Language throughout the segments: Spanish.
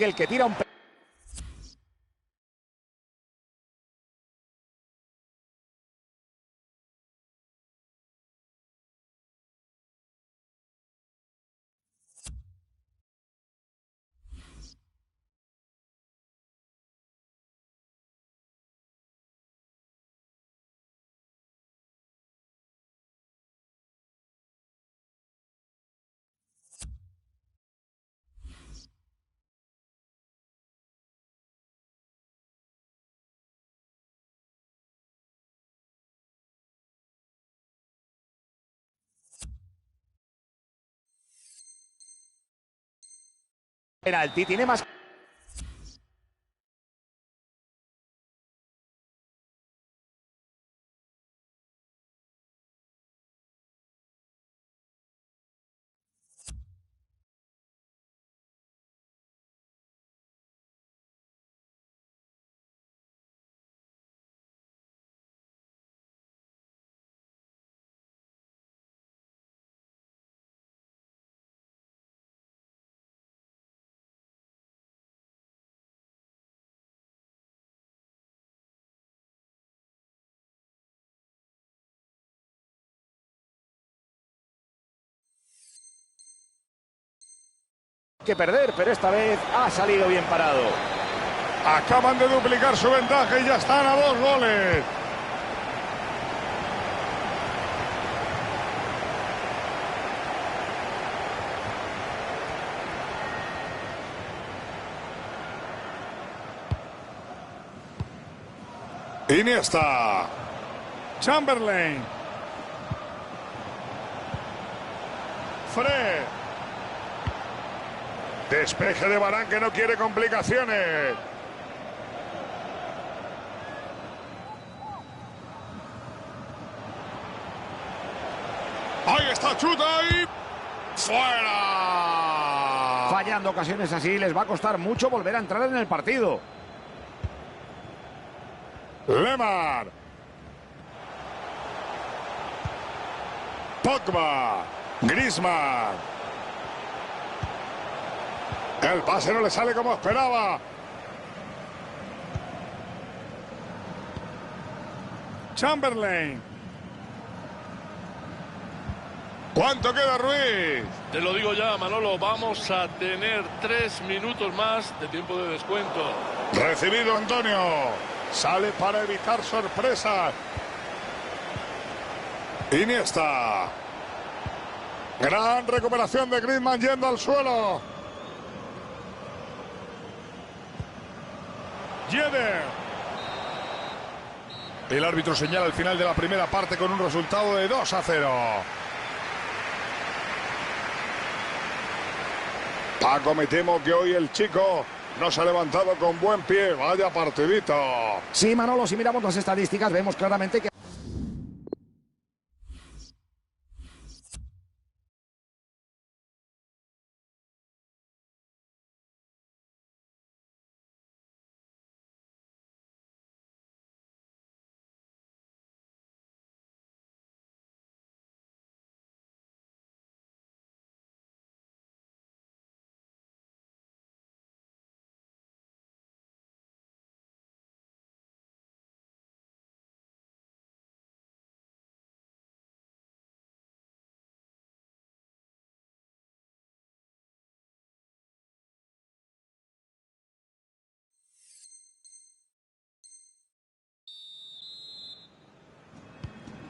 El que tira un... Penalti, tiene más... que perder, pero esta vez ha salido bien parado. Acaban de duplicar su ventaja y ya están a 2 goles. Iniesta. Chamberlain. Fred. Despeje de Varane, que no quiere complicaciones. Ahí está, chuta y fuera. Fallando ocasiones así, les va a costar mucho volver a entrar en el partido. Lemar. Pogba. Griezmann. El pase no le sale como esperaba. Chamberlain. ¿Cuánto queda, Ruiz? Te lo digo ya, Manolo, vamos a tener 3 minutos más de tiempo de descuento. Recibido Antonio. Sale para evitar sorpresas. Iniesta. Gran recuperación de Griezmann yendo al suelo. Jeder. El árbitro señala el final de la primera parte con un resultado de 2-0. Paco, me temo que hoy el chico no se ha levantado con buen pie. Vaya partidito. Sí, Manolo, si miramos las estadísticas vemos claramente que...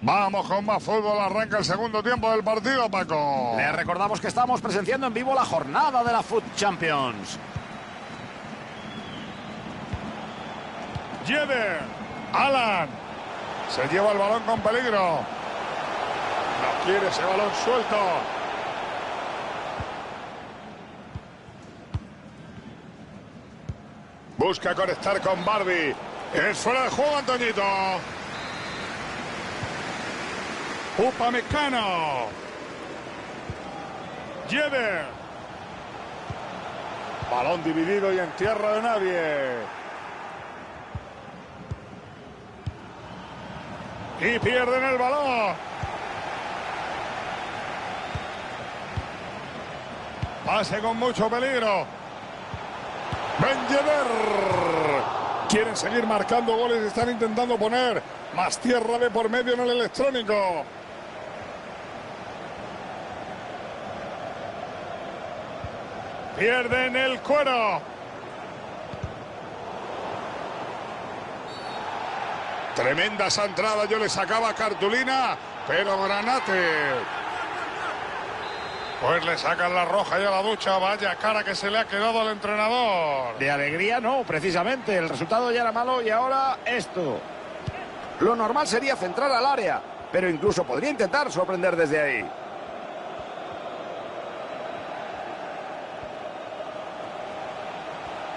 Vamos con más fútbol, arranca el segundo tiempo del partido, Paco. Les recordamos que estamos presenciando en vivo la jornada de la Foot Champions. Jeder. Alan. Se lleva el balón con peligro. No quiere ese balón suelto. Busca conectar con Barbie. Es fuera de juego, Antoñito. Upamecano. Jeder. Balón dividido y en tierra de nadie. Y pierden el balón. Pase con mucho peligro. Ben Yedder. Quieren seguir marcando goles, están intentando poner más tierra de por medio en el electrónico. Pierden el cuero. Tremenda esa entrada, yo le sacaba cartulina, pero Granate. Pues le sacan la roja y a la ducha. Vaya cara que se le ha quedado al entrenador. De alegría no, precisamente. El resultado ya era malo y ahora esto. Lo normal sería centrar al área, pero incluso podría intentar sorprender desde ahí.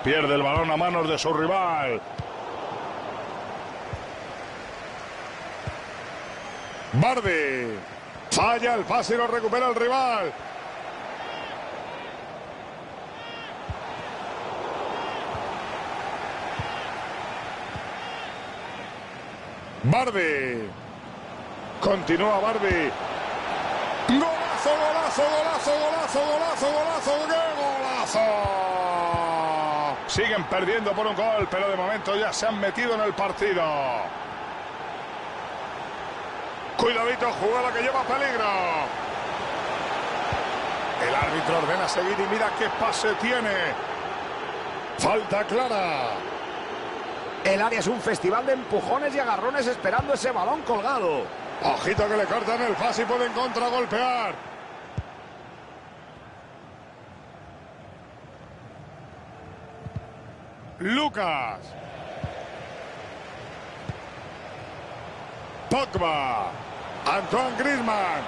Pierde el balón a manos de su rival. Bardi. Falla el pase y lo recupera el rival. Bardi. Continúa Bardi. Golazo, golazo, golazo, golazo, golazo, golazo, ¡qué golazo! Siguen perdiendo por un gol, pero de momento ya se han metido en el partido. Cuidadito, jugada que lleva peligro. El árbitro ordena seguir y mira qué pase tiene. Falta clara. El área es un festival de empujones y agarrones esperando ese balón colgado. Ojito que le cortan el pase y pueden contragolpear. Lucas. Pogba. Antoine Griezmann.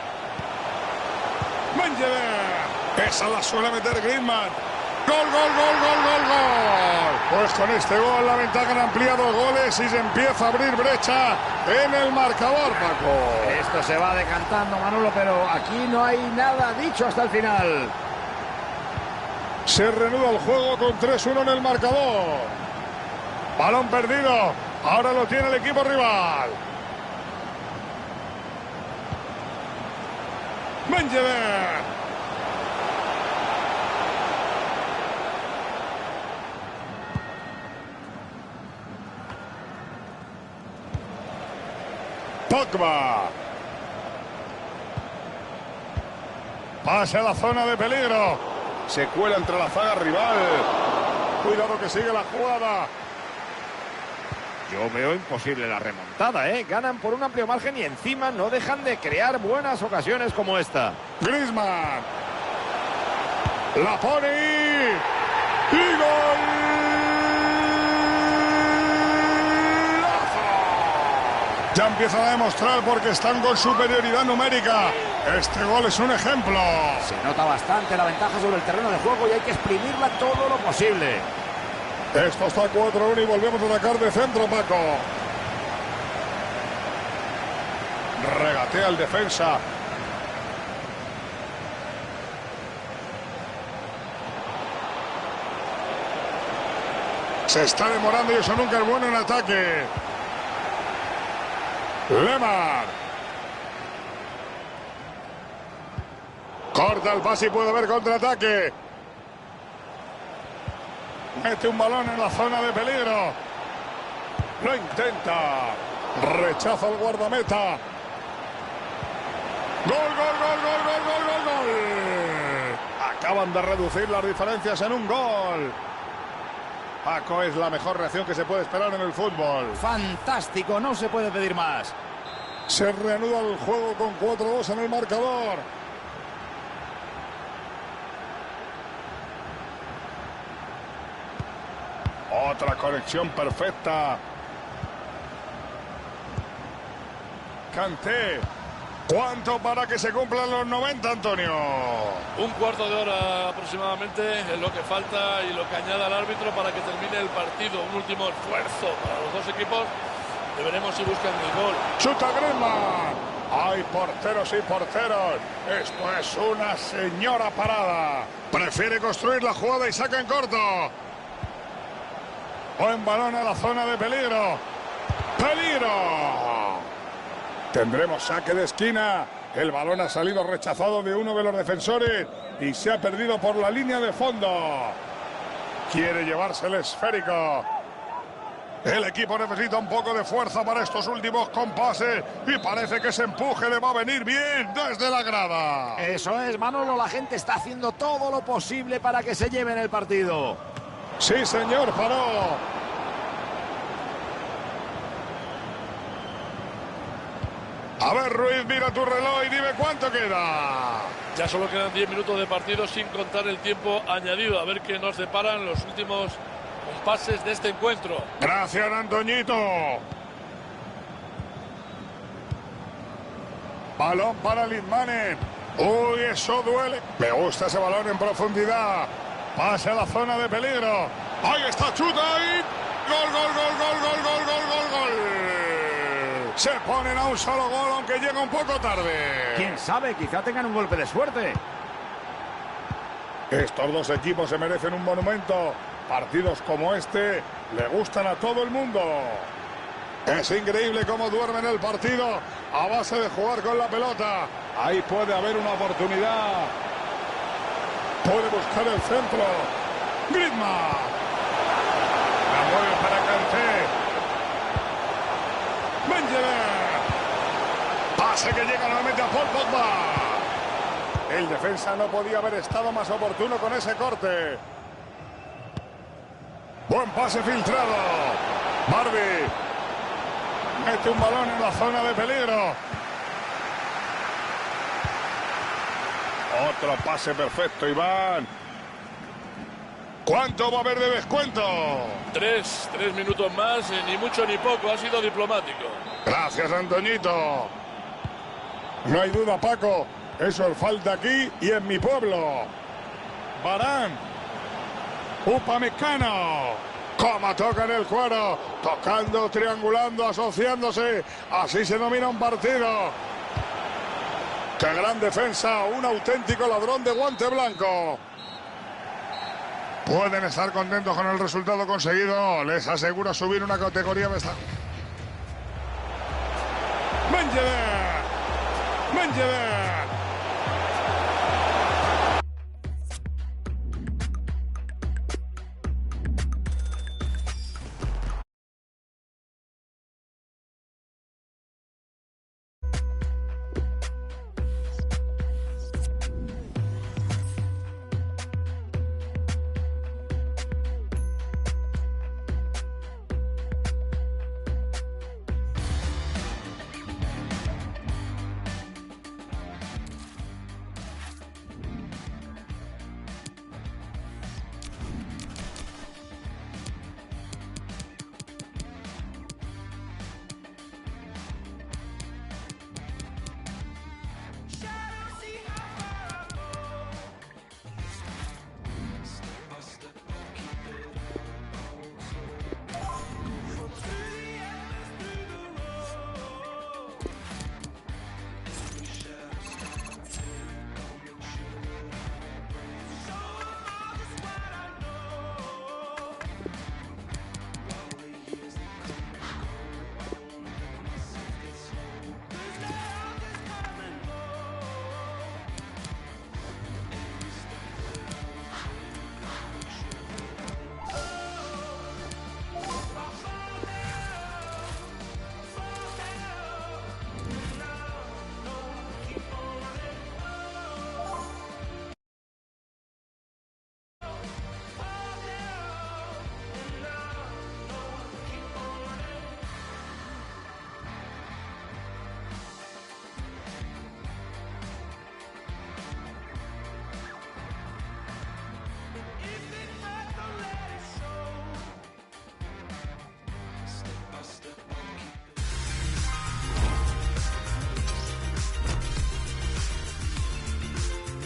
Ben Yedder. Esa la suele meter Griezmann. ¡Gol, gol, gol, gol, gol, gol! Pues con este gol la ventaja han ampliado goles y se empieza a abrir brecha en el marcador, Paco. Esto se va decantando, Manolo, pero aquí no hay nada dicho hasta el final. Se reanuda el juego con 3-1 en el marcador. Balón perdido. Ahora lo tiene el equipo rival. Ben Yedder. Pogba. Pasa a la zona de peligro. Se cuela entre la zaga rival. Cuidado que sigue la jugada. Yo veo imposible la remontada, ¿eh? Ganan por un amplio margen y encima no dejan de crear buenas ocasiones como esta. Griezmann. La pone y gol. Ya empiezan a demostrar porque están con superioridad numérica. Este gol es un ejemplo. Se nota bastante la ventaja sobre el terreno de juego y hay que exprimirla todo lo posible. Esto está 4-1 y volvemos a atacar de centro, Paco. Regatea el defensa. Se está demorando y eso nunca es bueno en ataque. Lemar. Corta el pase y puede haber contraataque. Mete un balón en la zona de peligro. Lo intenta. Rechaza el guardameta. Gol, gol, gol, gol, gol, gol, gol, gol. Acaban de reducir las diferencias en un gol. Paco, es la mejor reacción que se puede esperar en el fútbol. Fantástico, no se puede pedir más. Se reanuda el juego con 4-2 en el marcador. Otra conexión perfecta. Kanté. ¿Cuánto para que se cumplan los 90, Antonio? Un cuarto de hora aproximadamente es lo que falta y lo que añada el árbitro para que termine el partido. Un último esfuerzo para los dos equipos. Veremos si buscan el gol. ¡Chuta Griezmann! ¡Hay porteros y porteros! Esto es una señora parada. Prefiere construir la jugada y saca en corto. Buen balón a la zona de peligro. ¡Peligro! Tendremos saque de esquina. El balón ha salido rechazado de uno de los defensores y se ha perdido por la línea de fondo. quiere llevarse el esférico. El equipo necesita un poco de fuerza para estos últimos compases y parece que ese empuje le va a venir bien desde la grada. Eso es, Manolo, la gente está haciendo todo lo posible para que se lleven el partido. Sí, señor, paró. A ver, Ruiz, mira tu reloj y dime cuánto queda. Ya solo quedan 10 minutos de partido sin contar el tiempo añadido. A ver qué nos deparan los últimos compases de este encuentro. Gracias, Antoñito. Balón para Litmanen. Uy, eso duele. Me gusta ese balón en profundidad. Pase a la zona de peligro. Ahí está, chuta y... Gol, gol, gol, gol, gol, gol, gol, gol, gol. Se ponen a un solo gol, aunque llega un poco tarde. ¿Quién sabe? Quizá tengan un golpe de suerte. Estos dos equipos se merecen un monumento. Partidos como este le gustan a todo el mundo. Es increíble cómo duermen el partido a base de jugar con la pelota. Ahí puede haber una oportunidad. Puede buscar el centro. Griezmann. La mueve para Kanté. Benjever. Pase que llega nuevamente a Paul Pogba. El defensa no podía haber estado más oportuno con ese corte. Buen pase filtrado. Barbie. Mete un balón en la zona de peligro. Otro pase perfecto, Iván. ¿Cuánto va a haber de descuento? 3 minutos más, ni mucho ni poco. Ha sido diplomático. Gracias, Antoñito. No hay duda, Paco. Eso es falta aquí y en mi pueblo. Varane. Upamecano. Cómo tocan el cuero. Tocando, triangulando, asociándose. Así se domina un partido. ¡Qué gran defensa! Un auténtico ladrón de guante blanco. Pueden estar contentos con el resultado conseguido. Les asegura subir una categoría. Benjever.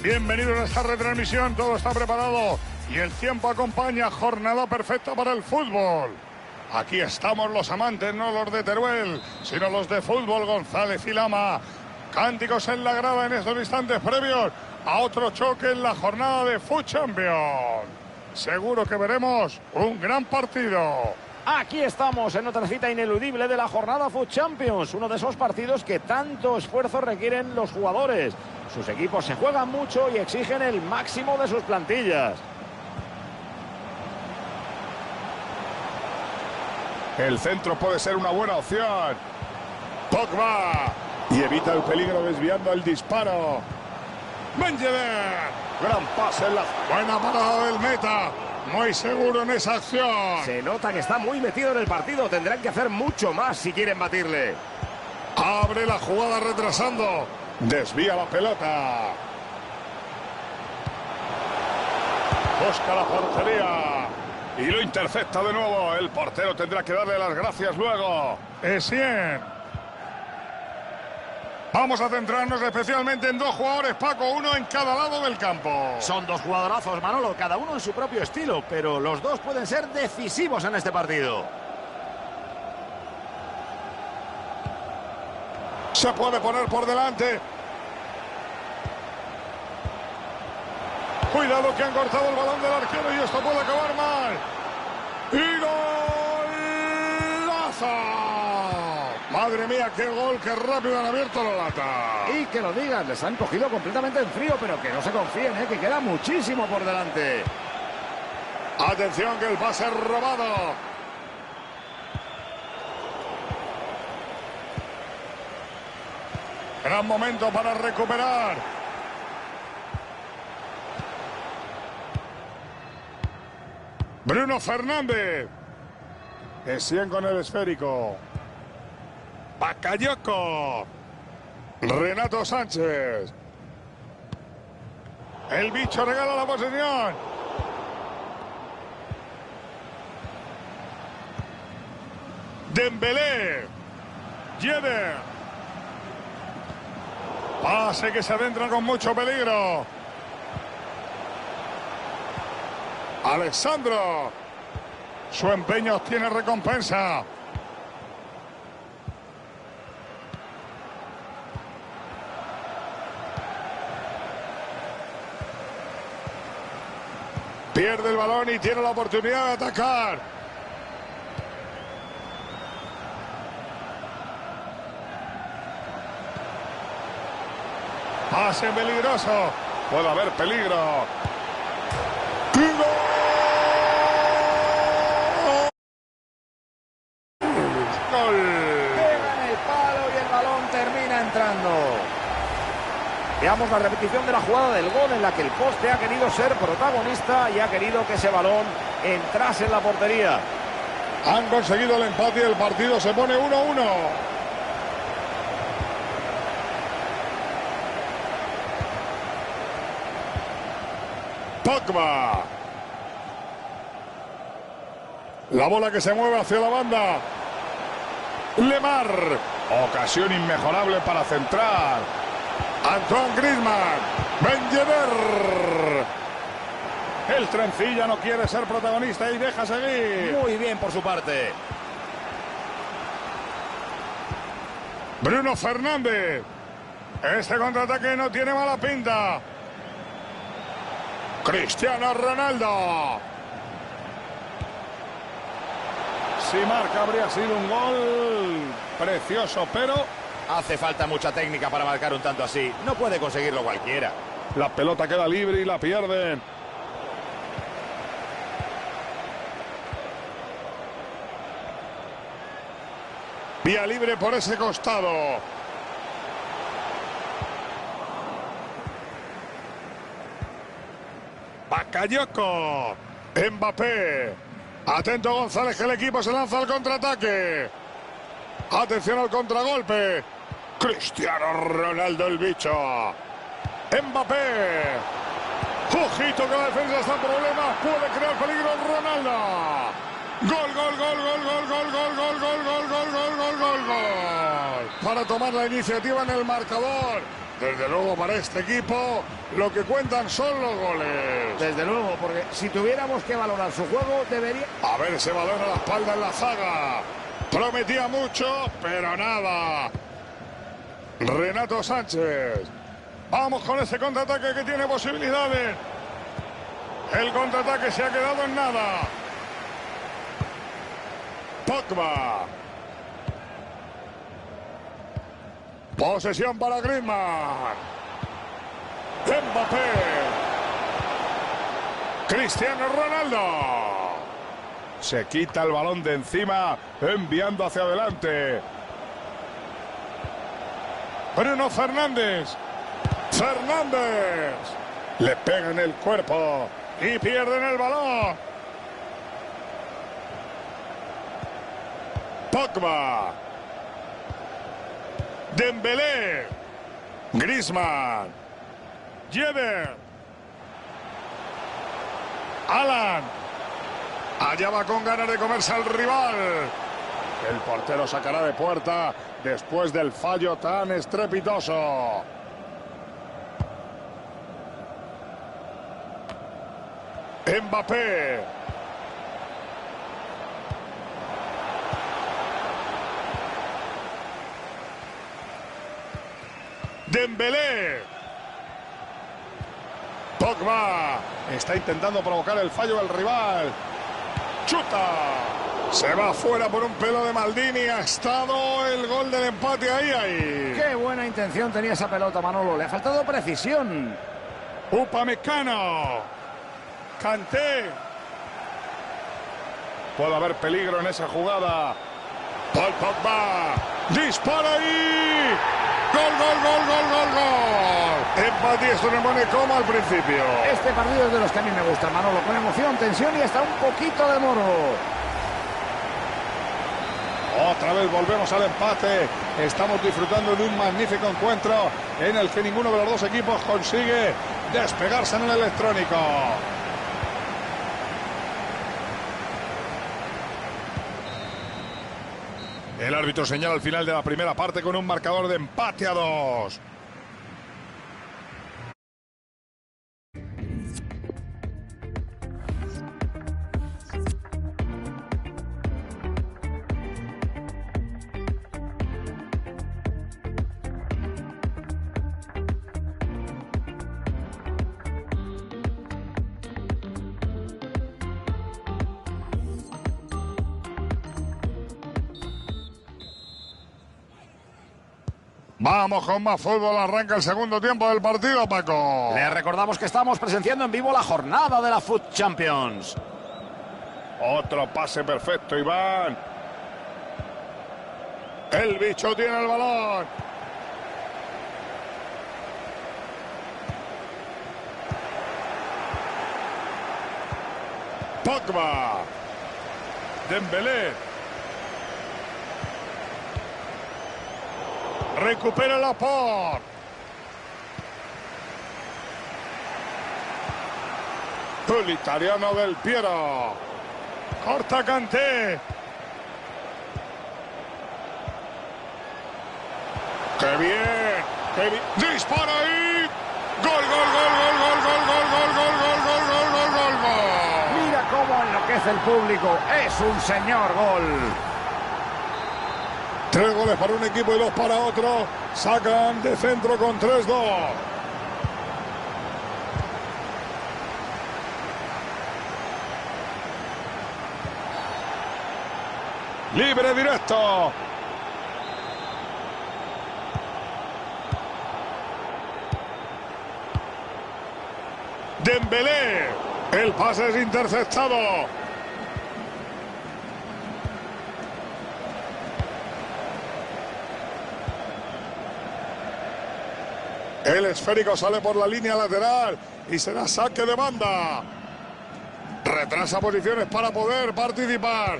Bienvenidos a esta retransmisión, todo está preparado y el tiempo acompaña. Jornada perfecta para el fútbol. Aquí estamos los amantes, no los de Teruel, sino los de fútbol, González y Lama. Cánticos en la grada en estos instantes previos a otro choque en la jornada de Foot Champions. Seguro que veremos un gran partido. Aquí estamos en otra cita ineludible de la jornada Foot Champions, uno de esos partidos que tanto esfuerzo requieren los jugadores. Sus equipos se juegan mucho y exigen el máximo de sus plantillas. El centro puede ser una buena opción. Pogba. Y evita el peligro desviando el disparo. Benjever. Gran pase en la... Buena parada del meta. Muy seguro en esa acción. Se nota que está muy metido en el partido. Tendrán que hacer mucho más si quieren batirle. Abre la jugada retrasando. Desvía la pelota. Busca la portería. Y lo intercepta de nuevo. El portero tendrá que darle las gracias luego. Essien. Vamos a centrarnos especialmente en dos jugadores, Paco, uno en cada lado del campo. Son dos jugadorazos, Manolo, cada uno en su propio estilo, pero los dos pueden ser decisivos en este partido. Se puede poner por delante. Cuidado que han cortado el balón del arquero y esto puede acabar mal. ¡Y golazo! Madre mía, qué gol, qué rápido han abierto la lata. Y que lo digan, les han cogido completamente en frío, pero que no se confíen, que queda muchísimo por delante. Atención que el pase es robado. Gran momento para recuperar. Bruno Fernández. Essien con el esférico. Bakayoko. Renato Sánchez. El bicho regala la posesión. Dembélé. Yedder. Pase que se adentra con mucho peligro. Alexandro. Su empeño obtiene recompensa. Pierde el balón y tiene la oportunidad de atacar. Pase peligroso. Puede haber peligro. ¡Gol! ¡Gol! Pega en el palo y el balón termina entrando. Veamos la repetición de la jugada del gol en la que el poste ha querido ser protagonista y ha querido que ese balón entrase en la portería. Han conseguido el empate y el partido se pone 1-1. Pogba. La bola que se mueve hacia la banda. Lemar. Ocasión inmejorable para centrar. Antoine Griezmann. Benjever. El trencilla no quiere ser protagonista y deja seguir. Muy bien por su parte. Bruno Fernández. Este contraataque no tiene mala pinta. Cristiano Ronaldo. Si marca habría sido un gol precioso, pero Hace falta mucha técnica para marcar un tanto así. No puede conseguirlo cualquiera. la pelota queda libre y la pierden. Vía libre por ese costado. Bakayoko. Mbappé. Atento González, que el equipo se lanza al contraataque. Atención al contragolpe. Cristiano Ronaldo, el bicho. Mbappé. Ojito que la defensa está en problemas. Puede crear peligro Ronaldo. Gol, gol, gol, gol, gol, gol, gol, gol, gol, gol, gol, gol, gol, gol, gol. Para tomar la iniciativa en el marcador. Desde luego para este equipo lo que cuentan son los goles. Desde luego, porque si tuviéramos que valorar su juego, debería... A ver ese balón a la espalda en la zaga. Prometía mucho, pero nada. Renato Sánchez. Vamos con ese contraataque que tiene posibilidades. El contraataque se ha quedado en nada. Pogba. Posesión para Griezmann. Mbappé. Cristiano Ronaldo. Se quita el balón de encima, enviando hacia adelante. Bruno Fernández. Fernández. Le pega en el cuerpo y pierden el balón. Pogba. Dembélé. Griezmann. Jeder. Alan. Allá va con ganas de comerse al rival. El portero sacará de puerta después del fallo tan estrepitoso. Mbappé. Dembélé. Pogba. Está intentando provocar el fallo del rival. Chuta. Se va fuera por un pelo de Maldini. Ha estado el gol del empate ahí. Qué buena intención tenía esa pelota, Manolo. Le ha faltado precisión. Upamecano. Kanté. Puede haber peligro en esa jugada. Paul Pogba. Dispara ahí. Gol, gol, gol, gol, gol, gol. Empate, esto no pone como al principio. Este partido es de los que a mí me gusta, Manolo. Con emoción, tensión y hasta un poquito de moro. Otra vez volvemos al empate. Estamos disfrutando de un magnífico encuentro en el que ninguno de los dos equipos consigue despegarse en el electrónico. El árbitro señala al final de la primera parte con un marcador de empate a 2. Vamos con más fútbol, arranca el segundo tiempo del partido, Paco. Les recordamos que estamos presenciando en vivo la jornada de la Foot Champions. Otro pase perfecto, Iván. El bicho tiene el balón. Pogba. Dembélé. Recupera Laporte. El italiano del Piero. Corta Kanté. ¡Qué bien! ¡Qué bien! ¡Dispara ahí! ¡Gol, gol, gol, gol, gol, gol, gol, gol, gol, gol, gol, gol, gol, gol, gol! Mira cómo enloquece el público. Es un señor gol. 3 goles para un equipo y 2 para otro. Sacan de centro con 3-2. Libre directo. Dembélé. El pase es interceptado. El esférico sale por la línea lateral y será saque de banda. Retrasa posiciones para poder participar.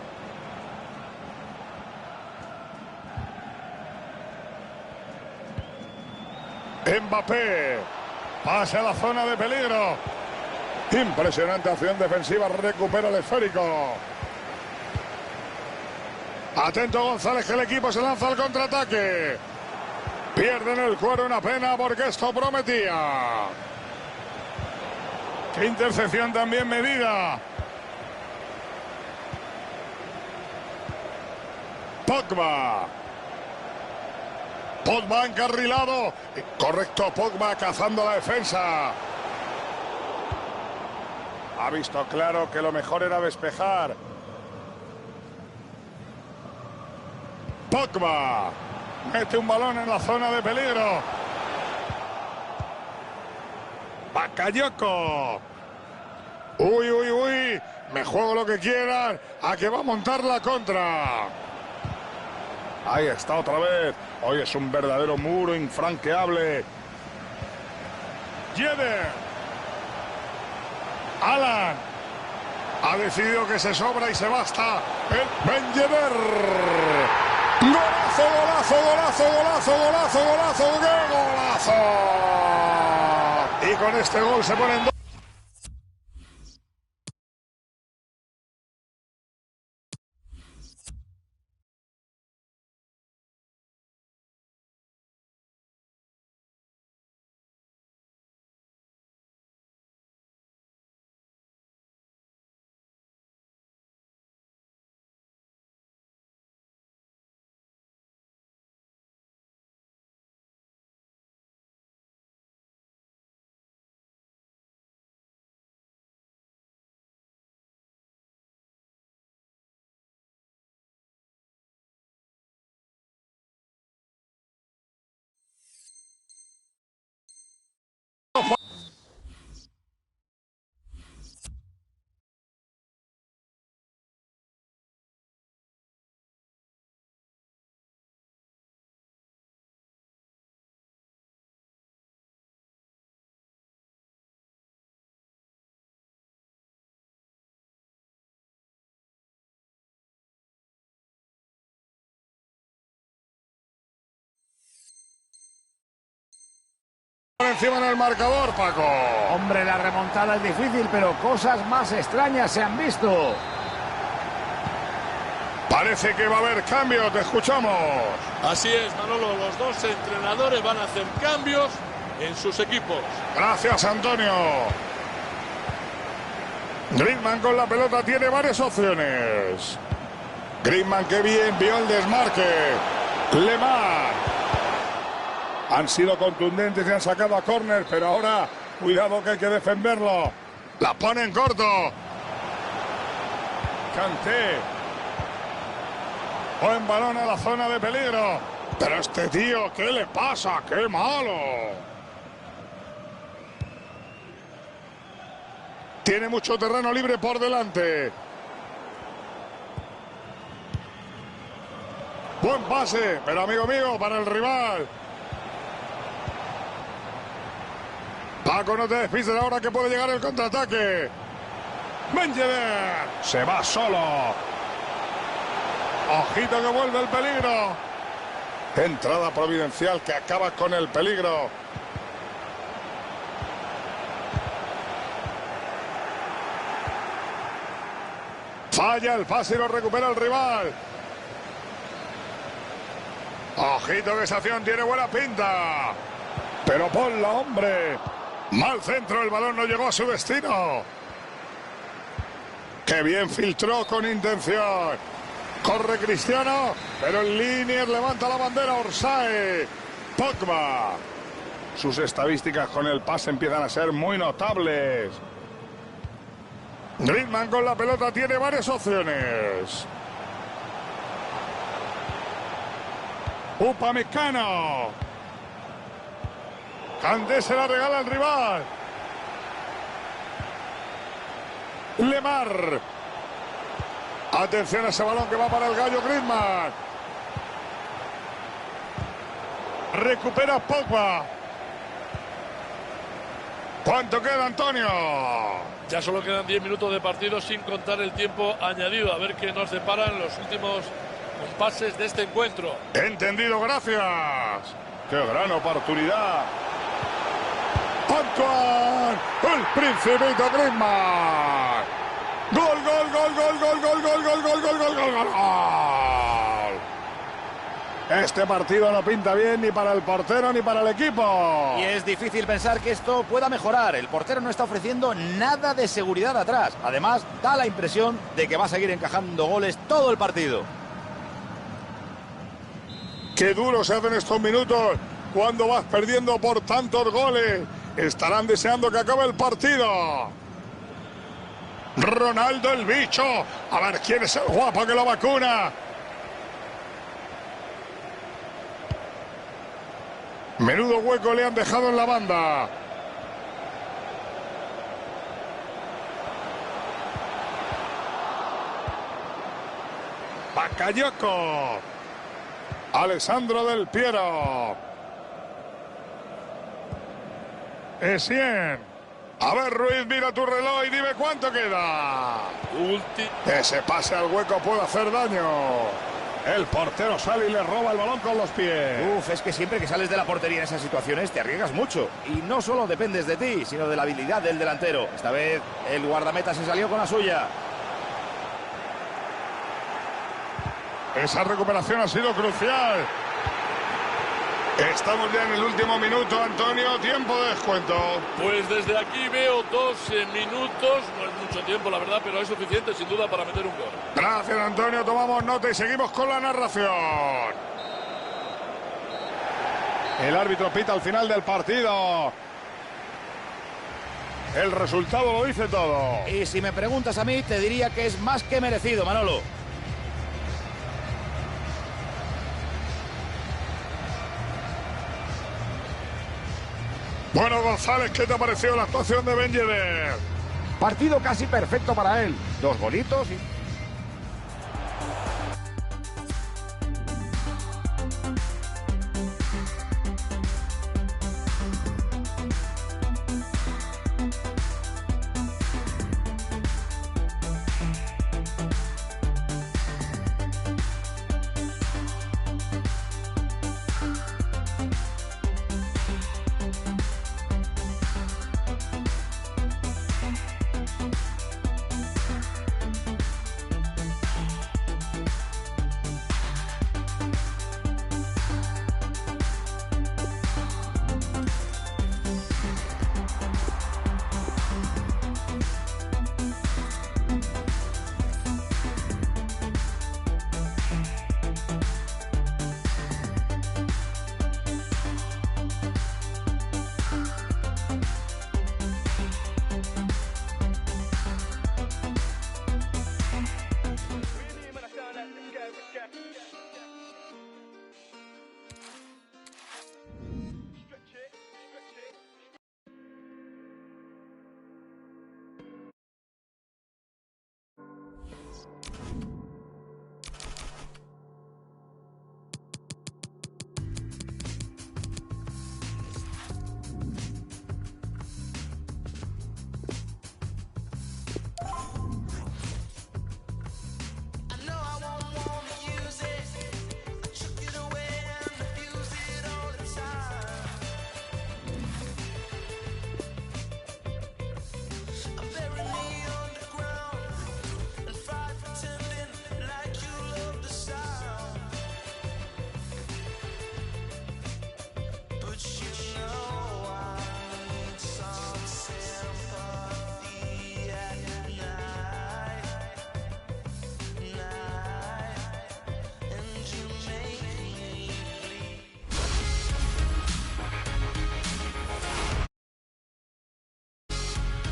Mbappé. Pase a la zona de peligro. Impresionante acción defensiva. Recupera el esférico. Atento González, que el equipo se lanza al contraataque. Pierden el cuero, una pena porque esto prometía. Qué intercepción también medida. Pogba. Pogba encarrilado. Correcto, Pogba cazando la defensa. Ha visto claro que lo mejor era despejar. Pogba. Mete un balón en la zona de peligro. Bakayoko. Uy, uy, uy. me juego lo que quieran, a que va a montar la contra. Ahí está otra vez. Hoy es un verdadero muro infranqueable. Jeder. Alan. Ha decidido que se sobra y se basta. El Ben Yedder. ¡Golazo, golazo, golazo, golazo, golazo, golazo! ¡Qué golazo! Y con este gol se ponen 2. Encima en el marcador, Paco. Hombre, la remontada es difícil, pero cosas más extrañas se han visto. Parece que va a haber cambios, te escuchamos. Así es, Manolo, los dos entrenadores van a hacer cambios en sus equipos. Gracias, Antonio. Griezmann con la pelota tiene varias opciones. Griezmann, que bien vio el desmarque. Lemar. Han sido contundentes y han sacado a córner, pero ahora cuidado que hay que defenderlo. La pone en corto. Kanté. Buen balón a la zona de peligro. Pero este tío, ¿qué le pasa? ¡Qué malo! Tiene mucho terreno libre por delante. Buen pase, pero amigo mío, para el rival. Paco, no te despistes ahora que puede llegar el contraataque. Ben Yedder. Se va solo. Ojito que vuelve el peligro. Entrada providencial que acaba con el peligro. Falla el pase y lo recupera el rival. Ojito que esa acción tiene buena pinta. Pero ponla, hombre. Mal centro, el balón no llegó a su destino. Qué bien filtró con intención. Corre Cristiano, pero el Liniers levanta la bandera. Orsay. Pogba. Sus estadísticas con el pase empiezan a ser muy notables. Griezmann con la pelota tiene varias opciones. Upamecano. Kanté se la regala al rival. Lemar. Atención a ese balón que va para el gallo Griezmann. Recupera Pogba. ¿Cuánto queda, Antonio? Ya solo quedan 10 minutos de partido sin contar el tiempo añadido. A ver qué nos deparan los últimos compases de este encuentro. Entendido, gracias. ¡Qué gran oportunidad! Antoine, el Principito Griezmann. Gol, gol, gol, gol, gol, gol, gol, gol, gol, gol, gol, gol, gol. Este partido no pinta bien ni para el portero ni para el equipo. Y es difícil pensar que esto pueda mejorar. El portero no está ofreciendo nada de seguridad atrás. Además, da la impresión de que va a seguir encajando goles todo el partido. Qué duro se hacen estos minutos cuando vas perdiendo por tantos goles. Estarán deseando que acabe el partido. Ronaldo el bicho. A ver quién es el guapo que lo vacuna. Menudo hueco le han dejado en la banda. Bakayoko. Alessandro Del Piero. Essien. A ver, Ruiz, mira tu reloj y dime cuánto queda. Ese pase al hueco puede hacer daño. El portero sale y le roba el balón con los pies. Uf, es que siempre que sales de la portería en esas situaciones te arriesgas mucho. Y no solo dependes de ti, sino de la habilidad del delantero. Esta vez el guardameta se salió con la suya. Esa recuperación ha sido crucial. Estamos ya en el último minuto, Antonio, tiempo de descuento. Pues desde aquí veo 12 minutos, no es mucho tiempo la verdad, pero es suficiente sin duda para meter un gol. Gracias, Antonio, tomamos nota y seguimos con la narración. El árbitro pita al final del partido. El resultado lo dice todo. Y si me preguntas a mí, te diría que es más que merecido, Manolo. Bueno, González, ¿qué te ha parecido la actuación de Ben Yedder? Partido casi perfecto para él. 2 golitos y...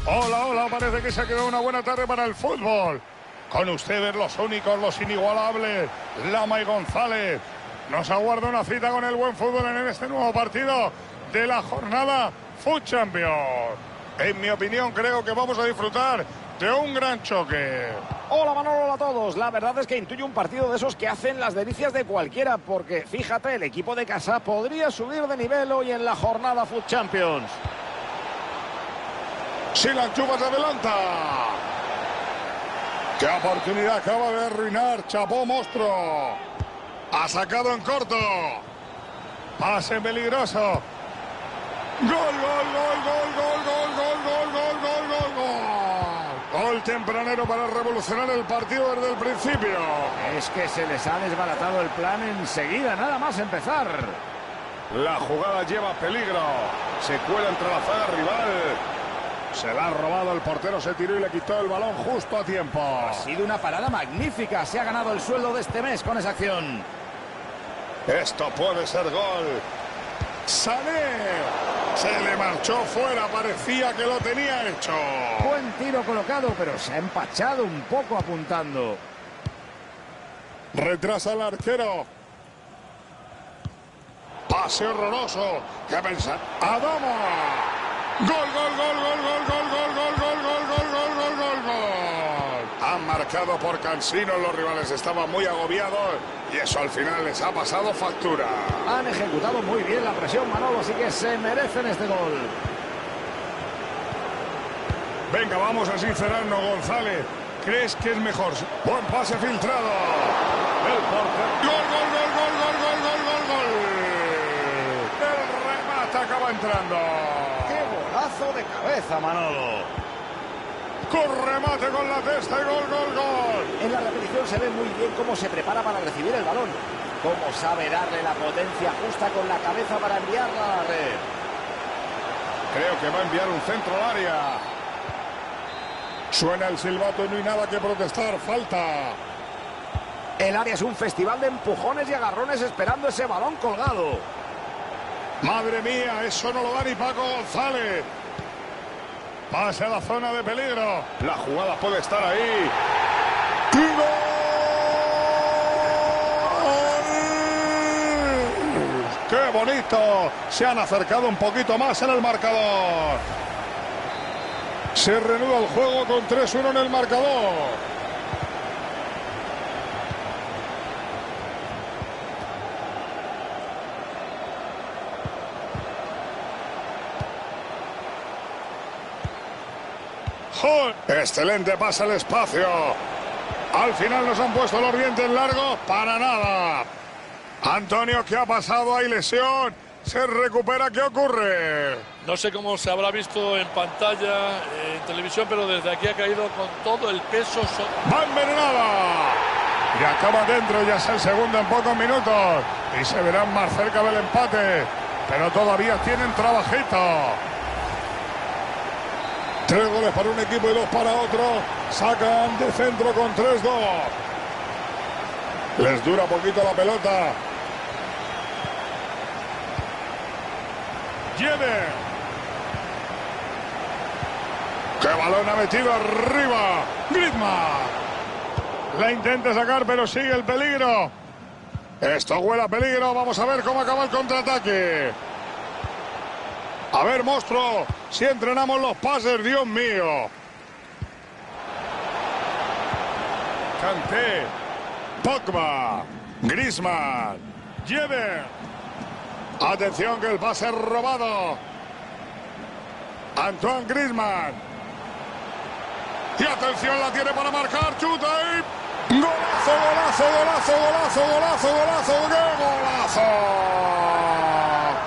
Hola, hola, parece que se ha quedado una buena tarde para el fútbol. Con ustedes los únicos, los inigualables, Lama y González. Nos aguarda una cita con el buen fútbol en este nuevo partido de la jornada Food Champions. En mi opinión, creo que vamos a disfrutar de un gran choque. Hola Manolo, hola a todos. La verdad es que intuyo un partido de esos que hacen las delicias de cualquiera, porque fíjate, el equipo de casa podría subir de nivel hoy en la jornada Food Champions. Si la enchufa se adelanta. ¡Qué oportunidad acaba de arruinar! ¡Chapó, monstruo! Ha sacado en corto. Pase peligroso. ¡Gol, gol, gol, gol, gol, gol, gol, gol, gol, gol, gol! Gol tempranero para revolucionar el partido desde el principio. Es que se les ha desbaratado el plan enseguida, nada más empezar. La jugada lleva peligro. Se cuela entre la zaga rival. Se la ha robado el portero, se tiró y le quitó el balón justo a tiempo. Ha sido una parada magnífica. Se ha ganado el sueldo de este mes con esa acción. Esto puede ser gol. Sané. Se le marchó fuera. Parecía que lo tenía hecho. Buen tiro colocado, pero se ha empachado un poco apuntando. Retrasa el arquero. Pase horroroso. ¿Qué pensar? ¡Adama! ¡Gol, gol, gol, gol, gol, gol, gol, gol, gol, gol, gol, gol, gol, gol, gol! Han marcado marcado por Cansino. Los rivales estaban muy agobiados y eso al final les ha pasado factura. Han ejecutado muy bien la presión, Manolo, así que se merecen este gol. Venga, vamos a sincerarnos, González. ¿Crees que es mejor? Buen pase filtrado. El portero. ¡Gol, gol, gol, gol, gol, gol, gol, gol, gol! El remate acaba entrando. ¡Qué golazo de cabeza, Manolo! Con remate con la testa y gol, gol, gol. En la repetición se ve muy bien cómo se prepara para recibir el balón. Cómo sabe darle la potencia justa con la cabeza para enviarla a la red. Creo que va a enviar un centro al área. Suena el silbato y no hay nada que protestar. Falta. El área es un festival de empujones y agarrones esperando ese balón colgado. Madre mía, eso no lo da ni Paco González. Pase a la zona de peligro. La jugada puede estar ahí. ¡Y gol! ¡Qué bonito! Se han acercado un poquito más en el marcador. Se reanuda el juego con 3-1 en el marcador. Excelente pase al espacio. Al final nos han puesto los dientes largos para nada. Antonio, ¿qué ha pasado? Hay lesión. Se recupera. ¿Qué ocurre? No sé cómo se habrá visto en pantalla, en televisión, pero desde aquí ha caído con todo el peso. ¡Va envenenada! Y acaba dentro, ya es el segundo en pocos minutos. Y se verán más cerca del empate. Pero todavía tienen trabajito. 3 goles para un equipo y 2 para otro. Sacan de centro con 3-2. Les dura poquito la pelota. Lleve. ¡Qué balón ha metido arriba! Griezmann. La intenta sacar, pero sigue el peligro. Esto huele a peligro. Vamos a ver cómo acaba el contraataque. A ver, monstruo, si entrenamos los pases, Dios mío. Kanté, Pogba, Griezmann, Lleve. Atención que el pase es robado. Antoine Griezmann. Y atención, la tiene para marcar, chuta y... ¡Golazo, golazo, golazo, golazo, golazo, golazo! ¡Qué golazo!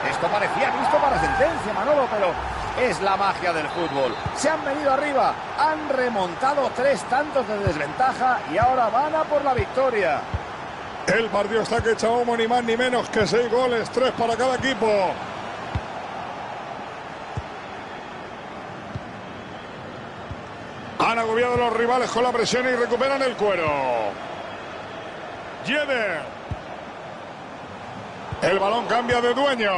Esto parecía visto para sentencia, Manolo, pero es la magia del fútbol. Se han venido arriba, han remontado 3 tantos de desventaja y ahora van a por la victoria. El partido está que echa humo, ni más ni menos que 6 goles, 3 para cada equipo. Han agobiado a los rivales con la presión y recuperan el cuero. Lleve. El balón cambia de dueño.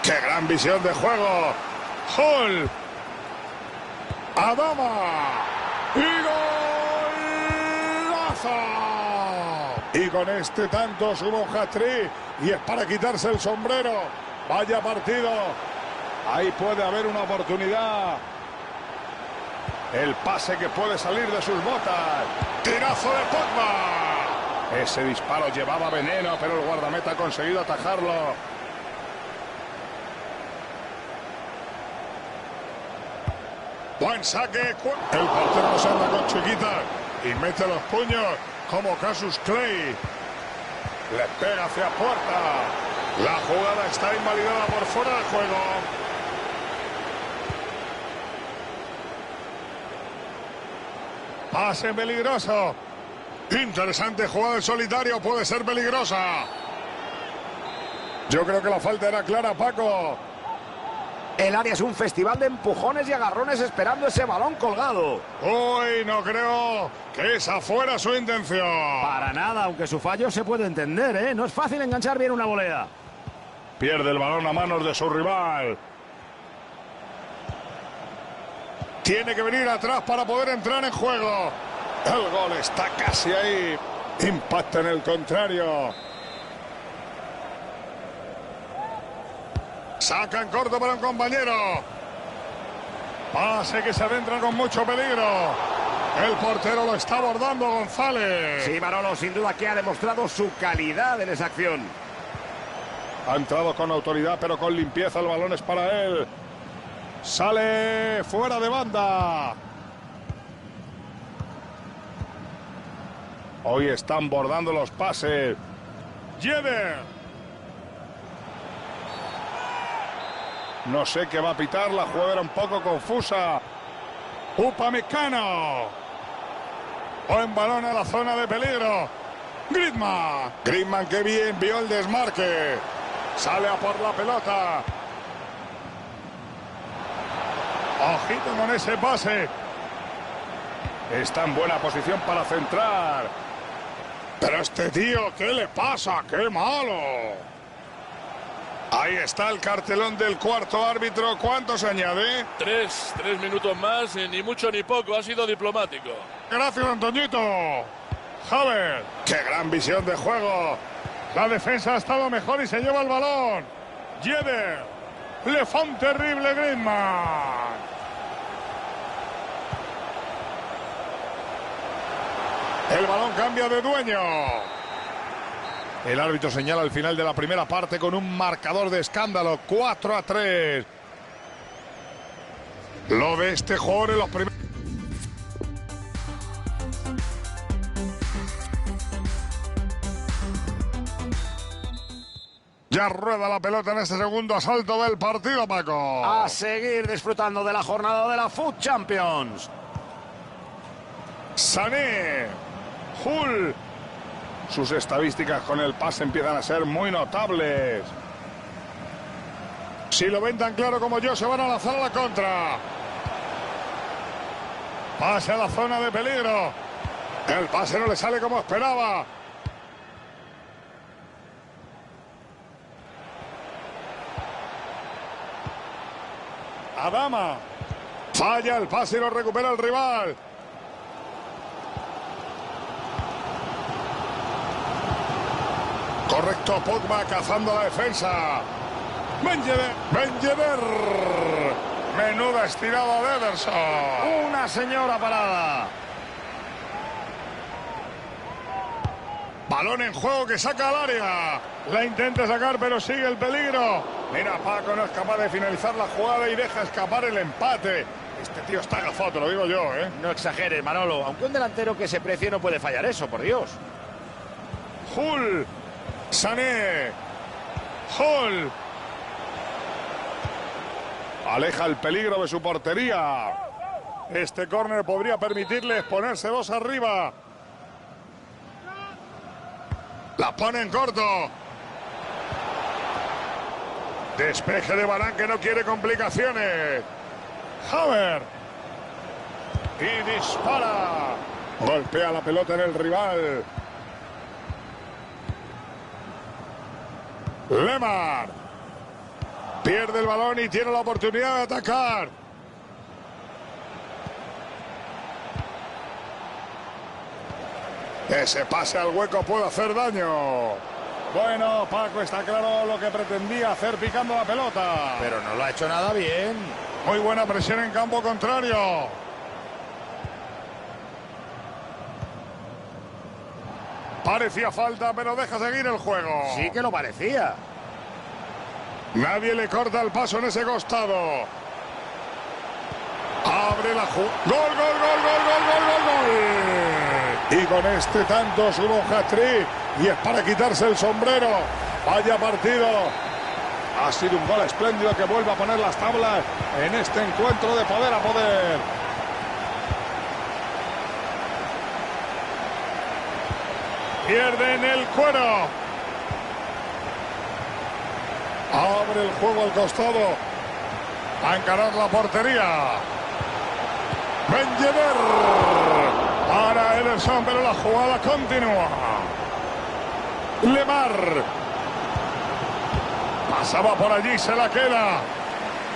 ¡Qué gran visión de juego! Hall. Adama. ¡Y golazo! Y con este tanto sube un hat-trick y es para quitarse el sombrero. Vaya partido. Ahí puede haber una oportunidad. El pase que puede salir de sus botas. Tirazo de Pogba. Ese disparo llevaba veneno, pero el guardameta ha conseguido atajarlo. Buen saque. El portero no se anda con chiquitas y mete los puños como Cassius Clay. Le pega hacia puerta. La jugada está invalidada por fuera de juego. Pase peligroso. Interesante jugada en solitario. Puede ser peligrosa. Yo creo que la falta era clara, Paco. El área es un festival de empujones y agarrones esperando ese balón colgado. Uy, no creo que esa fuera su intención. Para nada, aunque su fallo se puede entender, ¿eh? No es fácil enganchar bien una volea. Pierde el balón a manos de su rival. Tiene que venir atrás para poder entrar en juego. El gol está casi ahí. Impacta en el contrario. Saca en corto para un compañero. Pase que se adentra con mucho peligro. El portero lo está abordando, González. Sí, Manolo, sin duda que ha demostrado su calidad en esa acción. Ha entrado con autoridad, pero con limpieza. El balón es para él. Sale fuera de banda. Hoy están bordando los pases. Jeder. No sé qué va a pitar. La jugada era un poco confusa. Upamecano. Buen balón a la zona de peligro. Griezmann. Griezmann, que bien vio el desmarque. Sale a por la pelota. Ojito con ese pase. Está en buena posición para centrar. Pero este tío, ¿qué le pasa? ¡Qué malo! Ahí está el cartelón del cuarto árbitro. ¿Cuánto se añade? 3 minutos más, ni mucho ni poco. Ha sido diplomático. Gracias, Antoñito. Javier. ¡Qué gran visión de juego! La defensa ha estado mejor y se lleva el balón. Jeder. Le fa un terrible Griezmann. El balón cambia de dueño. El árbitro señala el final de la primera parte con un marcador de escándalo. 4-3. Lo de este jugador en los primeros... Ya rueda la pelota en este segundo asalto del partido, Paco. A seguir disfrutando de la jornada de la Food Champions. Sané. Hull. Sus estadísticas con el pase empiezan a ser muy notables. Si lo ven tan claro como yo, se van a lanzar a la contra. Pase a la zona de peligro. El pase no le sale como esperaba. Adama. Falla el pase y lo recupera el rival. Correcto, Pogba cazando la defensa. Ben Yedder. Menuda estirada de Ederson. Una señora parada. Balón en juego que saca al área. La intenta sacar, pero sigue el peligro. Mira, Paco no es capaz de finalizar la jugada y deja escapar el empate. Este tío está agafado, te lo digo yo, ¿eh? No exageres, Manolo. Aunque un delantero que se precie no puede fallar eso, por Dios. Hull. Sané. Hull. Aleja el peligro de su portería. Este córner podría permitirles ponerse 2 arriba. La pone en corto. Despeje de Varane, que no quiere complicaciones. Havertz. Y dispara. Golpea la pelota en el rival. Lemar. Pierde el balón y tiene la oportunidad de atacar. Ese pase al hueco puede hacer daño. Bueno, Paco, está claro lo que pretendía hacer picando la pelota. Pero no lo ha hecho nada bien. Muy buena presión en campo contrario. Parecía falta, pero deja seguir el juego. Sí que lo parecía. Nadie le corta el paso en ese costado. Abre la jugada. ¡Gol, gol, gol, gol, gol, gol, gol, gol! Y con este tanto sube un hat-trick. Y es para quitarse el sombrero. Vaya partido. Ha sido un gol espléndido que vuelve a poner las tablas en este encuentro de poder a poder. Pierden el cuero. Abre el juego al costado. A encarar la portería. Ben Yedder. Para Ederson, pero la jugada continúa. Lemar. Pasaba por allí, se la queda.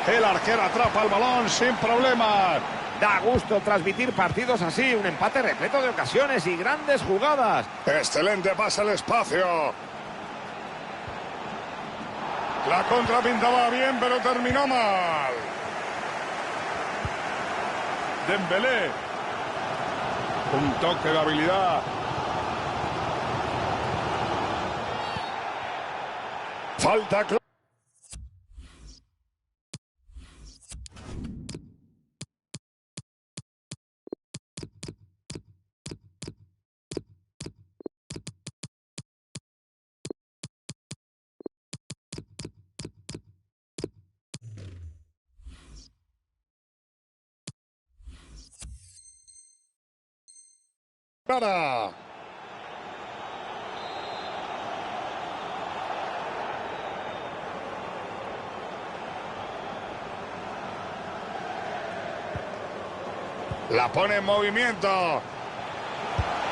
El arquero atrapa el balón sin problemas. Da gusto transmitir partidos así, un empate repleto de ocasiones y grandes jugadas. Excelente pase al espacio. La contra pintaba bien, pero terminó mal. Dembélé. Un toque de habilidad. Falta clara. La pone en movimiento.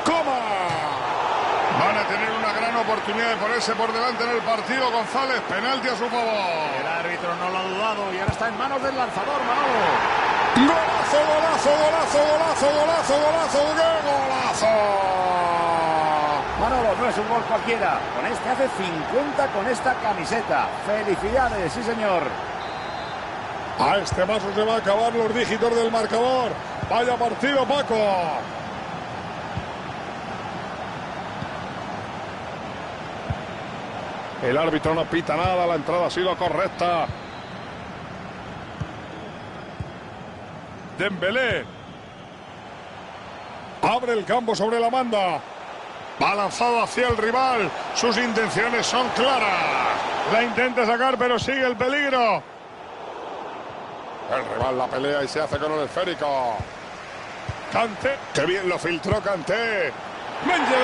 ¡Coma! Van a tener una gran oportunidad de ponerse por delante en el partido. González, penalti a su favor. El árbitro no lo ha dudado y ahora está en manos del lanzador, Manolo. ¡Golazo, golazo, golazo, golazo, golazo, golazo! ¡Qué golazo! Manolo, no es un gol cualquiera. Con este hace 50 con esta camiseta. ¡Felicidades, sí señor! A este paso se va a acabar los dígitos del marcador. Vaya partido, Paco. El árbitro no pita nada, la entrada ha sido correcta. Dembélé. Abre el campo sobre la banda. Va lanzado hacia el rival. Sus intenciones son claras. La intenta sacar, pero sigue el peligro. El rival la pelea y se hace con el esférico. Kanté. ¡Qué bien lo filtró Kanté! ¡Mengele!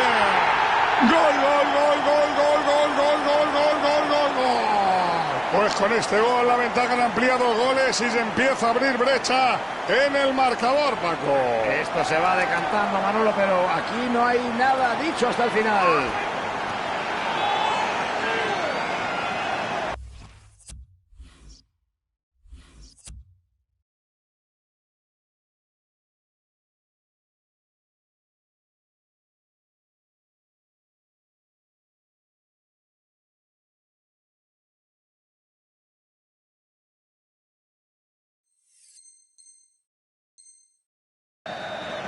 ¡Gol, gol, gol, gol, gol, gol, gol, gol, gol, gol, gol, gol! Pues con este gol la ventaja han ampliado goles y se empieza a abrir brecha en el marcador, Paco. Esto se va decantando, Manolo, pero aquí no hay nada dicho hasta el final.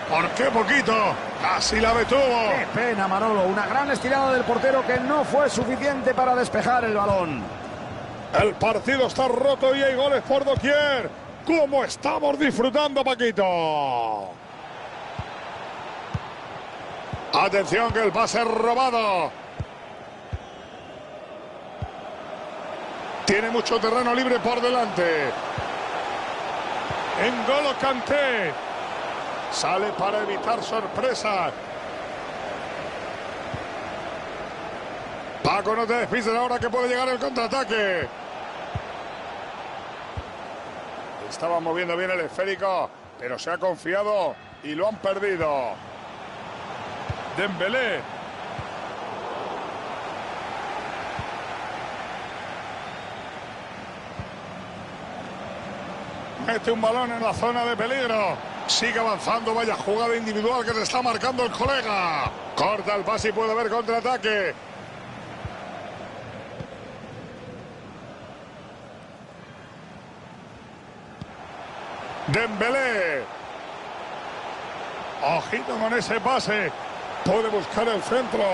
¿Por qué poquito? Casi la detuvo. Qué pena, Manolo. Una gran estirada del portero que no fue suficiente para despejar el balón. El partido está roto y hay goles por doquier. ¿Cómo estamos disfrutando, Paquito? Atención que el pase es robado. Tiene mucho terreno libre por delante. N'Golo Kanté. Sale para evitar sorpresas. Paco, no te despistes ahora que puede llegar el contraataque. Estaba moviendo bien el esférico, pero se ha confiado y lo han perdido. Dembélé. Mete un balón en la zona de peligro. Sigue avanzando, vaya jugada individual que le está marcando el colega. Corta el pase y puede haber contraataque. Dembélé. Ojito con ese pase. Puede buscar el centro.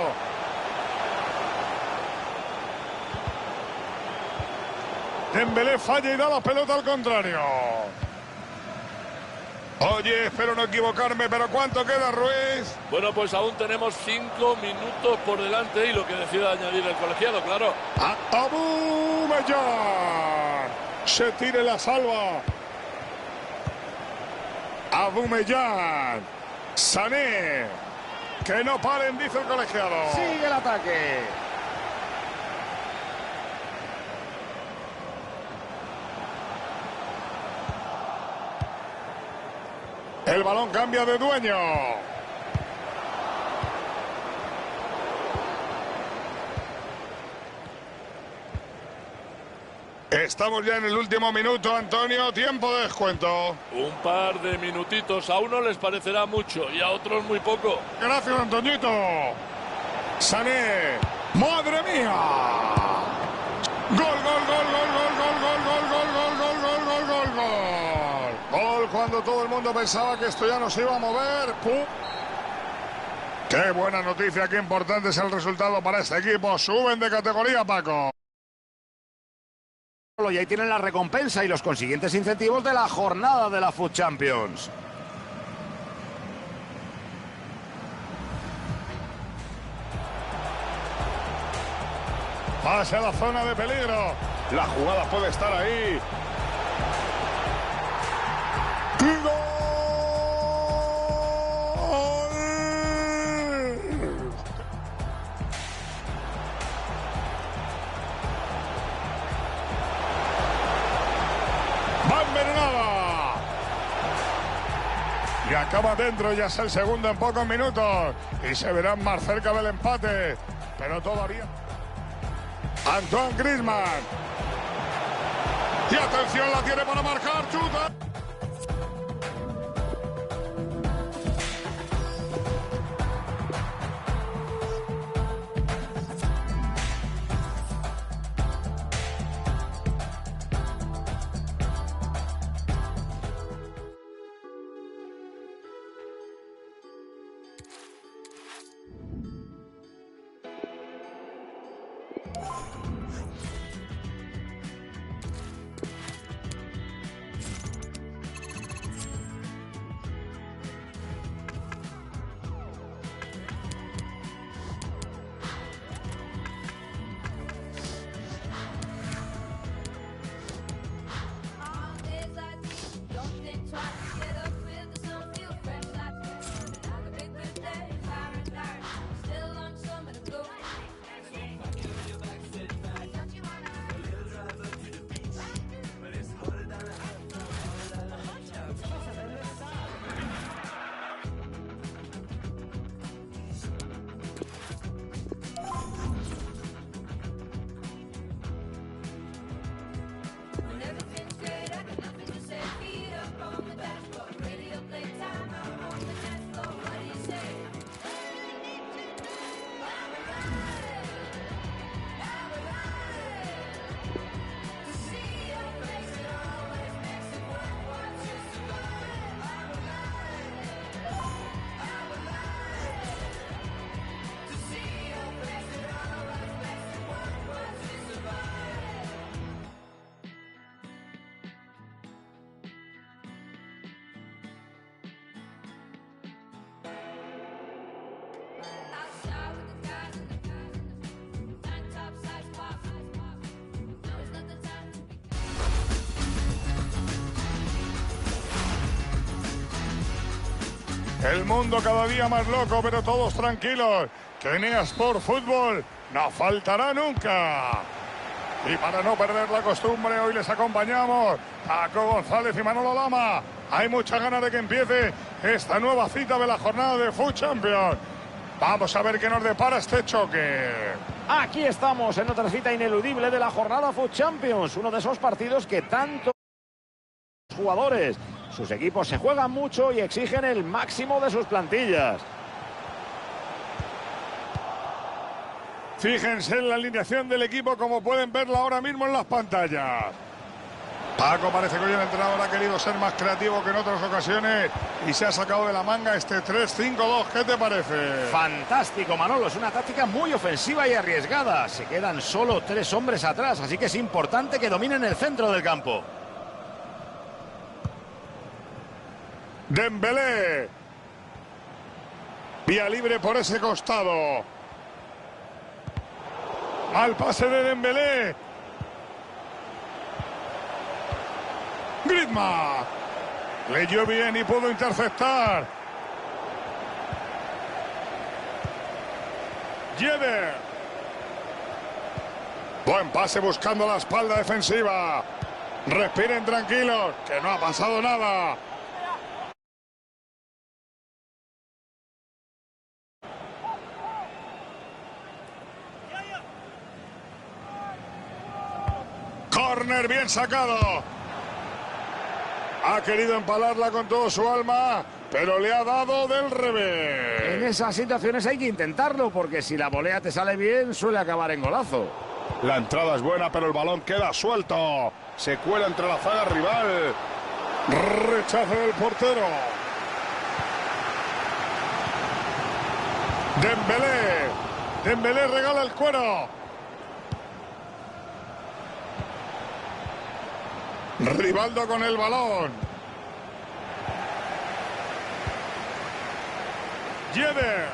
Dembélé falla y da la pelota al contrario. Oye, espero no equivocarme, pero ¿cuánto queda, Ruiz? Bueno, pues aún tenemos 5 minutos por delante y lo que decida añadir el colegiado, claro. Aubameyang. Se tire la salva. Aubameyang. Sané. Que no paren, dice el colegiado. Sigue el ataque. El balón cambia de dueño. Estamos ya en el último minuto, Antonio. Tiempo de descuento. Un par de minutitos. A uno les parecerá mucho y a otros muy poco. Gracias, Antoñito. Sané. ¡Madre mía! Gol, gol, gol, gol, gol, gol, gol, gol, gol, gol, gol, gol, gol, gol, gol. Gol cuando cuando todo el mundo pensaba que esto ya no se iba a mover. ¡Pum! ¡Qué buena noticia! ¡Qué importante es el resultado para este equipo! ¡Suben de categoría, Paco! Y ahí tienen la recompensa y los consiguientes incentivos de la jornada de la FUT Champions. Pase a la zona de peligro. La jugada puede estar ahí. ¡Gol! ¡Va envenenada! Y acaba dentro, ya es el segundo en pocos minutos. Y se verán más cerca del empate. Pero todavía... Antoine Griezmann. Y atención, la tiene para marcar, chuta. El mundo cada día más loco, pero todos tranquilos, que en eSport Fútbol no faltará nunca. Y para no perder la costumbre, hoy les acompañamos Paco González y Manolo Lama. Hay muchas ganas de que empiece esta nueva cita de la jornada de FUT Champions. Vamos a ver qué nos depara este choque. Aquí estamos en otra cita ineludible de la jornada FUT Champions. Uno de esos partidos que tanto jugadores, sus equipos se juegan mucho y exigen el máximo de sus plantillas. Fíjense en la alineación del equipo como pueden verla ahora mismo en las pantallas. Paco, parece que hoy el entrenador ha querido ser más creativo que en otras ocasiones y se ha sacado de la manga este 3-5-2. ¿Qué te parece? Fantástico, Manolo. Es una táctica muy ofensiva y arriesgada. Se quedan solo 3 hombres atrás, así que es importante que dominen el centro del campo. Dembélé. Vía libre por ese costado. Al pase de Dembélé. Griezmann. Leyó bien y pudo interceptar. Yedder. Buen pase buscando la espalda defensiva. Respiren tranquilos, que no ha pasado nada. Córner bien sacado. Ha querido empalarla con todo su alma, pero le ha dado del revés. En esas situaciones hay que intentarlo, porque si la volea te sale bien, suele acabar en golazo. La entrada es buena, pero el balón queda suelto. Se cuela entre la zaga rival. Rechazo del portero. Dembélé. Dembélé regala el cuero. Rivaldo con el balón. Yedder.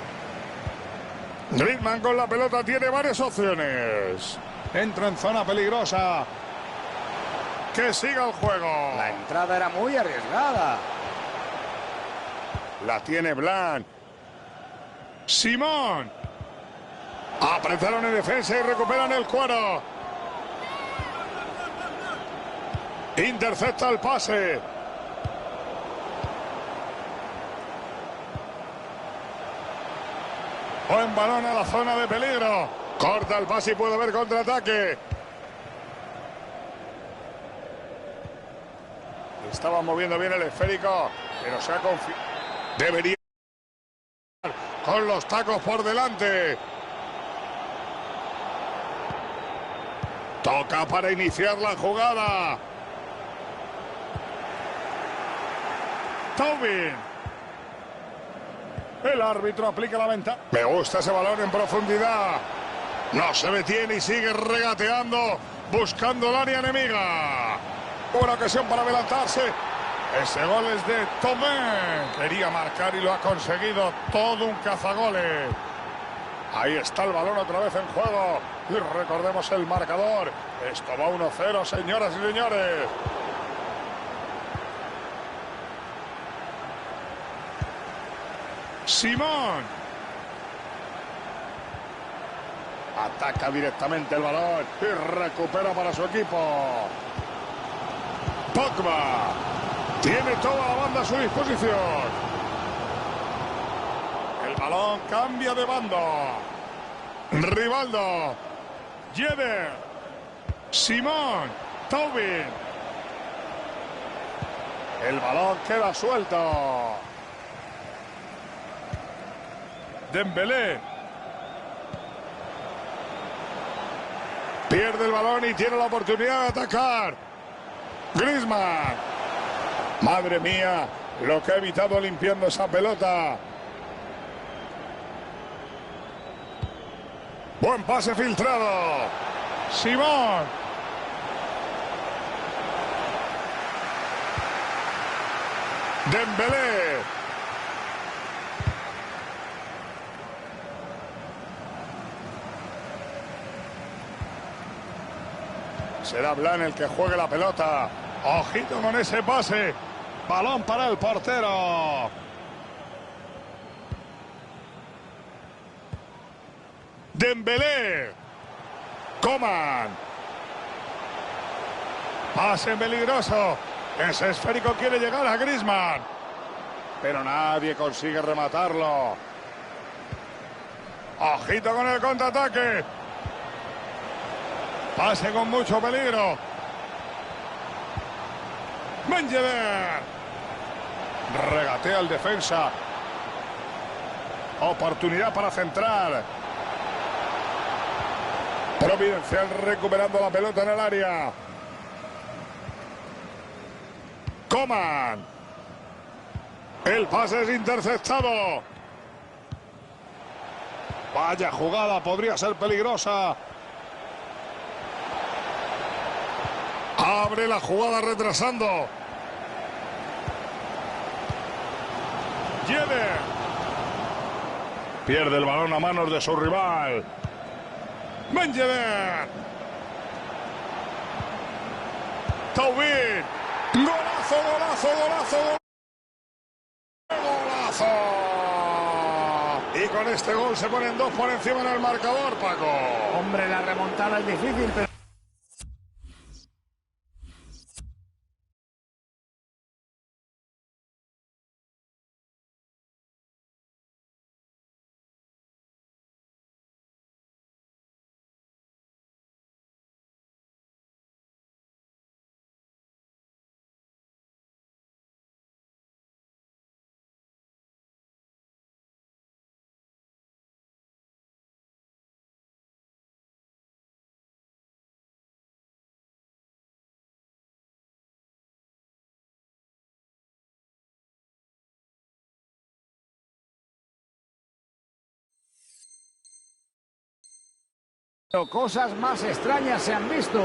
Griezmann con la pelota tiene varias opciones. Entra en zona peligrosa. Que siga el juego. La entrada era muy arriesgada. La tiene Blanc. Simón. Apretaron en defensa y recuperan el cuero. Intercepta el pase. Buen balón a la zona de peligro. Corta el pase y puede haber contraataque. Estaba moviendo bien el esférico, pero se ha confiado. Debería con los tacos por delante. Toca para iniciar la jugada. Tobin. El árbitro aplica la ventaja. Me gusta ese balón en profundidad. No se detiene y sigue regateando, buscando el área enemiga. Buena ocasión para adelantarse. Ese gol es de Tomé. Quería marcar y lo ha conseguido. Todo un cazagoles. Ahí está el balón otra vez en juego. Y recordemos el marcador. Esto va 1-0, señoras y señores. Simón. Ataca directamente el balón y recupera para su equipo. Pogba. Tiene toda la banda a su disposición. El balón cambia de banda. Rivaldo. Yedder. Simón. Tobin. El balón queda suelto. Dembélé. Pierde el balón y tiene la oportunidad de atacar. Griezmann. Madre mía, lo que ha evitado limpiando esa pelota. Buen pase filtrado. Simón. Dembélé. Será Blanc el que juegue la pelota. Ojito con ese pase. Balón para el portero. Dembélé. Coman. Pase peligroso. Ese esférico quiere llegar a Griezmann. Pero nadie consigue rematarlo. Ojito con el contraataque. Pase con mucho peligro. Menjeder. Regatea el defensa. Oportunidad para centrar. Providencial recuperando la pelota en el área. Coman. El pase es interceptado. Vaya jugada, podría ser peligrosa. Abre la jugada retrasando. Yedder. Pierde el balón a manos de su rival. Menjeder. Tobin. Golazo, golazo, golazo, golazo. Y con este gol se ponen 2 por encima en el marcador, Paco. Hombre, la remontada es difícil, pero... Pero cosas más extrañas se han visto.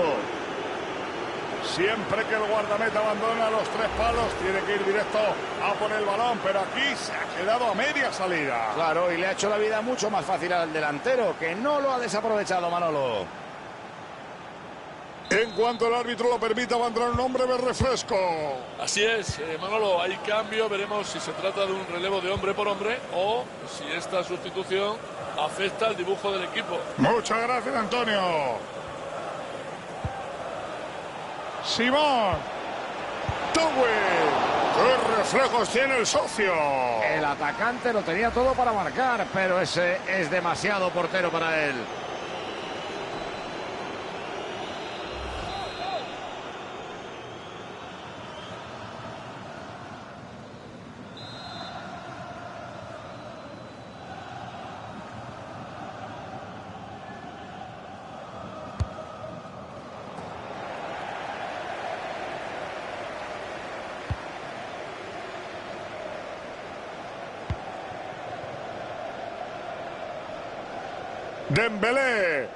Siempre que el guardameta abandona los 3 palos, tiene que ir directo a por el balón, pero aquí se ha quedado a media salida. Claro, y le ha hecho la vida mucho más fácil al delantero, que no lo ha desaprovechado, Manolo. En cuanto el árbitro lo permita, va a entrar un hombre de refresco. Así es, Manolo, hay cambio, veremos si se trata de un relevo de hombre por hombre o si esta sustitución afecta al dibujo del equipo. Muchas gracias, Antonio. Simón. Towell. ¿Qué reflejos tiene el socio? El atacante lo tenía todo para marcar, pero ese es demasiado portero para él. Dembélé.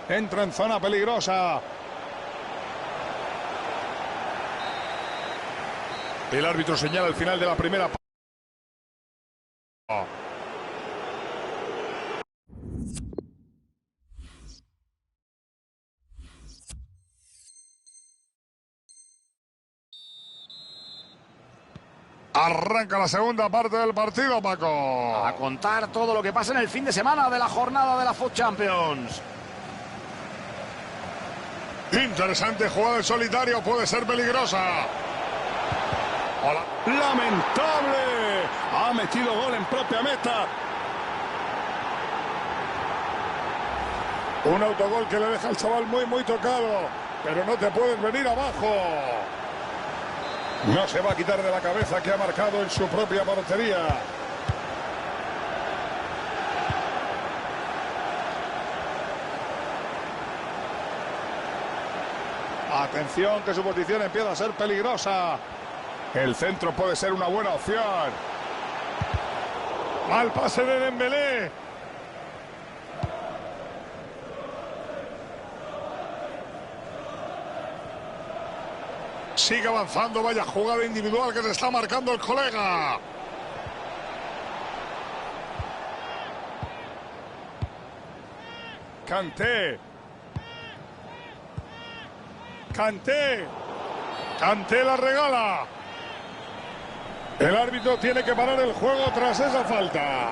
Entra en zona peligrosa. El árbitro señala el final de la primera parte. Arranca la segunda parte del partido, Paco. A contar todo lo que pasa en el fin de semana de la jornada de la FUT Champions. Interesante jugada en solitario, puede ser peligrosa. Hola. Lamentable. Ha metido gol en propia meta. Un autogol que le deja al chaval muy tocado. Pero no te puedes venir abajo. No se va a quitar de la cabeza que ha marcado en su propia portería. Atención, que su posición empieza a ser peligrosa. El centro puede ser una buena opción. Mal pase de Dembélé. Sigue avanzando, vaya jugada individual que se está marcando el colega. Kanté. Kanté. Kanté la regala. El árbitro tiene que parar el juego tras esa falta.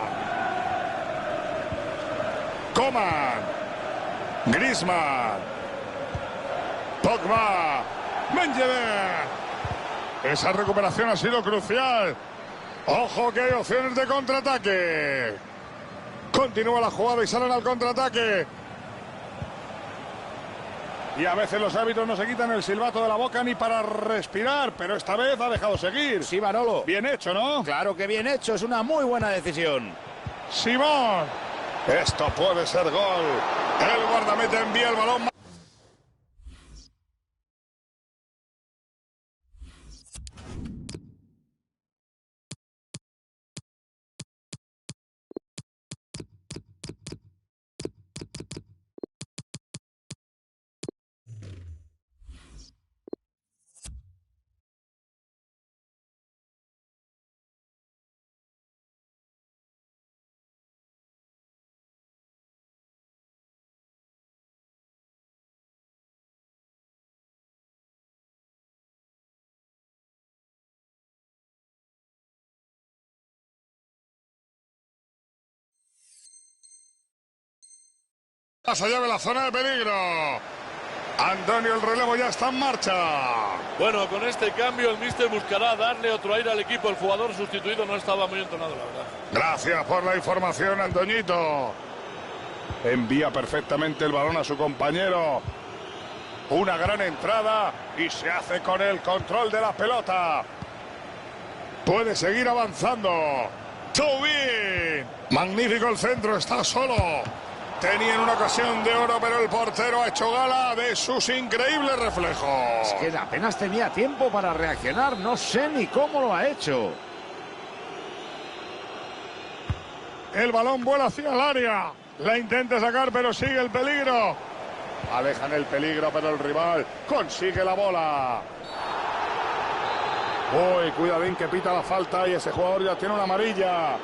Coman. Griezmann. Pogba. Menjeder. Esa recuperación ha sido crucial. Ojo que hay opciones de contraataque. Continúa la jugada y salen al contraataque. Y a veces los árbitros no se quitan el silbato de la boca ni para respirar, pero esta vez ha dejado seguir. Sí, Manolo. Bien hecho, ¿no? Claro que bien hecho, es una muy buena decisión. Simón. Esto puede ser gol. El guardameta envía el balón. Más allá de la zona de peligro. Antonio, el relevo ya está en marcha. Bueno, con este cambio el míster buscará darle otro aire al equipo. El jugador sustituido no estaba muy entonado, la verdad. Gracias por la información, Antoñito. Envía perfectamente el balón a su compañero. Una gran entrada y se hace con el control de la pelota. Puede seguir avanzando. Towell. Magnífico el centro, está solo. Tenían una ocasión de oro, pero el portero ha hecho gala de sus increíbles reflejos. Es que apenas tenía tiempo para reaccionar, no sé ni cómo lo ha hecho. El balón vuela hacia el área. La intenta sacar, pero sigue el peligro. Alejan el peligro, pero el rival consigue la bola. Uy, cuidadín que pita la falta y ese jugador ya tiene una amarilla.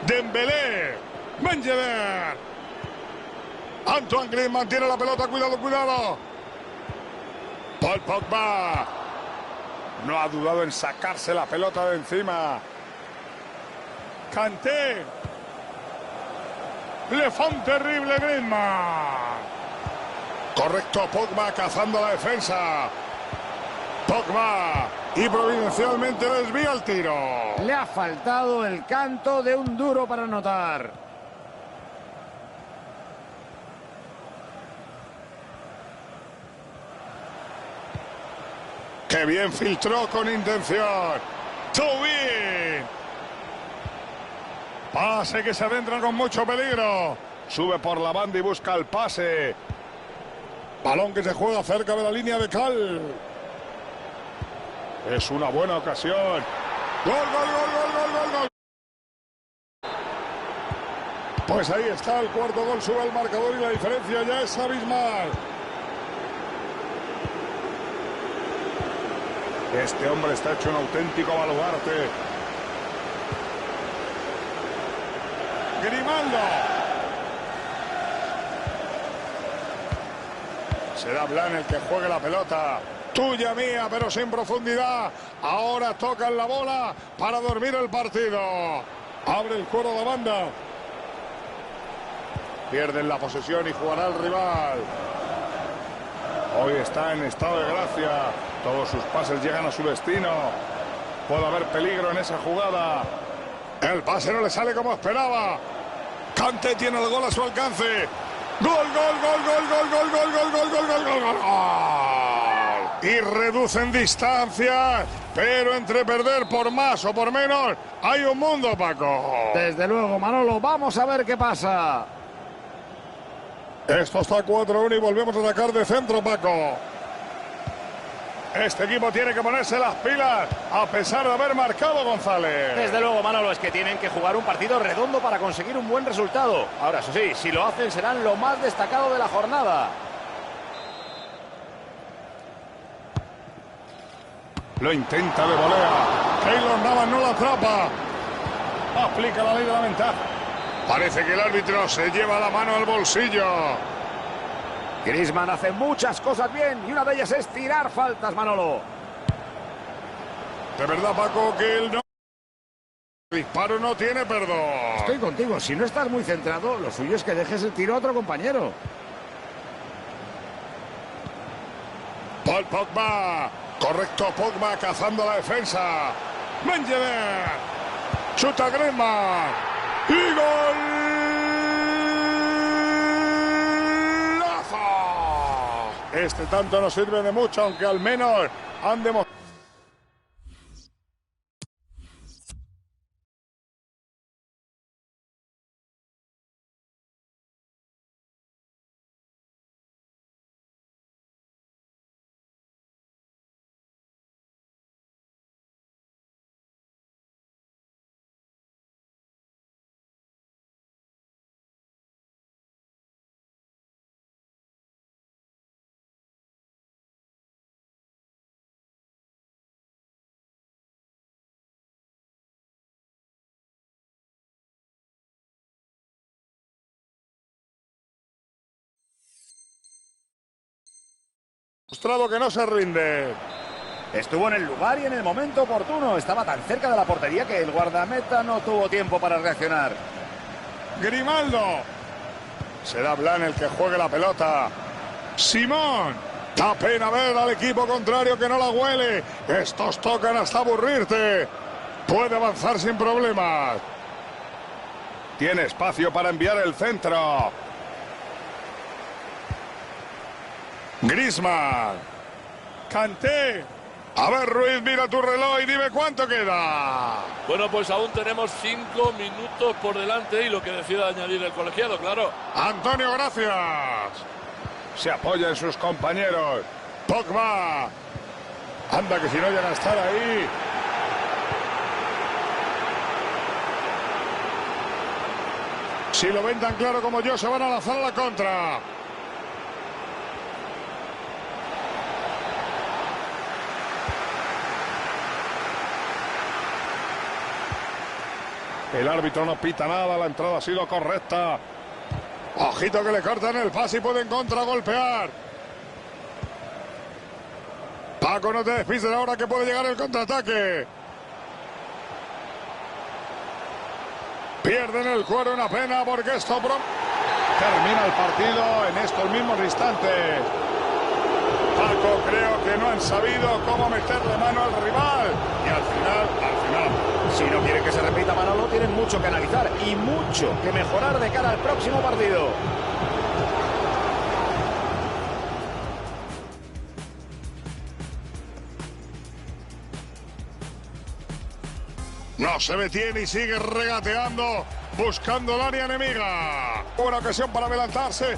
Dembélé. Benjever. Antoine Griezmann tiene la pelota. Cuidado, cuidado. Paul Pogba. No ha dudado en sacarse la pelota de encima. Kanté. Le fue un terrible Griezmann. Correcto, Pogba cazando la defensa. Pogba. Y providencialmente desvía el tiro. Le ha faltado el canto de un duro para anotar. ¡Qué bien filtró con intención! ¡Tubín! Pase que se adentra con mucho peligro. Sube por la banda y busca el pase. Balón que se juega cerca de la línea de cal. Es una buena ocasión. ¡Gol, gol, gol, gol, gol, gol, gol! Pues ahí está el cuarto gol. Sube el marcador y la diferencia ya es abismal. Este hombre está hecho un auténtico baluarte. Grimaldo. Será Blan el que juegue la pelota. Tuya, mía, pero sin profundidad. Ahora tocan la bola para dormir el partido. Abre el cuero de banda. Pierden la posesión y jugará el rival. Hoy está en estado de gracia. Todos sus pases llegan a su destino. Puede haber peligro en esa jugada. El pase no le sale como esperaba. Kanté tiene el gol a su alcance. Gol, gol, gol, gol, gol, gol, gol, gol, gol, gol, gol, gol, gol, gol. Y reducen distancia, pero entre perder por más o por menos hay un mundo, Paco. Desde luego, Manolo, vamos a ver qué pasa. Esto está 4-1 y volvemos a atacar de centro, Paco. Este equipo tiene que ponerse las pilas a pesar de haber marcado González. Desde luego, Manolo, es que tienen que jugar un partido redondo para conseguir un buen resultado. Ahora, eso sí, si lo hacen serán lo más destacado de la jornada. Lo intenta de volea. Keylor Navas no la atrapa. Aplica la ley de la ventaja. Parece que el árbitro se lleva la mano al bolsillo. Griezmann hace muchas cosas bien y una de ellas es tirar faltas, Manolo. De verdad, Paco, que el disparo no tiene perdón. Estoy contigo, si no estás muy centrado, lo suyo es que dejes el tiro a otro compañero. Paul Pogba. Correcto, Pogba cazando la defensa. Benjever. Chuta Griezmann. Y gol. Este tanto no sirve de mucho, aunque al menos han demostrado. Mostrado que no se rinde. Estuvo en el lugar y en el momento oportuno. Estaba tan cerca de la portería que el guardameta no tuvo tiempo para reaccionar. Grimaldo. Será Blan el que juegue la pelota. Simón. Da pena ver al equipo contrario que no la huele. Estos tocan hasta aburrirte. Puede avanzar sin problemas. Tiene espacio para enviar el centro. Griezmann. Kanté. A ver, Ruiz, mira tu reloj y dime cuánto queda. Bueno, pues aún tenemos 5 minutos por delante y lo que decida añadir el colegiado, claro. Antonio, gracias. Se apoya en sus compañeros. Pogba. Anda, que si no llegan a estar ahí. Si lo ven tan claro como yo, se van a lanzar a la contra. El árbitro no pita nada, la entrada ha sido correcta. Ojito que le cortan el pase y pueden contragolpear. Paco, no te despistes ahora que puede llegar el contraataque. Pierden el cuero, una pena porque esto termina el partido en estos mismos instantes. Paco, creo que no han sabido cómo meterle mano al rival. Y al final, si no quieren que se repita, Manolo, tienen mucho que analizar y mucho que mejorar de cara al próximo partido. no se detiene y sigue regateando, buscando el área enemiga. Buena ocasión para adelantarse.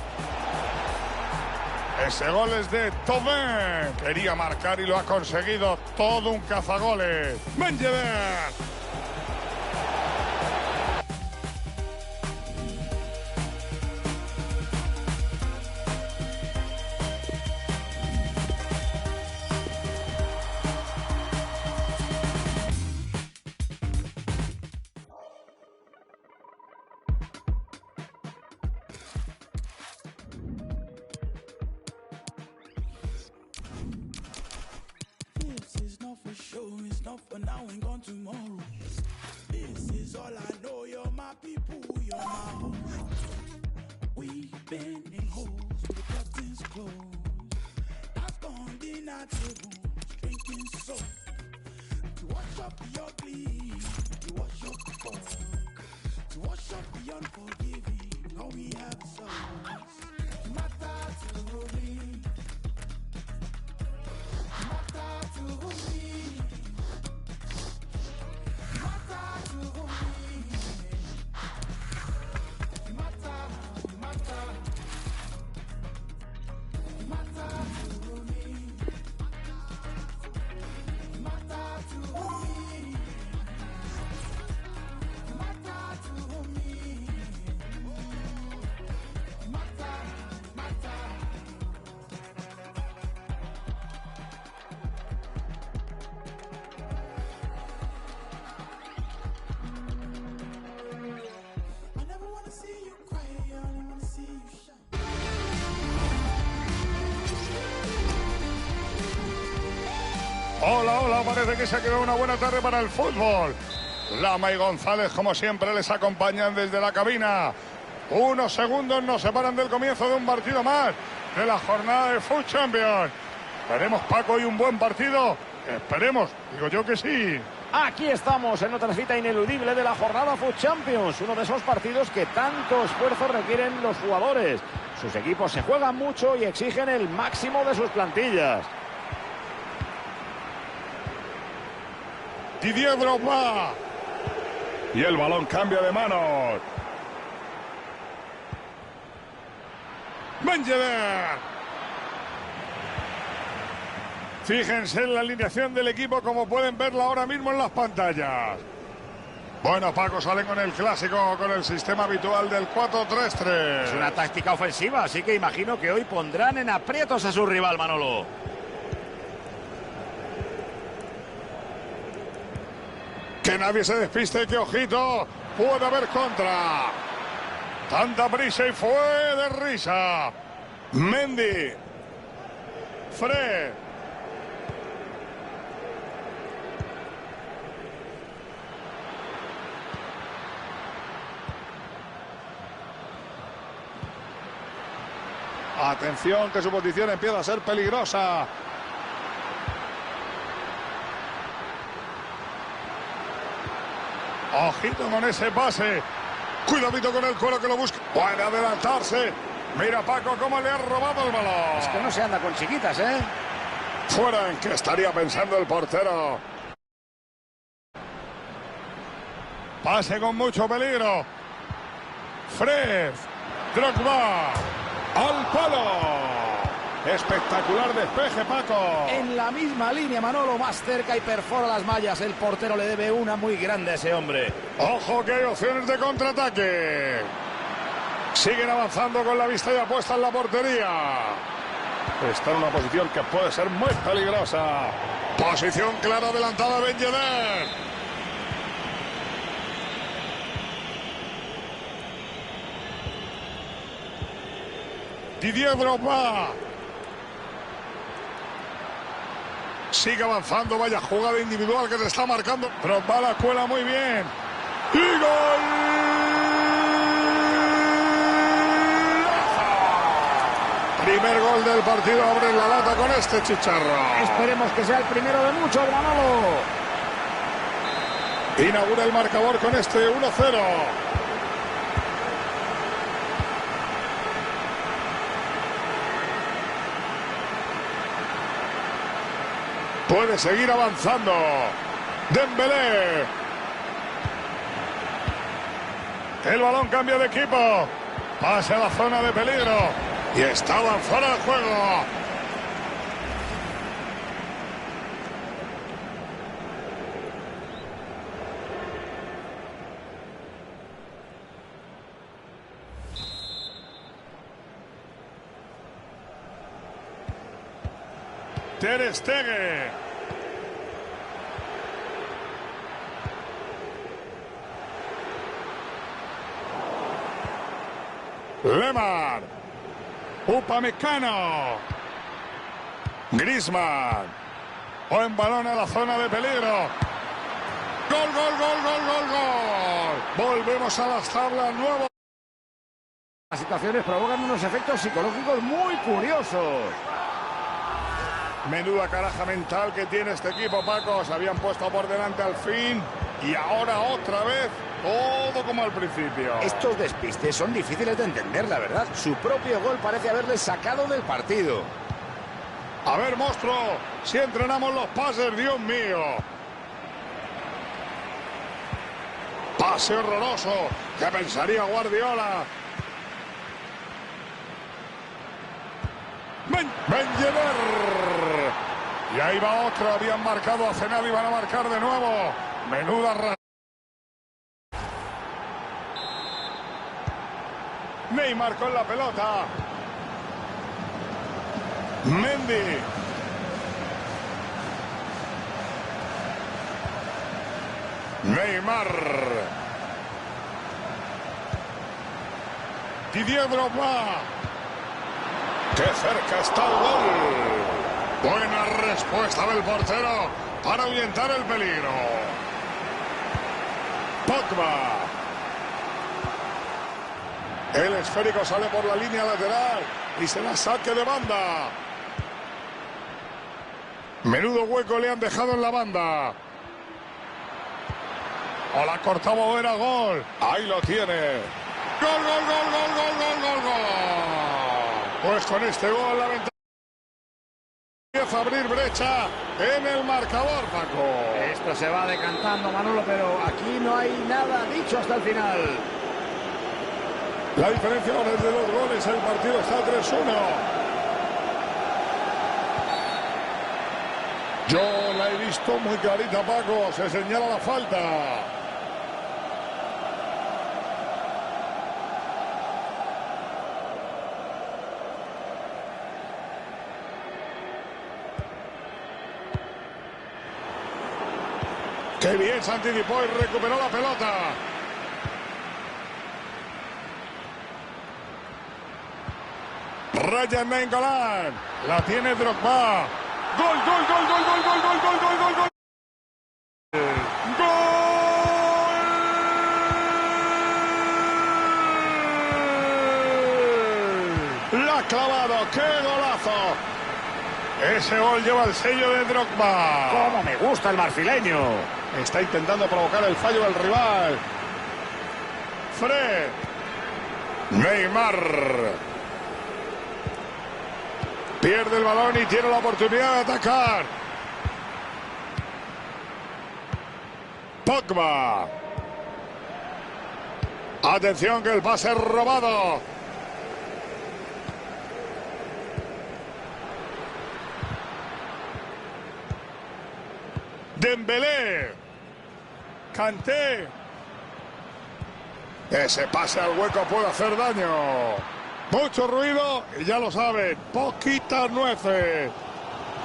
Ese gol es de Thauvin. Quería marcar y lo ha conseguido. Todo un cazagoles. Benjever. It's not for now and gone tomorrow. This is all I know. You're my people, you're my home. We've been in holes with the curtains closed. I've gone dinner tables, drinking soap. To wash up the ugly, to wash up the fork, to wash up the unforgiving. All we have is us. Matter to me. Matter to me. Hola, hola, parece que se ha quedado una buena tarde para el fútbol. Lama y González, como siempre, les acompañan desde la cabina. Unos segundos nos separan del comienzo de un partido más de la jornada de Food Champions. ¿Veremos, Paco, hoy un buen partido? Esperemos, digo yo que sí. Aquí estamos en otra cita ineludible de la jornada Food Champions, uno de esos partidos que tanto esfuerzo requieren los jugadores. Sus equipos se juegan mucho y exigen el máximo de sus plantillas. Didier Drogba. Y el balón cambia de manos. Benjever. Fíjense en la alineación del equipo como pueden verla ahora mismo en las pantallas. Bueno, Paco, salen con el clásico, con el sistema habitual del 4-3-3. Es una táctica ofensiva, así que imagino que hoy pondrán en aprietos a su rival, Manolo. Que nadie se despiste, que ojito, puede haber contra. Tanta prisa y fue de risa. Mendy. Fred. Atención, que su posición empieza a ser peligrosa. Ojito con ese pase. Cuidadito con el cuero que lo busca. Puede adelantarse. Mira, Paco, cómo le ha robado el balón. Es que no se anda con chiquitas, ¿eh? Fuera, ¿en qué estaría pensando el portero? Pase con mucho peligro. Fred. Drogba. Al palo. Espectacular despeje, Paco. En la misma línea, Manolo, más cerca y perfora las mallas. El portero le debe una muy grande a ese hombre. Ojo que hay opciones de contraataque. Siguen avanzando con la vista ya puesta en la portería. Está en una posición que puede ser muy peligrosa. Posición clara adelantada de Ben Yedder. Didier Drogba. Sigue avanzando, vaya jugada individual que se está marcando. Drogba la cuela muy bien. ¡Y gol! Primer gol del partido, abre la lata con este chicharro. Esperemos que sea el primero de muchos, Manolo. Inaugura el marcador con este 1-0. Puede seguir avanzando. Dembélé. El balón cambia de equipo. Pase a la zona de peligro. Y estaban fuera de juego. Ter Stegen. Lemar. Upamecano. Griezmann. Buen balón a la zona de peligro. Gol, gol, gol, gol, gol, gol. Volvemos a las tablas, nuevo. Las situaciones provocan unos efectos psicológicos muy curiosos. Menuda caraja mental que tiene este equipo, Paco. Se habían puesto por delante al fin y ahora otra vez todo como al principio. Estos despistes son difíciles de entender, la verdad. Su propio gol parece haberle sacado del partido. A ver, monstruo, si entrenamos los pases, Dios mío. Pase horroroso. ¿Qué pensaría Guardiola? Ben Yedder. Y ahí va otro. Habían marcado hace nada y van a marcar de nuevo. Menuda Neymar con la pelota. Mendy. Neymar. Didier Drogba. ¡Qué cerca está el gol! Buena respuesta del portero para ahuyentar el peligro. Pogba. El esférico sale por la línea lateral y se la saque de banda. Menudo hueco le han dejado en la banda. O la cortaba, era gol. Ahí lo tiene. ¡Gol, gol, gol, gol, gol, gol, gol, gol! Pues con este gol la ventaja empieza a abrir brecha en el marcador, Paco. Esto se va decantando, Manolo, pero aquí no hay nada dicho hasta el final. La diferencia ahora es de 2 goles, el partido está 3-1. Yo la he visto muy clarita, Paco, se señala la falta. ¡Qué bien se anticipó y recuperó la pelota! Ryan Nainggolan. La tiene Drogba. ¡Gol, gol, gol, gol, gol, gol, gol, gol, gol, gol, gol! ¡Gol! ¡La ha clavado! ¡Qué golazo! Ese gol lleva el sello de Drogba. ¡Cómo me gusta el marfileño! Está intentando provocar el fallo del rival. Fred. Neymar. Pierde el balón y tiene la oportunidad de atacar. Pogba. Atención que el pase es robado. Dembélé. Kanté. Ese pase al hueco puede hacer daño. Mucho ruido y ya lo saben, poquitas nueces.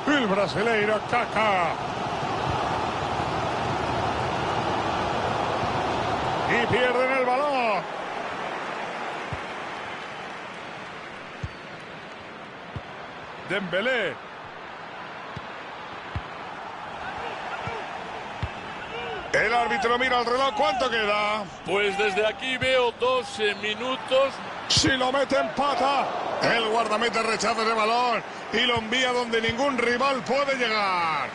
El brasileiro Kaká. Y pierden el balón. Dembélé. El árbitro mira el reloj. ¿Cuánto queda? Pues desde aquí veo 12 minutos. Si lo mete, empata. El guardameta rechaza ese balón y lo envía donde ningún rival puede llegar.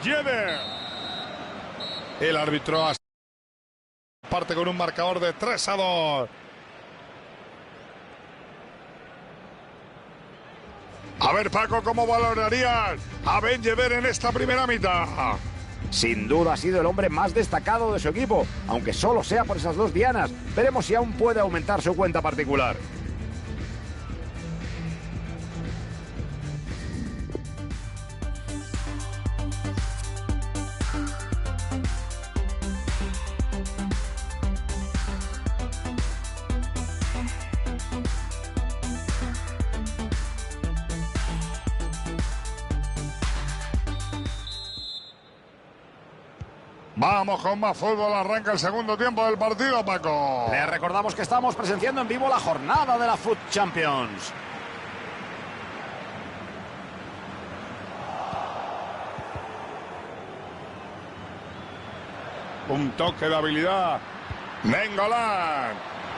Jeder. El árbitro parte con un marcador de 3-2. A ver, Paco, ¿cómo valorarías a Ben Yedder en esta primera mitad? Sin duda ha sido el hombre más destacado de su equipo, aunque solo sea por esas 2 dianas. Veremos si aún puede aumentar su cuenta particular. Vamos con más fútbol, arranca el segundo tiempo del partido, Paco. Les recordamos que estamos presenciando en vivo la jornada de la Foot Champions. Un toque de habilidad. Nainggolan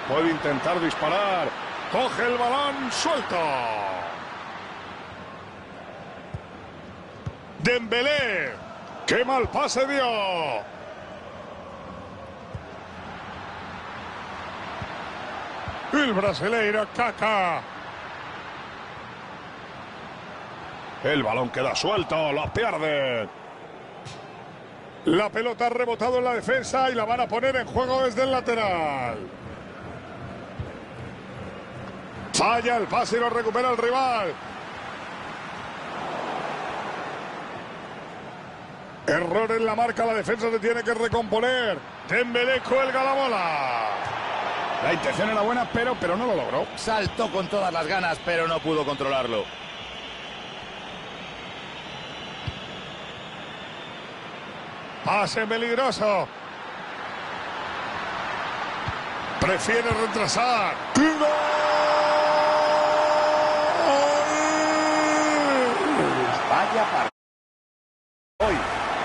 puede intentar disparar. Coge el balón, suelto. Dembélé. ¡Qué mal pase dio! El brasileiro Kaká. El balón queda suelto, lo pierde. La pelota ha rebotado en la defensa y la van a poner en juego desde el lateral. Falla el pase y lo recupera el rival. Error en la marca, la defensa se tiene que recomponer. Dembélé cuelga la bola. La intención era buena, pero no lo logró. Saltó con todas las ganas, pero no pudo controlarlo. Pase peligroso. Prefiere retrasar. ¡Gol! Vaya partido. Hoy,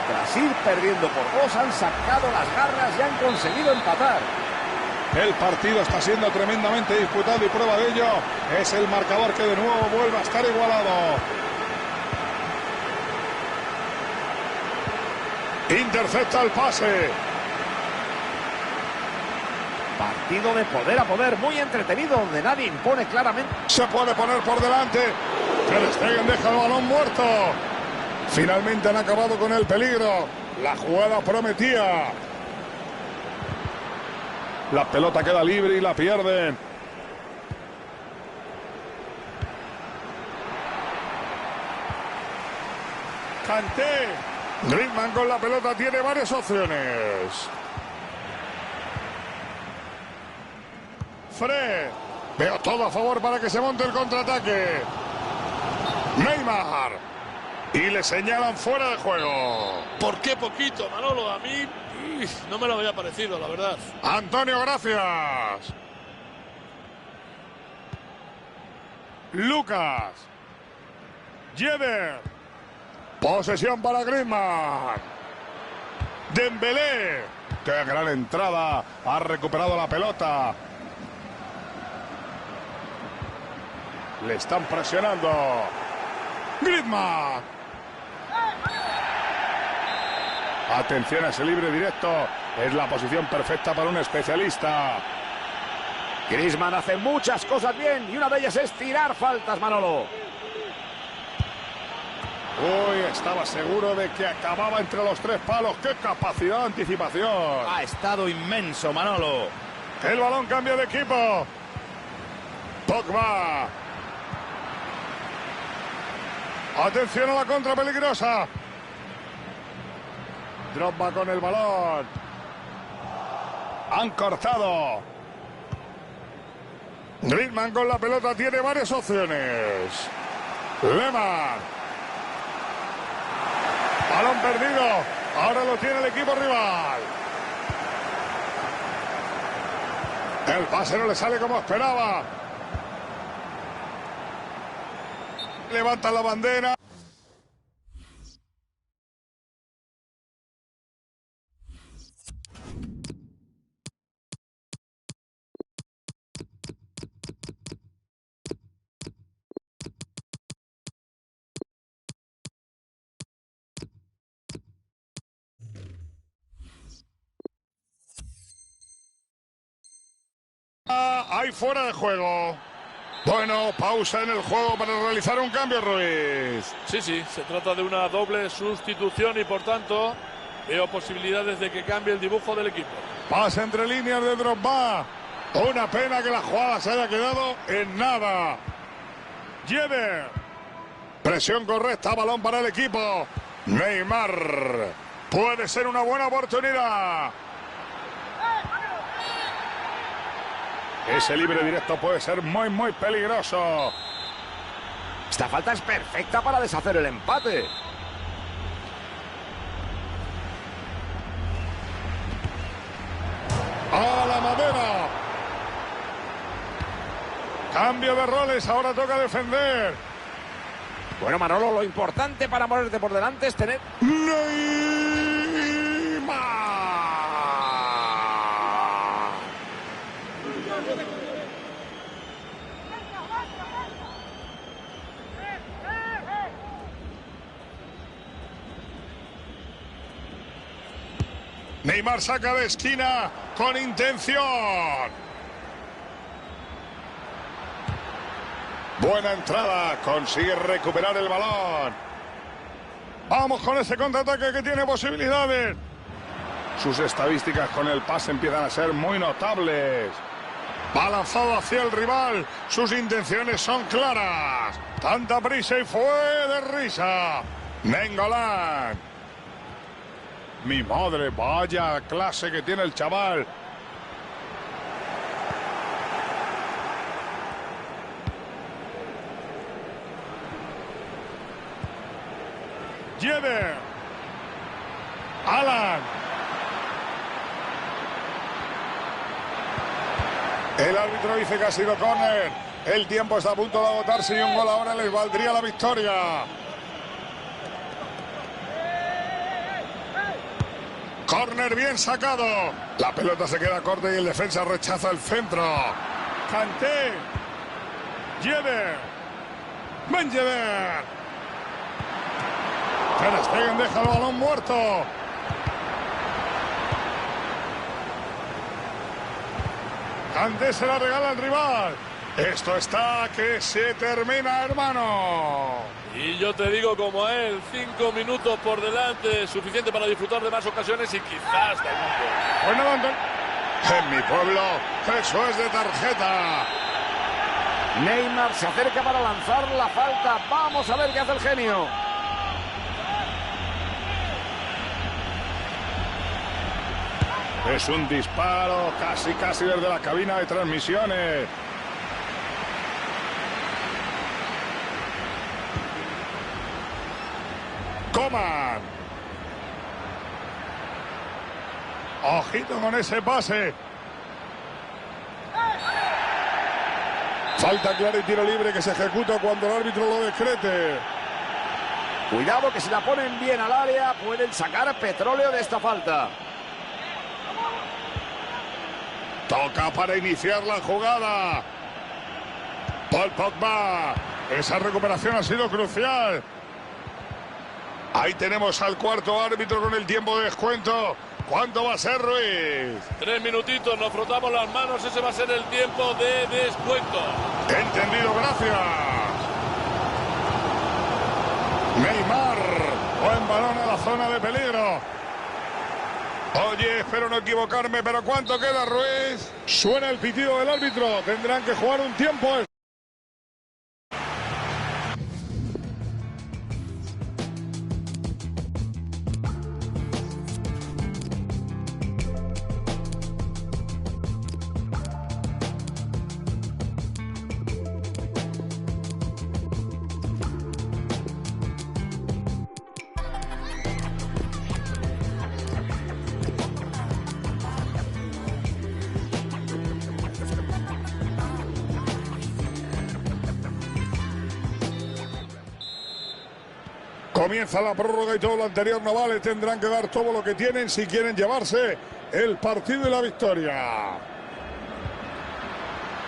tras ir perdiendo por 2, han sacado las garras y han conseguido empatar. El partido está siendo tremendamente disputado y prueba de ello es el marcador que de nuevo vuelve a estar igualado. Intercepta el pase. Partido de poder a poder, muy entretenido, donde nadie impone claramente. Se puede poner por delante. Ter Stegen deja el balón muerto. Finalmente han acabado con el peligro. La jugada prometía. La pelota queda libre y la pierden. Kanté. Griezmann con la pelota tiene varias opciones. Fred. Veo todo a favor para que se monte el contraataque. Neymar. Y le señalan fuera de juego. ¿Por qué poquito, Manolo? A mí no me lo había parecido, la verdad. Antonio, gracias. Lucas. Jeder. Posesión para Griezmann. Dembélé. ¡Qué gran entrada! Ha recuperado la pelota. Le están presionando. Griezmann. Atención a ese libre directo. Es la posición perfecta para un especialista. Griezmann hace muchas cosas bien y una de ellas es tirar faltas, Manolo. Uy, estaba seguro de que acababa entre los 3 palos. ¡Qué capacidad de anticipación! Ha estado inmenso, Manolo. El balón cambia de equipo. Pogba. Atención a la contra peligrosa. Drogba con el balón. Han cortado. Griezmann con la pelota tiene varias opciones. Lehmann. Balón perdido. Ahora lo tiene el equipo rival. El pase no le sale como esperaba. Levanta la bandera. Hay fuera de juego. Bueno, pausa en el juego para realizar un cambio, Ruiz. Sí, se trata de una doble sustitución y por tanto veo posibilidades de que cambie el dibujo del equipo. Pasa entre líneas de Drogba. Una pena que la jugada se haya quedado en nada. Jeder. Presión correcta, balón para el equipo. Neymar. Puede ser una buena oportunidad. Ese libre directo puede ser muy peligroso. Esta falta es perfecta para deshacer el empate. A la madera. Cambio de roles, ahora toca defender. Bueno, Manolo, lo importante para ponerte por delante es tener... Neymar. Neymar saca de esquina con intención. Buena entrada, consigue recuperar el balón. Vamos con ese contraataque que tiene posibilidades. Sus estadísticas con el pase empiezan a ser muy notables. Va lanzado hacia el rival, sus intenciones son claras. Tanta prisa y fue de risa. Nainggolan. Mi madre, vaya clase que tiene el chaval. Jeder. Alan. El árbitro dice que ha sido córner. El tiempo está a punto de agotarse y un gol ahora les valdría la victoria. Córner bien sacado. La pelota se queda corta y el defensa rechaza el centro. Kanté. Jeder. Benjever. Ter Stegen deja el balón muerto. Kanté se la regala al rival. Esto está que se termina, hermano. Y yo te digo como él, 5 minutos por delante, suficiente para disfrutar de más ocasiones y quizás de algún gol. Bueno, en mi pueblo, eso es de tarjeta. Neymar se acerca para lanzar la falta. Vamos a ver qué hace el genio. Es un disparo casi desde la cabina de transmisiones. Coman. Ojito con ese pase. Falta clara y tiro libre que se ejecuta cuando el árbitro lo decrete. Cuidado que si la ponen bien al área pueden sacar petróleo de esta falta. Toca para iniciar la jugada. Paul Pogba. Esa recuperación ha sido crucial. Ahí tenemos al cuarto árbitro con el tiempo de descuento. ¿Cuánto va a ser, Ruiz? 3 minutitos, nos frotamos las manos, ese va a ser el tiempo de descuento. Entendido, gracias. Neymar. Buen balón a la zona de peligro. Oye, espero no equivocarme, pero ¿cuánto queda, Ruiz? Suena el pitido del árbitro. Tendrán que jugar un tiempo. Comienza la prórroga y todo lo anterior no vale. Tendrán que dar todo lo que tienen si quieren llevarse el partido y la victoria.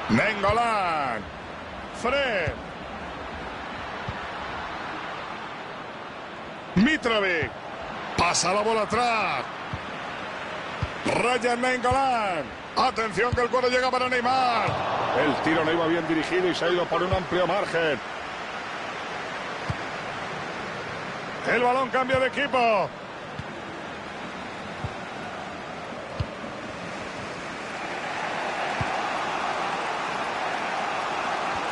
Nainggolan. Fred. Mitrovic. Pasa la bola atrás. Rayan Nainggolan. Atención que el cuero llega para Neymar. El tiro no iba bien dirigido y se ha ido por un amplio margen. El balón cambia de equipo.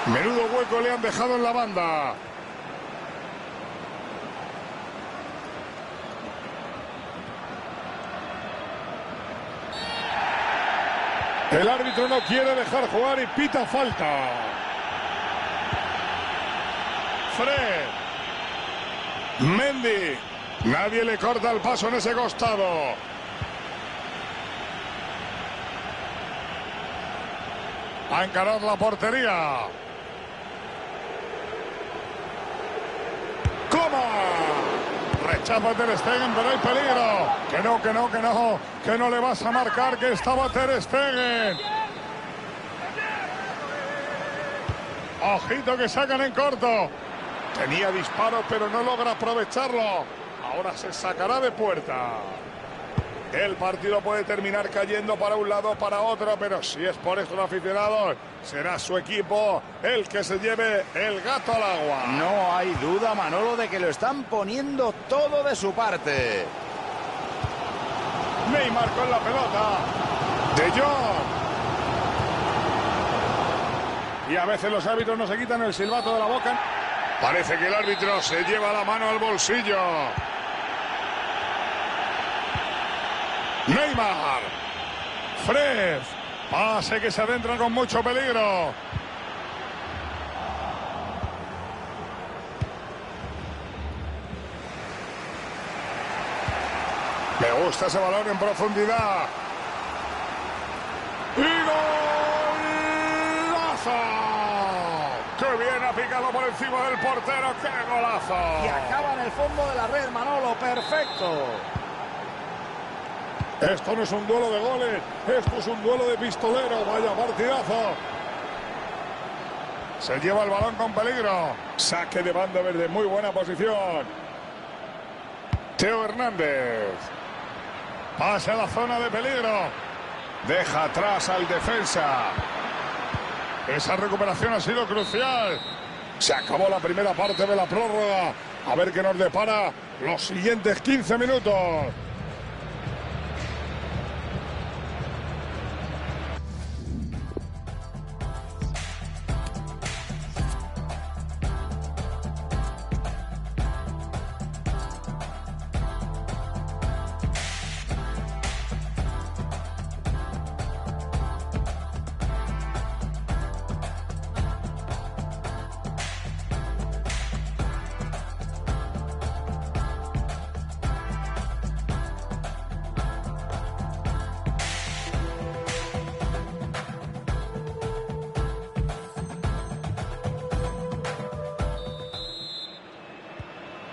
Menudo hueco le han dejado en la banda. El árbitro no quiere dejar jugar y pita falta. Fred. Mendy. Nadie le corta el paso en ese costado. A encarar la portería. ¡Coma! Rechaza Ter Stegen, pero hay peligro. Que no le vas a marcar, que estaba Ter Stegen. Ojito que sacan en corto. Tenía disparo, pero no logra aprovecharlo. Ahora se sacará de puerta. El partido puede terminar cayendo para un lado o para otro, pero si es por estos aficionados, será su equipo el que se lleve el gato al agua. No hay duda, Manolo, de que lo están poniendo todo de su parte. Neymar con la pelota. De Jong. Y a veces los árbitros no se quitan el silbato de la boca. Parece que el árbitro se lleva la mano al bolsillo. Neymar. Fred. Pase que se adentra con mucho peligro. Me gusta ese balón en profundidad. ¡Y golazo! ¡Qué bien ha picado por encima del portero! ¡Qué golazo! Y acaba en el fondo de la red, Manolo. ¡Perfecto! Esto no es un duelo de goles, esto es un duelo de pistolero. Vaya partidazo. Se lleva el balón con peligro. Saque de banda verde, muy buena posición. Theo Hernández. Pasa a la zona de peligro. Deja atrás al defensa. Esa recuperación ha sido crucial. Se acabó la primera parte de la prórroga. A ver qué nos depara los siguientes 15 minutos.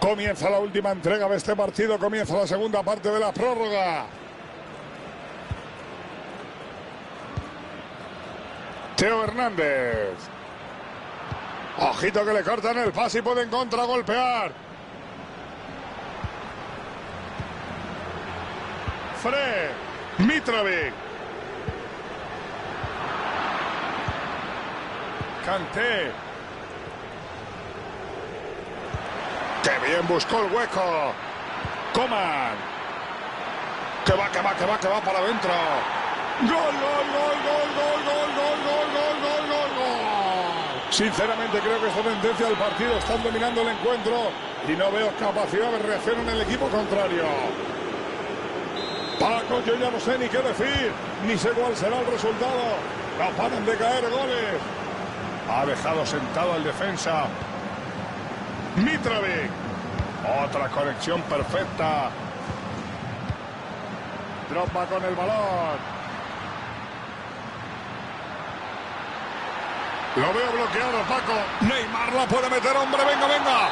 Comienza la última entrega de este partido, comienza la segunda parte de la prórroga. Theo Hernández. Ojito que le cortan el pase y pueden contragolpear. Fred. Mitrovic. Kanté. ¡Qué bien buscó el hueco! Coman. Que va para adentro. ¡Gol! Sinceramente creo que esta tendencia del partido están dominando el encuentro y no veo capacidad de reacción en el equipo contrario. Paco, yo ya no sé ni qué decir, ni sé cuál será el resultado. No paran de caer goles. Ha dejado sentado al defensa. Mitrovic. Otra conexión perfecta. Drogba con el balón. Lo veo bloqueado, Paco. Neymar la puede meter, hombre. Venga.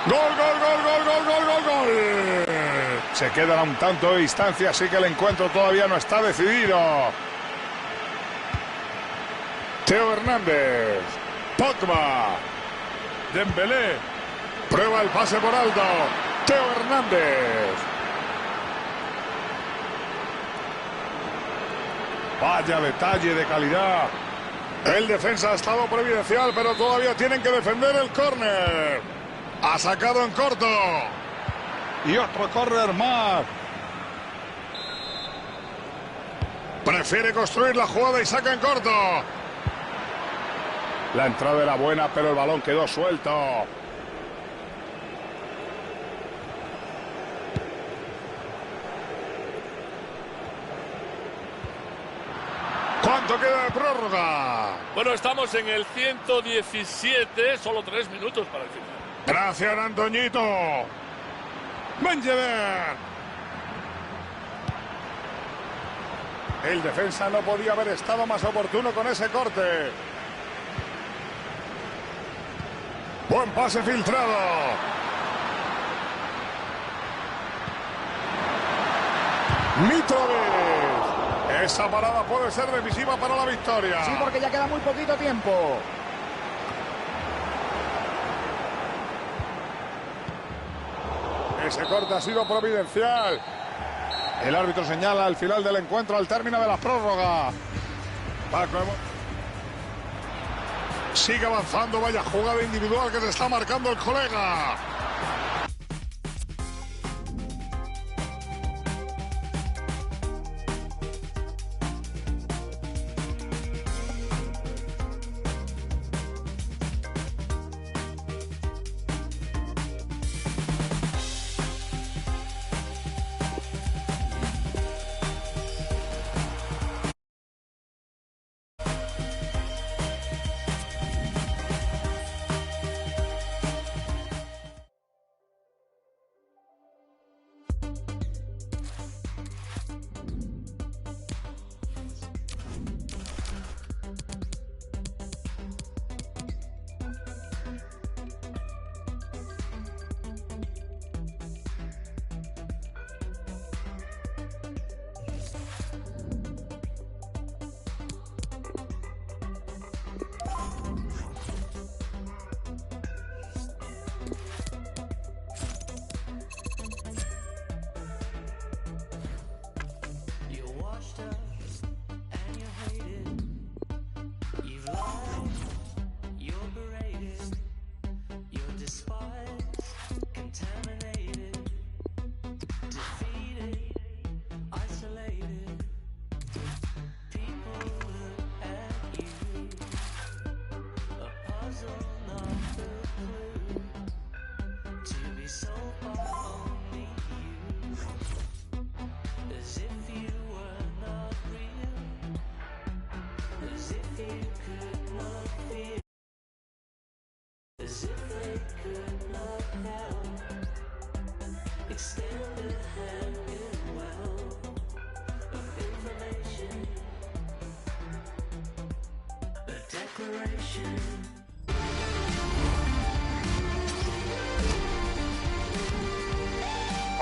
Gol, gol, gol, gol, gol, gol, gol, gol. Se quedan a un tanto de distancia, así que el encuentro todavía no está decidido. Theo Hernández. Pogba. Dembélé. Prueba el pase por alto. Theo Hernández. Vaya detalle de calidad. El defensa ha estado providencial, pero todavía tienen que defender el córner. Ha sacado en corto. Y otro córner más. Prefiere construir la jugada y saca en corto. La entrada era buena, pero el balón quedó suelto. ¿Cuánto queda de prórroga? Bueno, estamos en el 117, solo 3 minutos para el final. Gracias, Antoñito. Benjever. El defensa no podía haber estado más oportuno con ese corte. Buen pase filtrado. Mitrovic. Esa parada puede ser decisiva para la victoria. Sí, porque ya queda muy poquito tiempo. Ese corte ha sido providencial. El árbitro señala al final del encuentro, al término de la prórroga. Sigue avanzando, vaya jugada individual que se está marcando el colega.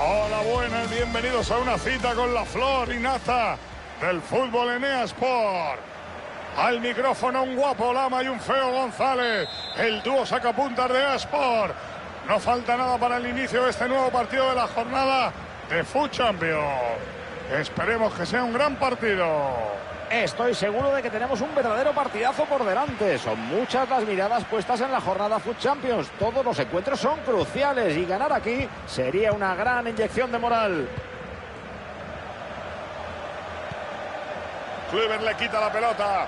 Hola, buenas, bienvenidos a una cita con la flor y nata del fútbol en EA Sport. Al micrófono un guapo Lama y un feo González, el dúo sacapuntas de EA Sport. No falta nada para el inicio de este nuevo partido de la jornada de Foot Champions. Esperemos que sea un gran partido. Estoy seguro de que tenemos un verdadero partidazo por delante. Son muchas las miradas puestas en la jornada Foot Champions. Todos los encuentros son cruciales y ganar aquí sería una gran inyección de moral. Kluivert le quita la pelota.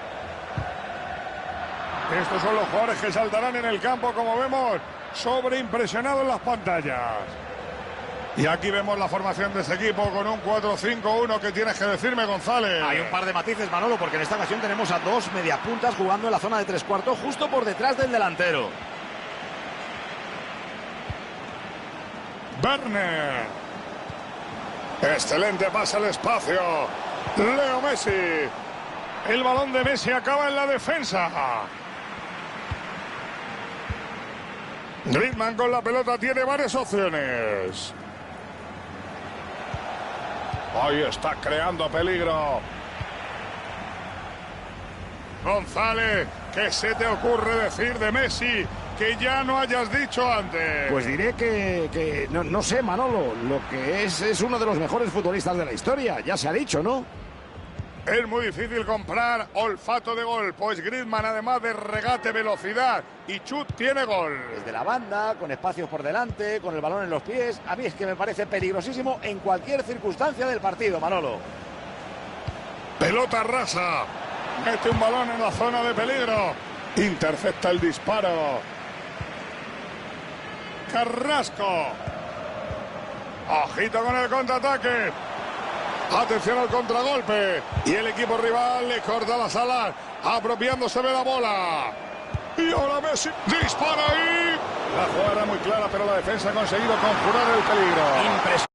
Estos son los jugadores que saltarán en el campo, como vemos, sobreimpresionado en las pantallas. Y aquí vemos la formación de ese equipo con un 4-5-1. ¿Qué tienes que decirme, González? Hay un par de matices, Manolo, porque en esta ocasión tenemos a dos mediapuntas jugando en la zona de tres cuartos, justo por detrás del delantero. Werner. Excelente pase al espacio. Leo Messi. El balón de Messi acaba en la defensa. Griezmann con la pelota tiene varias opciones. Ahí está creando peligro. González, ¿qué se te ocurre decir de Messi que ya no hayas dicho antes? Pues diré que no sé, Manolo, lo que es uno de los mejores futbolistas de la historia, ya se ha dicho, ¿no? Es muy difícil comprar olfato de gol, pues Griezmann, además de regate, velocidad y chut, tiene gol. Desde la banda, con espacios por delante, con el balón en los pies, a mí es que me parece peligrosísimo en cualquier circunstancia del partido, Manolo. Pelota rasa, mete un balón en la zona de peligro, intercepta el disparo. Carrasco, ojito con el contraataque. Atención al contragolpe. Y el equipo rival le corta las alas, apropiándose de la bola. Y ahora Messi dispara ahí. La jugada era muy clara, pero la defensa ha conseguido conjurar el peligro. Impresionante.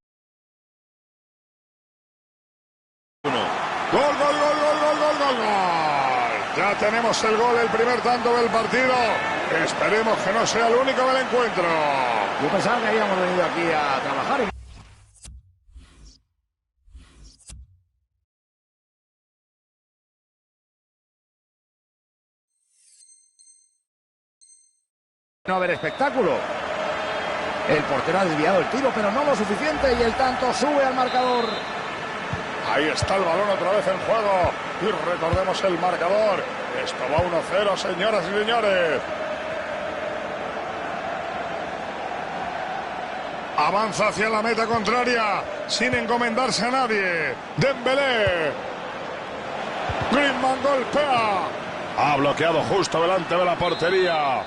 Gol, gol, gol, gol, gol, gol, gol, gol. Ya tenemos el gol, el primer tanto del partido. Esperemos que no sea el único del encuentro. Yo pensaba que habíamos venido aquí a trabajar y... no haber espectáculo. El portero ha desviado el tiro, pero no lo suficiente, y el tanto sube al marcador. Ahí está el balón otra vez en juego. Y recordemos el marcador. Esto va 1-0, señoras y señores. Avanza hacia la meta contraria, sin encomendarse a nadie. Dembélé. Griezmann golpea. Ha bloqueado justo delante de la portería.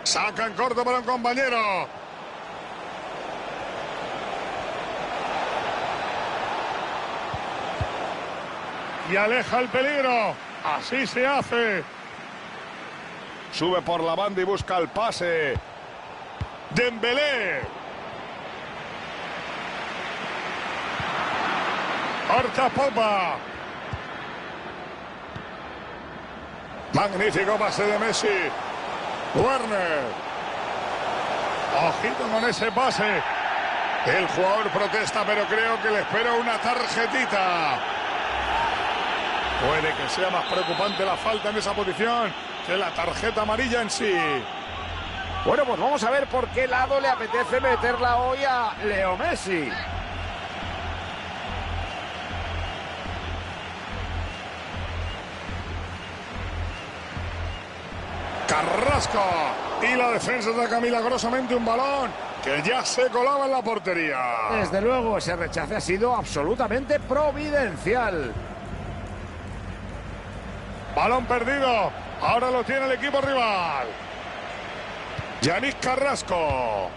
Saca en corto para un compañero. Y aleja el peligro. Así se hace. Sube por la banda y busca el pase. Dembélé. Corta Pogba. Magnífico pase de Messi. Werner. Ojito con ese pase. El jugador protesta, pero creo que le espera una tarjetita. Puede que sea más preocupante la falta en esa posición que la tarjeta amarilla en sí. Bueno, pues vamos a ver por qué lado le apetece meterla hoy a Leo Messi. Carrasco. Y la defensa saca milagrosamente un balón que ya se colaba en la portería. Desde luego, ese rechace ha sido absolutamente providencial. Balón perdido. Ahora lo tiene el equipo rival. Yannick Carrasco.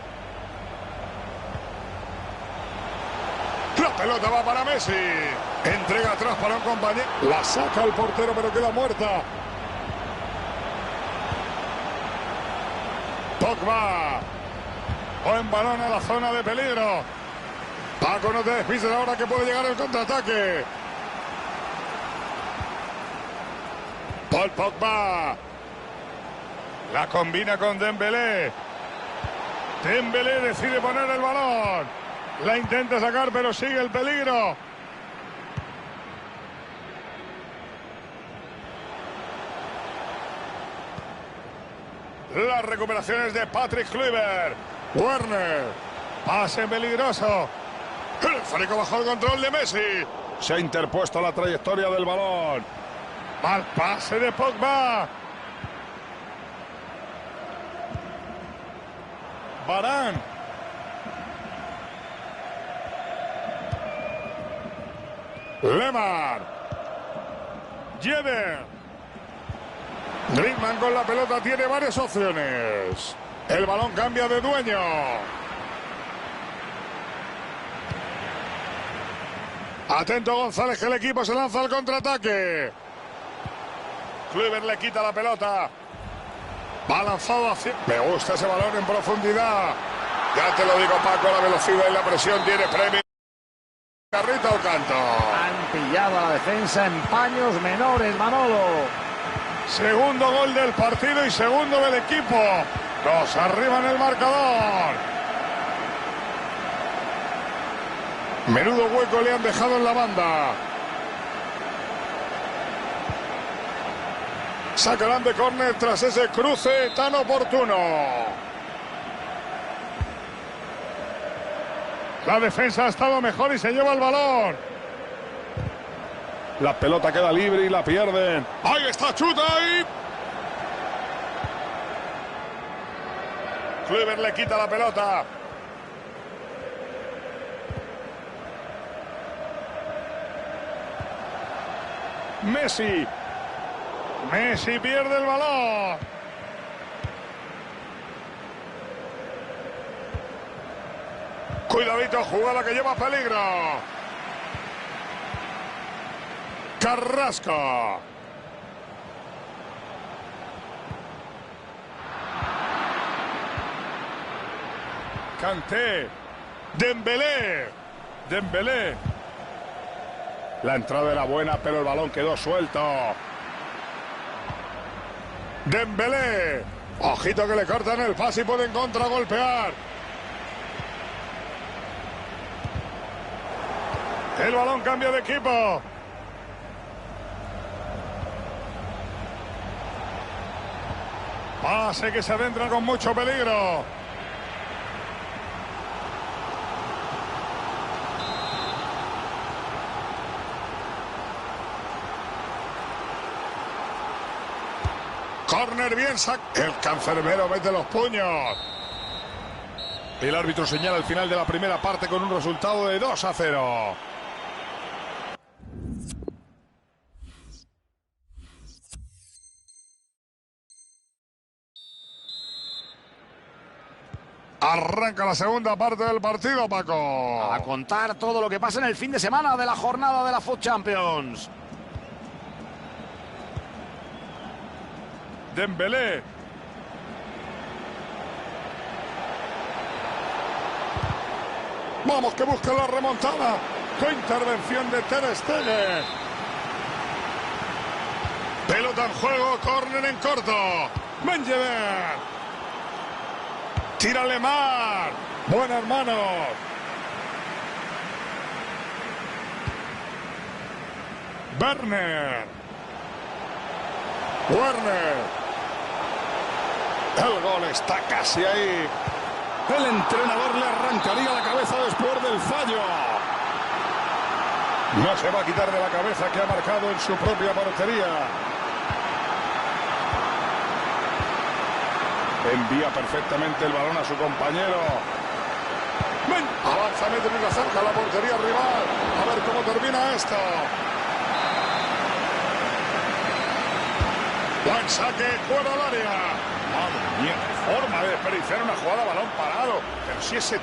La pelota va para Messi. Entrega atrás para un compañero. La saca el portero, pero queda muerta. Pogba. Buen balón a la zona de peligro. Paco, no te despistes ahora que puede llegar el contraataque. Paul Pogba. La combina con Dembélé. Dembélé decide poner el balón. La intenta sacar, pero sigue el peligro. Las recuperaciones de Patrick Kluivert. Werner. Pase peligroso. El Farico bajo el control de Messi. Se ha interpuesto la trayectoria del balón. Mal pase de Pogba. Varane. Lemar. Jeder. Griezmann con la pelota tiene varias opciones. El balón cambia de dueño. Atento González, que el equipo se lanza al contraataque. Kluivert le quita la pelota. Va lanzado hacia... Me gusta ese balón en profundidad. Ya te lo digo, Paco, la velocidad y la presión tiene premio. Carrito al canto. Han pillado a la defensa en paños menores, Manolo. Segundo gol del partido y segundo del equipo. 2 arriba en el marcador. Menudo hueco le han dejado en la banda. Sacarán de córner tras ese cruce tan oportuno. La defensa ha estado mejor y se lleva el balón. La pelota queda libre y la pierden. ¡Ahí está, chuta! Ahí. Kluivert le quita la pelota. Messi. Messi pierde el balón. Cuidadito, jugada que lleva peligro. Carrasco. Kanté. Dembélé. Dembélé. La entrada era buena, pero el balón quedó suelto. Dembélé. Ojito que le cortan el pase y pueden contragolpear. El balón cambia de equipo. Pase que se adentra con mucho peligro. Córner bien El cancerbero mete los puños. El árbitro señala el final de la primera parte con un resultado de 2-0. Arranca la segunda parte del partido, Paco. A contar todo lo que pasa en el fin de semana de la jornada de la FUT Champions. Dembélé. Vamos, que busca la remontada. ¡Qué intervención de Ter Stegen! Pelota en juego, córner en corto. Menjever. Tira Lemar. Buenas manos. Werner. El gol está casi ahí. El entrenador le arrancaría la cabeza después del fallo. No se va a quitar de la cabeza que ha marcado en su propia portería. Envía perfectamente el balón a su compañero. ¡Ven! Avanza, mete muy cerca a la portería rival. A ver cómo termina esto. Buen saque, fuera del área. Madre mía, qué forma de desperdiciar una jugada a balón parado. Pero si ese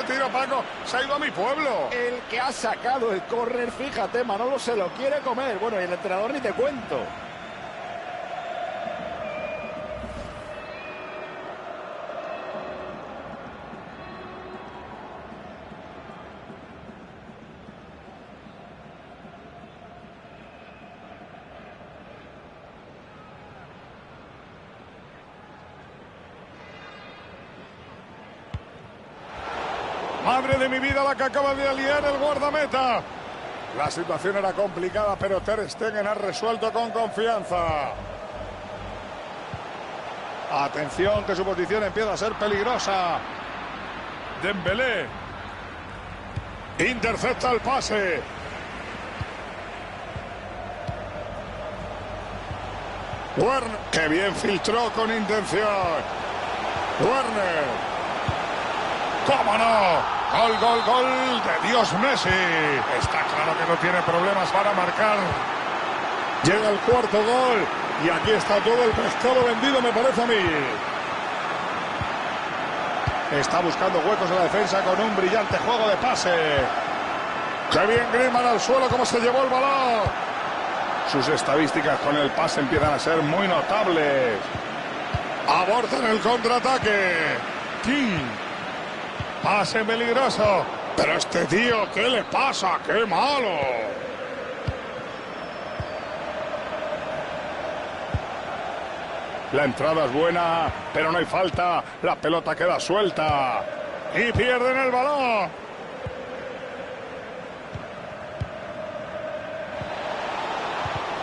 tiro, Paco, se ha ido a mi pueblo. El que ha sacado el córner, fíjate, Manolo se lo quiere comer. Bueno, y el entrenador ni te cuento. Madre de mi vida, la que acaba de aliar el guardameta. La situación era complicada, pero Ter Stegen ha resuelto con confianza. Atención, que su posición empieza a ser peligrosa. Dembélé. Intercepta el pase. Werner, que bien filtró con intención. Werner. ¡Cómo no! Gol de Dios Messi. Está claro que no tiene problemas para marcar. Llega el cuarto gol y aquí está todo el pescado vendido, me parece a mí. Está buscando huecos en la defensa con un brillante juego de pase. ¡Qué bien Griezmann al suelo, cómo se llevó el balón! Sus estadísticas con el pase empiezan a ser muy notables. Abortan el contraataque. King. Pase peligroso. Pero este tío, ¿qué le pasa? ¡Qué malo! La entrada es buena, pero no hay falta. La pelota queda suelta. Y pierden el balón.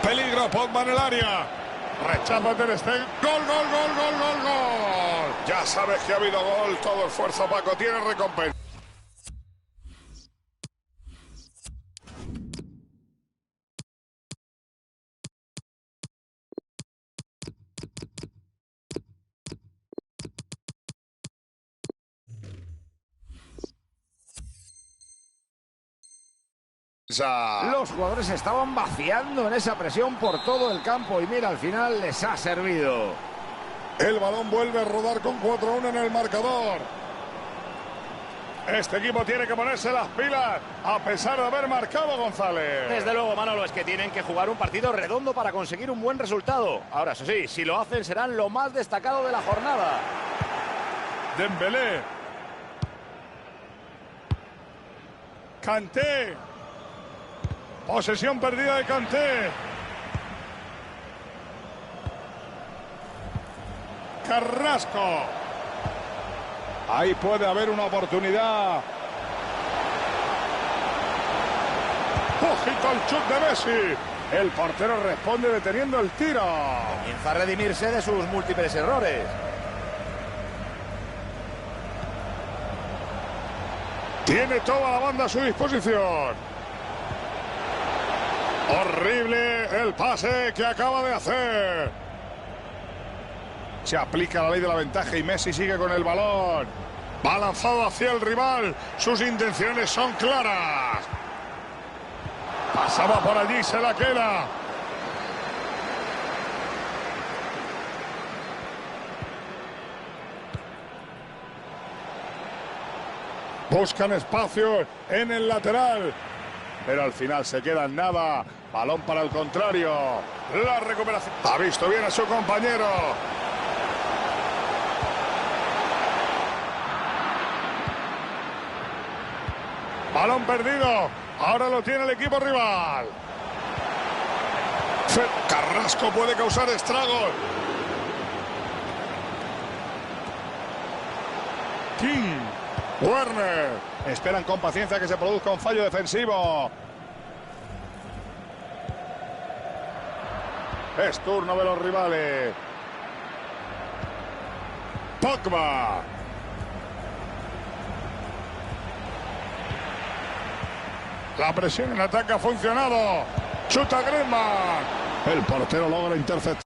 Peligro, Pogba en el área. Rechaza Ter Stegen. Gol, gol, gol, gol, gol, gol. Ya sabes que ha habido gol. Todo esfuerzo, Paco, tiene recompensa. Los jugadores estaban vaciando en esa presión por todo el campo y mira, al final les ha servido. El balón vuelve a rodar con 4-1 en el marcador. Este equipo tiene que ponerse las pilas a pesar de haber marcado, González. Desde luego, Manolo, es que tienen que jugar un partido redondo para conseguir un buen resultado. Ahora, eso sí, si lo hacen serán lo más destacado de la jornada. Dembélé. Kanté. Posesión perdida de Kanté. Carrasco. Ahí puede haber una oportunidad. Ojito al chut de Messi. El portero responde deteniendo el tiro. Comienza a redimirse de sus múltiples errores. Tiene toda la banda a su disposición. Horrible el pase que acaba de hacer. Se aplica la ley de la ventaja y Messi sigue con el balón. Va lanzado hacia el rival. Sus intenciones son claras. Pasaba por allí, se la queda. Buscan espacio en el lateral. Pero al final se queda en nada. Balón para el contrario. La recuperación. Ha visto bien a su compañero. Balón perdido. Ahora lo tiene el equipo rival. Carrasco puede causar estragos. King. Werner. Esperan con paciencia que se produzca un fallo defensivo. Es turno de los rivales. Pogba. La presión en ataque ha funcionado. Chuta Griezmann. El portero logra interceptar.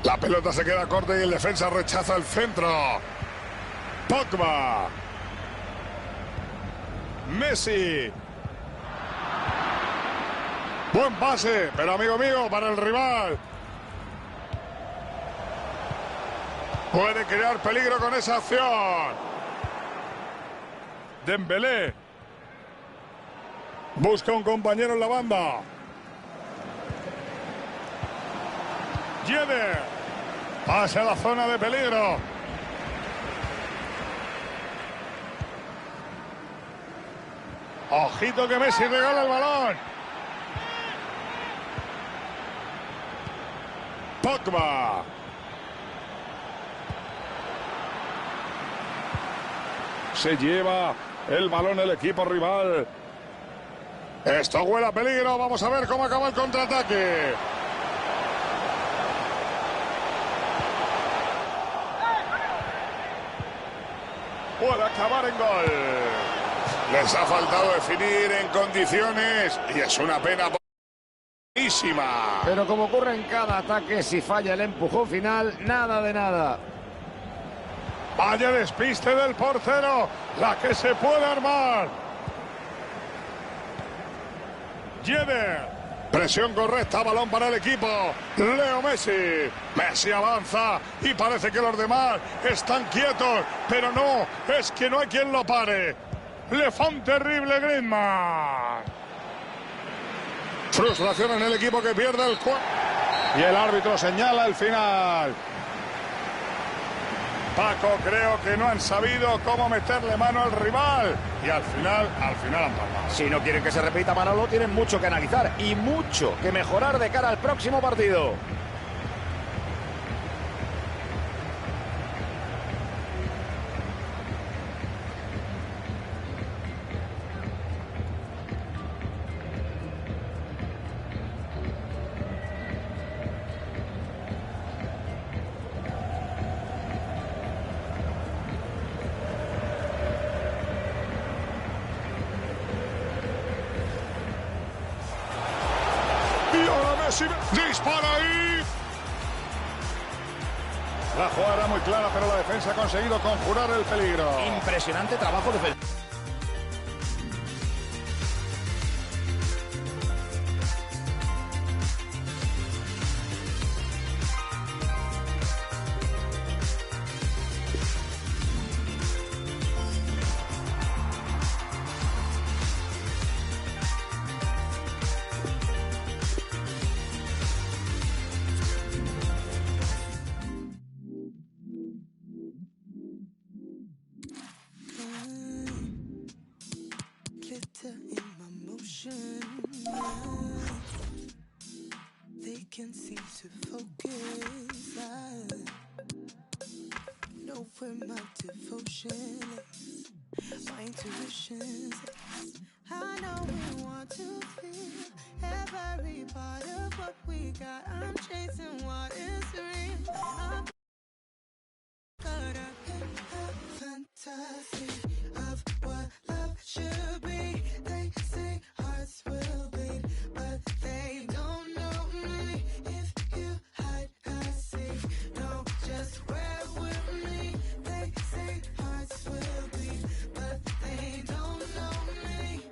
La pelota se queda corta y el defensa rechaza el centro. Pogba. Messi. Buen pase, pero amigo mío, para el rival. Puede crear peligro con esa acción. Dembélé. Busca un compañero en la banda. Yedder. Pasa a la zona de peligro. Ojito que Messi regala el balón. Pogba. Se lleva el balón el equipo rival. Esto huele a peligro. Vamos a ver cómo acaba el contraataque. Puede acabar en gol. Les ha faltado definir en condiciones y es una pena buenísima. Pero como ocurre en cada ataque, si falla el empujón final, nada de nada. Vaya despiste del portero, la que se puede armar. Yedder. Presión correcta, balón para el equipo. Leo Messi. Messi avanza y parece que los demás están quietos, pero no, es que no hay quien lo pare. Le fue un terrible Griezmann. Frustración en el equipo que pierde el juego. Y el árbitro señala el final. Paco, creo que no han sabido cómo meterle mano al rival y al final han palmado. Si no quieren que se repita, Manolo, tienen mucho que analizar y mucho que mejorar de cara al próximo partido. Dispara ahí. La jugada era muy clara, pero la defensa ha conseguido conjurar el peligro. Impresionante trabajo defensivo. Glitter in my motion. They can seem to focus. I know where my devotion is. My intuition says I know we want to feel every part of what we got. I'm chasing what is real. I'm caught up in a fantasy of what love should be. They say hearts will bleed, but they don't know me. If you hide, I see. No, just wear with me. They say hearts will bleed, but they don't know me.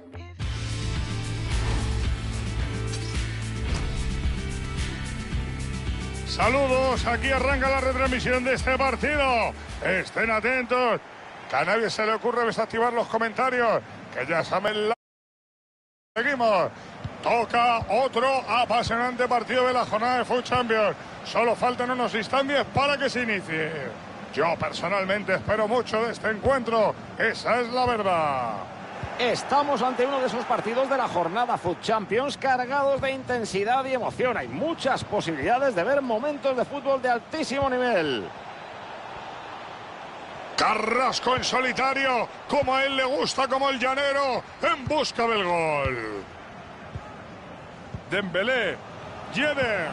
Saludos, aquí arranca la retransmisión de este partido. Estén atentos, que a nadie se le ocurre desactivar los comentarios, que ya saben la... Seguimos. Toca otro apasionante partido de la jornada de Food Champions. Solo faltan unos instantes para que se inicie. Yo personalmente espero mucho de este encuentro. Esa es la verdad. Estamos ante uno de esos partidos de la jornada Food Champions cargados de intensidad y emoción. Hay muchas posibilidades de ver momentos de fútbol de altísimo nivel. Carrasco en solitario, como a él le gusta, como el llanero, en busca del gol. Dembélé, Yedder.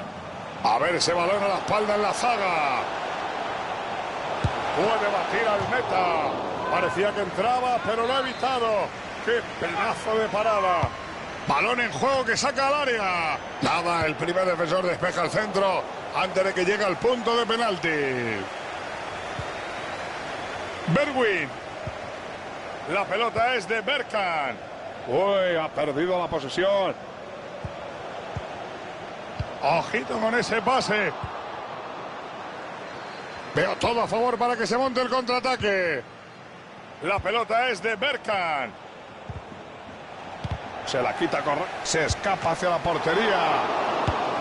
A ver ese balón a la espalda en la zaga. Puede batir al meta. Parecía que entraba, pero lo ha evitado. ¡Qué pedazo de parada! Balón en juego que saca al área. Nada, el primer defensor despeja el centro antes de que llegue al punto de penalti. Bergwijn. La pelota es de Bergkamp. Uy, ha perdido la posesión. Ojito con ese pase. Veo todo a favor para que se monte el contraataque. La pelota es de Bergkamp. Se la quita, se escapa hacia la portería.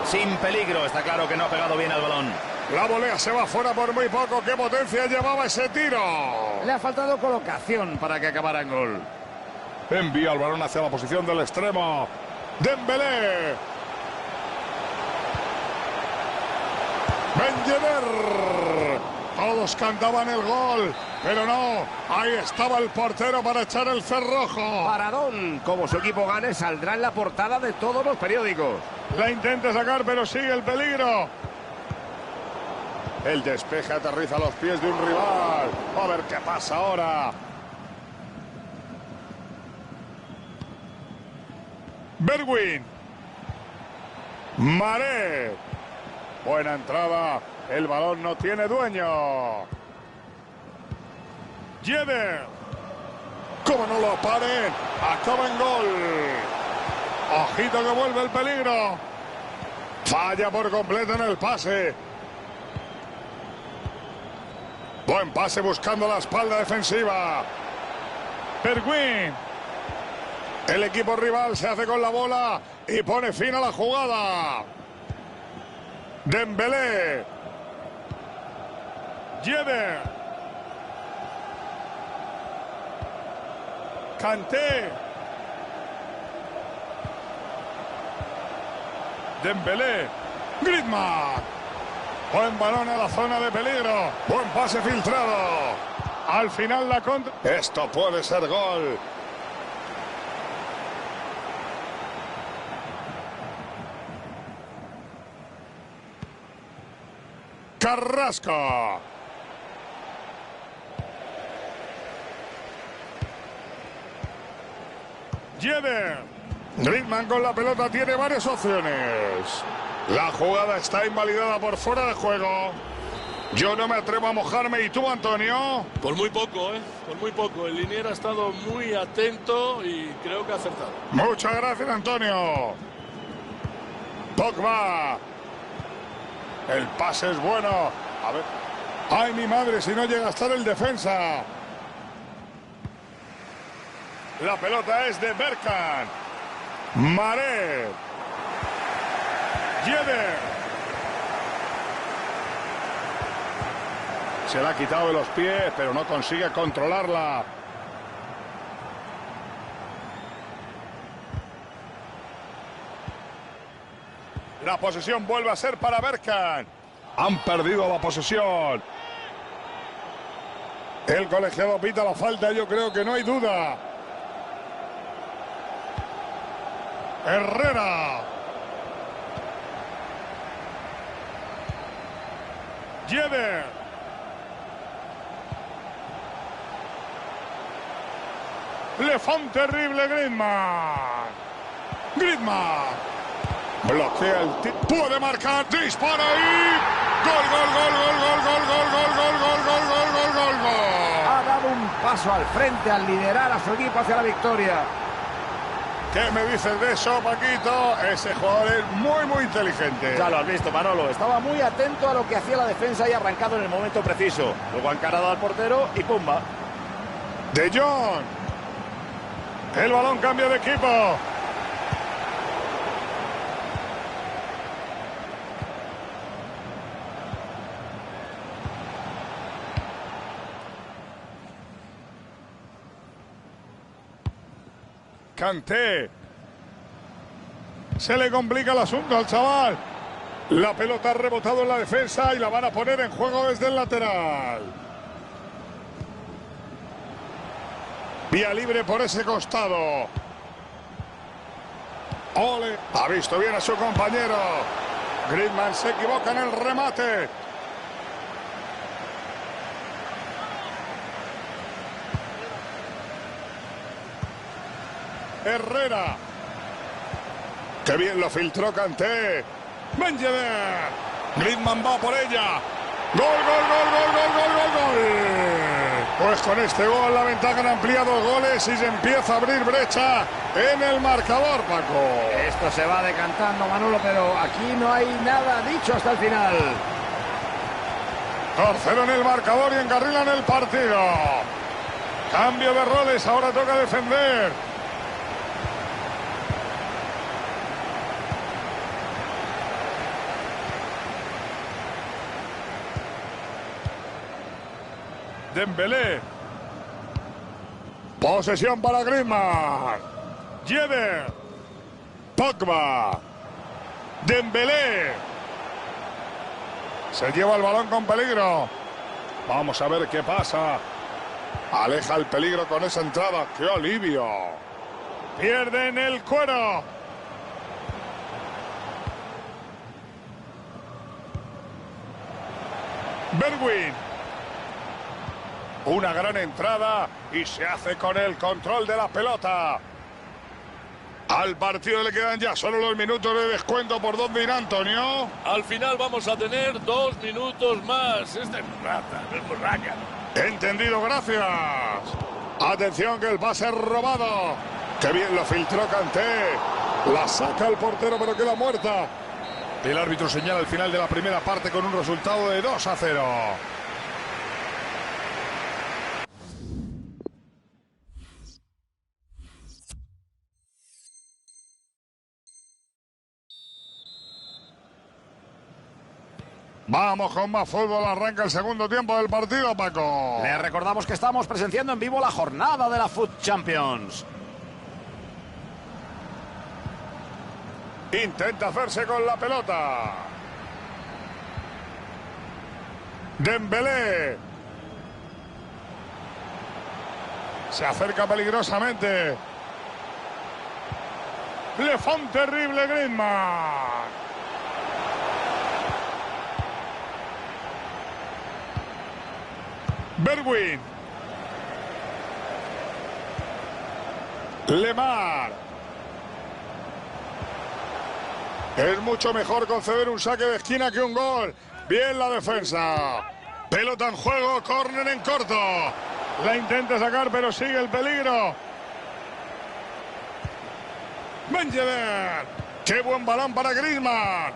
Sin peligro, está claro que no ha pegado bien al balón. La volea se va fuera por muy poco. ¿Qué potencia llevaba ese tiro? Le ha faltado colocación para que acabara en gol. Envía el balón hacia la posición del extremo. Dembélé. Ben Yedder. Todos cantaban el gol, pero no. Ahí estaba el portero para echar el cerrojo. Paradón. Como su equipo gane, saldrá en la portada de todos los periódicos. La intenta sacar, pero sigue el peligro. El despeje aterriza a los pies de un rival. A ver qué pasa ahora. Bergwijn. Maré. Buena entrada. El balón no tiene dueño. Yedder. Como no lo paren. Acaba en gol. Ojito que vuelve el peligro. Falla por completo en el pase. Buen pase buscando la espalda defensiva. Bergwijn. El equipo rival se hace con la bola y pone fin a la jugada. Dembélé. Yedder. Kanté. Dembélé. Griezmann. Buen balón a la zona de peligro. Buen pase filtrado. Al final la contra. Esto puede ser gol. Carrasco. Jeder. Griezmann con la pelota tiene varias opciones. La jugada está invalidada por fuera de juego. Yo no me atrevo a mojarme. ¿Y tú, Antonio? Por muy poco, ¿eh? Por muy poco. El linier ha estado muy atento y creo que ha acertado. Muchas gracias, Antonio. Pogba. El pase es bueno. A ver. ¡Ay, mi madre! Si no llega a estar el defensa. La pelota es de Bergkamp. Maré. Jeder. Se la ha quitado de los pies, pero no consigue controlarla. La posesión vuelve a ser para Bergkamp. Han perdido la posesión. El colegiado pita la falta, yo creo que no hay duda. Herrera. Jeder. Le fa un terrible Griezmann. Griezmann. Bloquea el tiro. Puede marcar. Dispara y... Gol, gol, gol, gol, gol, gol, gol, gol, gol, gol, gol, gol, gol, gol, gol. Ha dado un paso al frente al liderar a su equipo hacia la victoria. ¿Qué me dices de eso, Paquito? Ese jugador es muy, muy inteligente. Ya lo has visto, Manolo. Estaba muy atento a lo que hacía la defensa y arrancado en el momento preciso. Luego ha encarado al portero y ¡pumba! De Jong. El balón cambia de equipo. Kanté. Se le complica el asunto al chaval. La pelota ha rebotado en la defensa y la van a poner en juego desde el lateral. Vía libre por ese costado. Ole. Ha visto bien a su compañero. Griezmann se equivoca en el remate. Herrera. Qué bien lo filtró Kanté. Benjeder. Griezmann va por ella. Gol, gol, gol, gol, gol, gol, gol, gol. Pues con este gol la ventaja han ampliado goles y se empieza a abrir brecha en el marcador, Paco. Esto se va decantando, Manolo, pero aquí no hay nada dicho hasta el final. 2-0 en el marcador y encarrilan el partido. Cambio de roles, ahora toca defender. Dembélé. Posesión para Griezmann. Jeder. Pogba. Dembélé. Se lleva el balón con peligro. Vamos a ver qué pasa. Aleja el peligro con esa entrada. ¡Qué alivio! Pierden el cuero. Bergwijn. Una gran entrada y se hace con el control de la pelota. Al partido le quedan ya solo los minutos de descuento. ¿Por dónde irá, Antonio? Al final vamos a tener 2 minutos más. Este es rata, es borraca. Entendido, gracias. Atención que el pase es robado. Qué bien lo filtró Kanté. La saca el portero pero queda muerta. El árbitro señala el final de la primera parte con un resultado de 2-0. Vamos con más fútbol, arranca el segundo tiempo del partido, Paco. Les recordamos que estamos presenciando en vivo la jornada de la Foot Champions. Intenta hacerse con la pelota. Dembélé. Se acerca peligrosamente. Le fa un terrible Griezmann. Bergwijn. Lemar. Es mucho mejor conceder un saque de esquina que un gol. Bien la defensa. Pelota en juego, córner en corto. La intenta sacar, pero sigue el peligro. Benjever. Qué buen balón para Griezmann.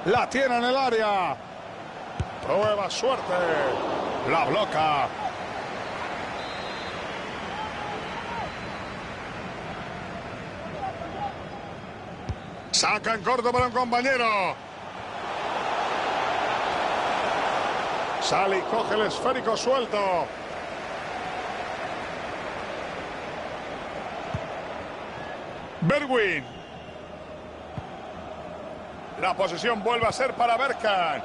La tiene en el área. Prueba suerte. La bloca. Saca en corto para un compañero. Sale y coge el esférico suelto. Bergwijn. La posesión vuelve a ser para Bergkamp.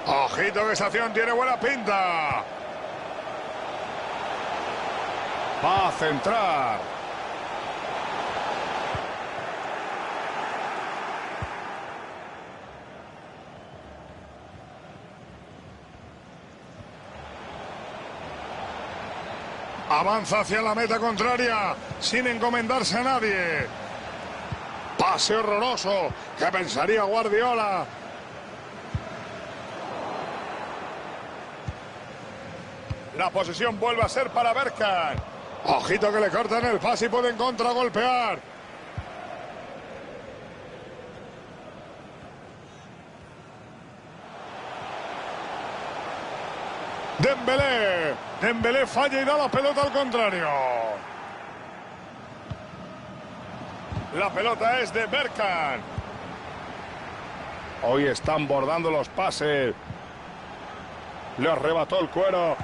Ojito que esa acción tiene buena pinta. Va a centrar. Avanza hacia la meta contraria sin encomendarse a nadie. Pase horroroso que pensaría Guardiola. La posesión vuelve a ser para Bergkamp. Ojito que le cortan el pase y pueden contragolpear. Dembélé. Dembélé falla y da la pelota al contrario. La pelota es de Bergkamp. Hoy están bordando los pases. Le arrebató el cuero.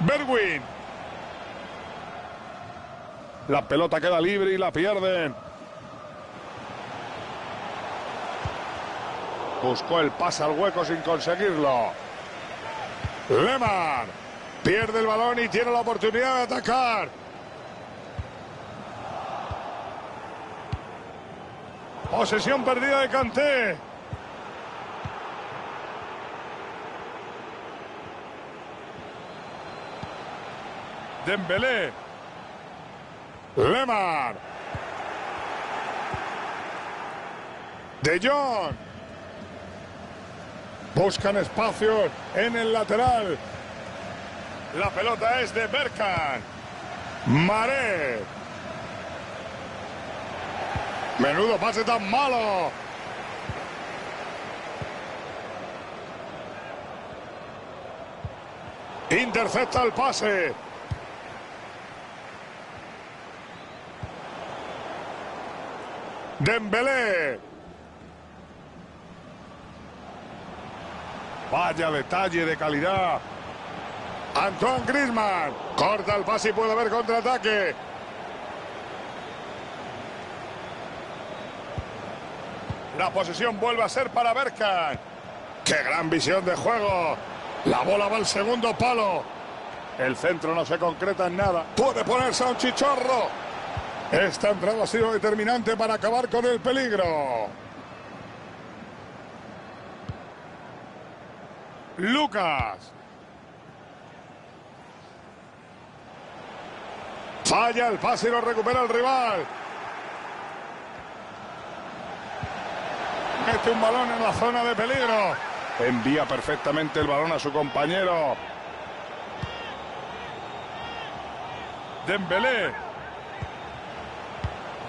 Bergwijn. La pelota queda libre y la pierden. Buscó el pase al hueco sin conseguirlo. Lemar. Pierde el balón y tiene la oportunidad de atacar. Posesión perdida de Kanté. Dembélé. Lemar. De Jong. Buscan espacio en el lateral. La pelota es de Bergkamp. Maré. Menudo pase tan malo. Intercepta el pase. Dembélé. Vaya detalle de calidad. Antoine Griezmann. Corta el pase y puede haber contraataque. La posesión vuelve a ser para Bergkamp. ¡Qué gran visión de juego! La bola va al segundo palo. El centro no se concreta en nada. Puede ponerse a un chichorro. Esta entrada ha sido determinante para acabar con el peligro. Lucas. Falla el pase y lo recupera el rival. Mete un balón en la zona de peligro. Envía perfectamente el balón a su compañero. Dembélé.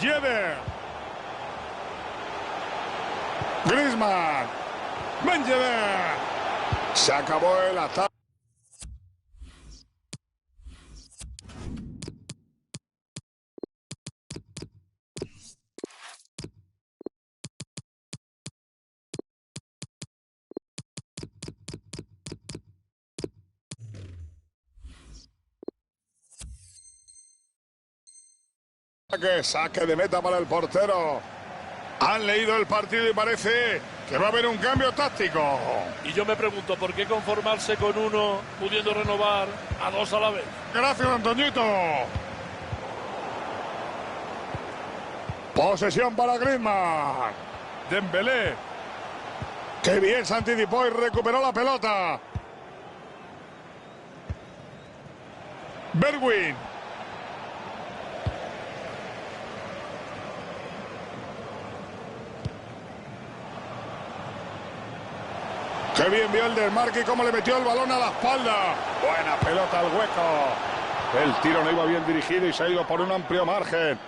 Yedder. Griezmann. Benjever. Se acabó el ataque. ataque. Saque de meta para el portero. Han leído el partido y parece que va a haber un cambio táctico. Y yo me pregunto, ¿por qué conformarse con uno pudiendo renovar a dos a la vez? Gracias, Antoñito. Posesión para Griezmann. Dembélé. Qué bien se anticipó y recuperó la pelota. Bergwijn. Qué bien vio el desmarque y cómo le metió el balón a la espalda. Buena pelota al hueco. El tiro no iba bien dirigido y se ha ido por un amplio margen.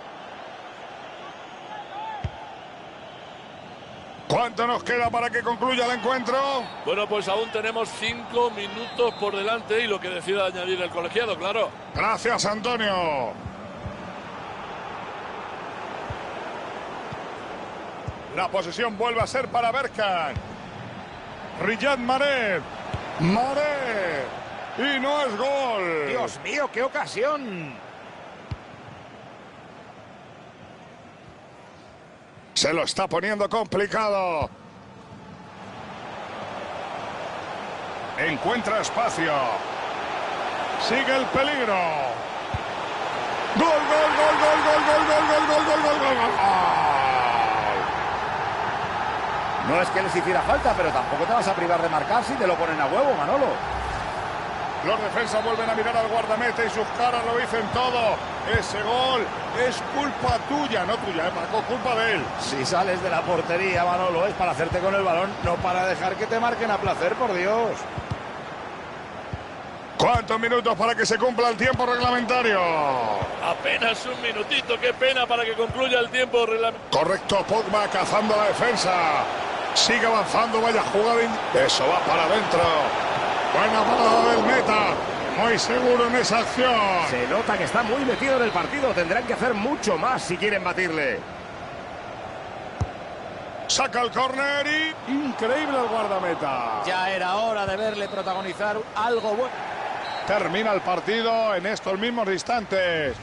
¿Cuánto nos queda para que concluya el encuentro? Bueno, pues aún tenemos 5 minutos por delante y lo que decida añadir el colegiado, claro. Gracias, Antonio. La posesión vuelve a ser para Bergkamp. Riyad Mahrez. Mahrez. Y no es gol. Dios mío, qué ocasión. Se lo está poniendo complicado. Encuentra espacio. Sigue el peligro. Gol, gol, gol, gol, gol, gol, gol, gol, gol, gol, gol, gol, gol. No es que les hiciera falta, pero tampoco te vas a privar de marcar si te lo ponen a huevo, Manolo. Los defensas vuelven a mirar al guardameta y sus caras lo dicen todo. Ese gol es culpa tuya, no tuya, Paco, culpa de él. Si sales de la portería, Manolo, es para hacerte con el balón, no para dejar que te marquen a placer, por Dios. ¿Cuántos minutos para que se cumpla el tiempo reglamentario? Apenas un minutito, qué pena para que concluya el tiempo reglamentario. Correcto, Pogba cazando la defensa. Sigue avanzando, vaya jugada. Eso va para adentro. Buena parada del meta. Muy seguro en esa acción. Se nota que está muy metido en el partido. Tendrán que hacer mucho más si quieren batirle. Saca el córner y... increíble el guardameta. Ya era hora de verle protagonizar algo bueno. Termina el partido en estos mismos instantes.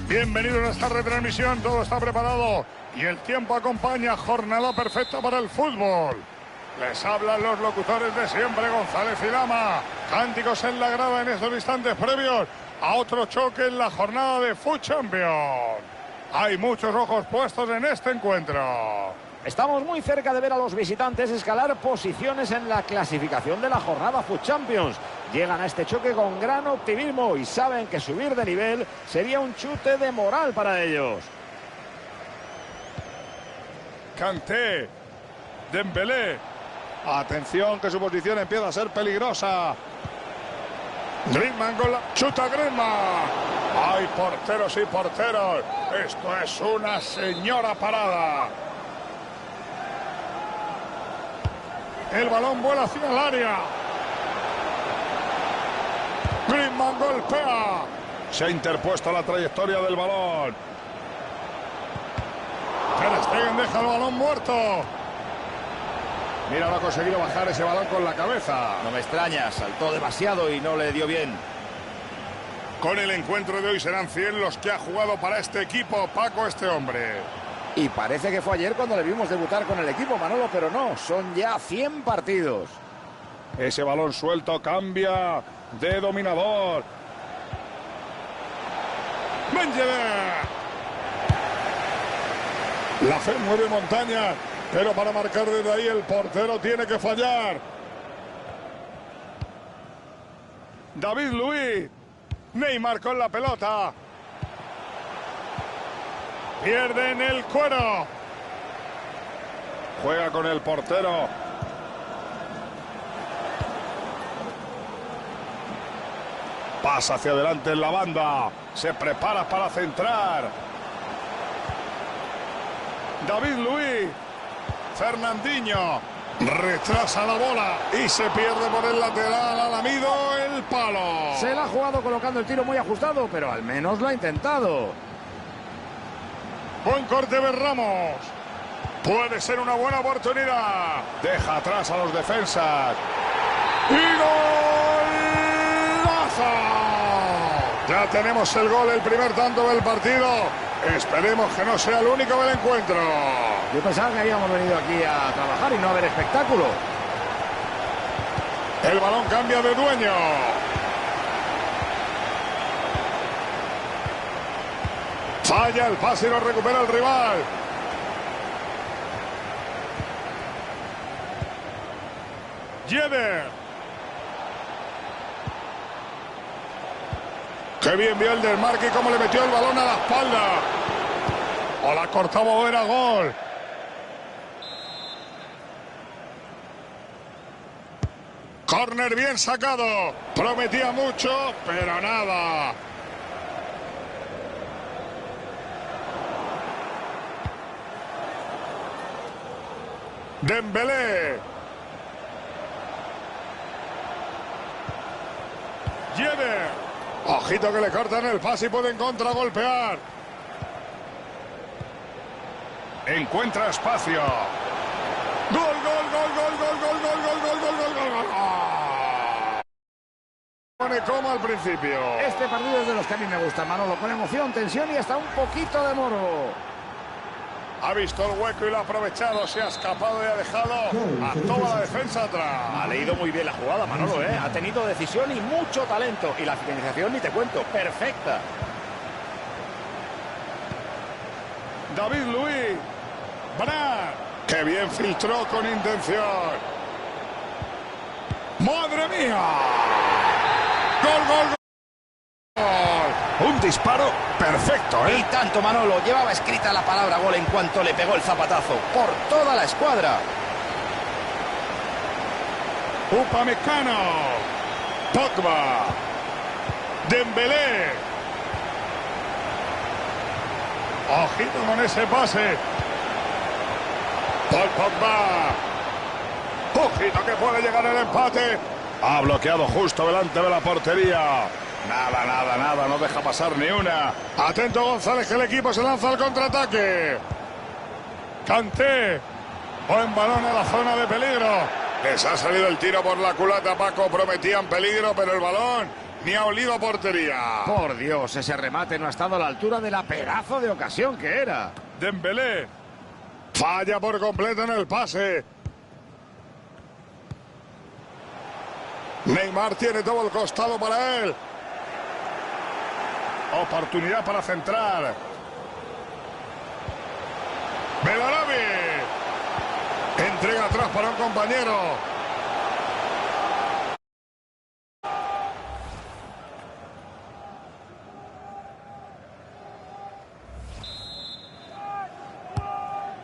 Bienvenidos a esta retransmisión, todo está preparado y el tiempo acompaña. Jornada perfecta para el fútbol. Les hablan los locutores de siempre, González y Lama. Cánticos en la grada en estos instantes previos a otro choque en la jornada de Foot Champions. Hay muchos ojos puestos en este encuentro. Estamos muy cerca de ver a los visitantes escalar posiciones en la clasificación de la jornada Foot Champions. Llegan a este choque con gran optimismo y saben que subir de nivel sería un chute de moral para ellos. Kanté, Dembélé. Atención que su posición empieza a ser peligrosa. Griezmann con la... chuta Griezmann. Hay porteros y porteros. Esto es una señora parada. El balón vuela hacia el área. Griezmann golpea. Se ha interpuesto la trayectoria del balón. Ter Stegen deja el balón muerto. Mira, no ha conseguido bajar ese balón con la cabeza. No me extraña, saltó demasiado y no le dio bien. Con el encuentro de hoy serán 100 los que ha jugado para este equipo, Paco, este hombre. Y parece que fue ayer cuando le vimos debutar con el equipo, Manolo, pero no, son ya 100 partidos. Ese balón suelto cambia de dominador. Menjeder. La fe mueve montaña, pero para marcar desde ahí el portero tiene que fallar. David Luiz. Neymar con la pelota. Pierden el cuero. Juega con el portero. Pasa hacia adelante en la banda. Se prepara para centrar. David Luiz. Fernandinho. Retrasa la bola y se pierde por el lateral. Ha lamido el palo. Se la ha jugado colocando el tiro muy ajustado, pero al menos lo ha intentado. Buen corte de Ramos. Puede ser una buena oportunidad. Deja atrás a los defensas. ¡Y golazo! Ya tenemos el gol, el primer tanto del partido. Esperemos que no sea el único del encuentro. Yo pensaba que habíamos venido aquí a trabajar y no a ver espectáculo. El balón cambia de dueño. Falla el pase y lo recupera el rival. Jeder. Qué bien vio el desmarque y cómo le metió el balón a la espalda. O la cortaba o era gol. Córner bien sacado. Prometía mucho, pero nada. Dembélé. Jeder. Ojito que le cortan el pase y pueden contragolpear. Encuentra espacio. Gol, gol, gol, gol, gol, gol, gol, gol, gol, gol, gol, gol, gol. Pone como al principio. Este partido es de los que a mí me gusta, Manolo, con emoción, tensión y hasta un poquito de morbo. Ha visto el hueco y lo ha aprovechado. Se ha escapado y ha dejado a toda la defensa atrás. Ha leído muy bien la jugada, Manolo, ¿eh? Ha tenido decisión y mucho talento. Y la finalización, ni te cuento, perfecta. David Luiz. Brand. Que bien filtró con intención. ¡Madre mía! ¡Gol, gol, gol! Un disparo perfecto, ¿eh? Y tanto, Manolo, llevaba escrita la palabra gol en cuanto le pegó el zapatazo. Por toda la escuadra. Upamecano. Pogba. Dembélé. Ojito con ese pase. Paul Pogba. Ojito que puede llegar el empate. Ha bloqueado justo delante de la portería. Nada, nada, nada, no deja pasar ni una. Atento González, que el equipo se lanza al contraataque. Kanté. Buen balón a la zona de peligro. Les ha salido el tiro por la culata, Paco. Prometían peligro, pero el balón ni ha olido a portería. Por Dios, ese remate no ha estado a la altura de la pedazo de ocasión que era. Dembélé. Falla por completo en el pase. Neymar tiene todo el costado para él. Oportunidad para centrar. Belarabi. Entrega atrás para un compañero.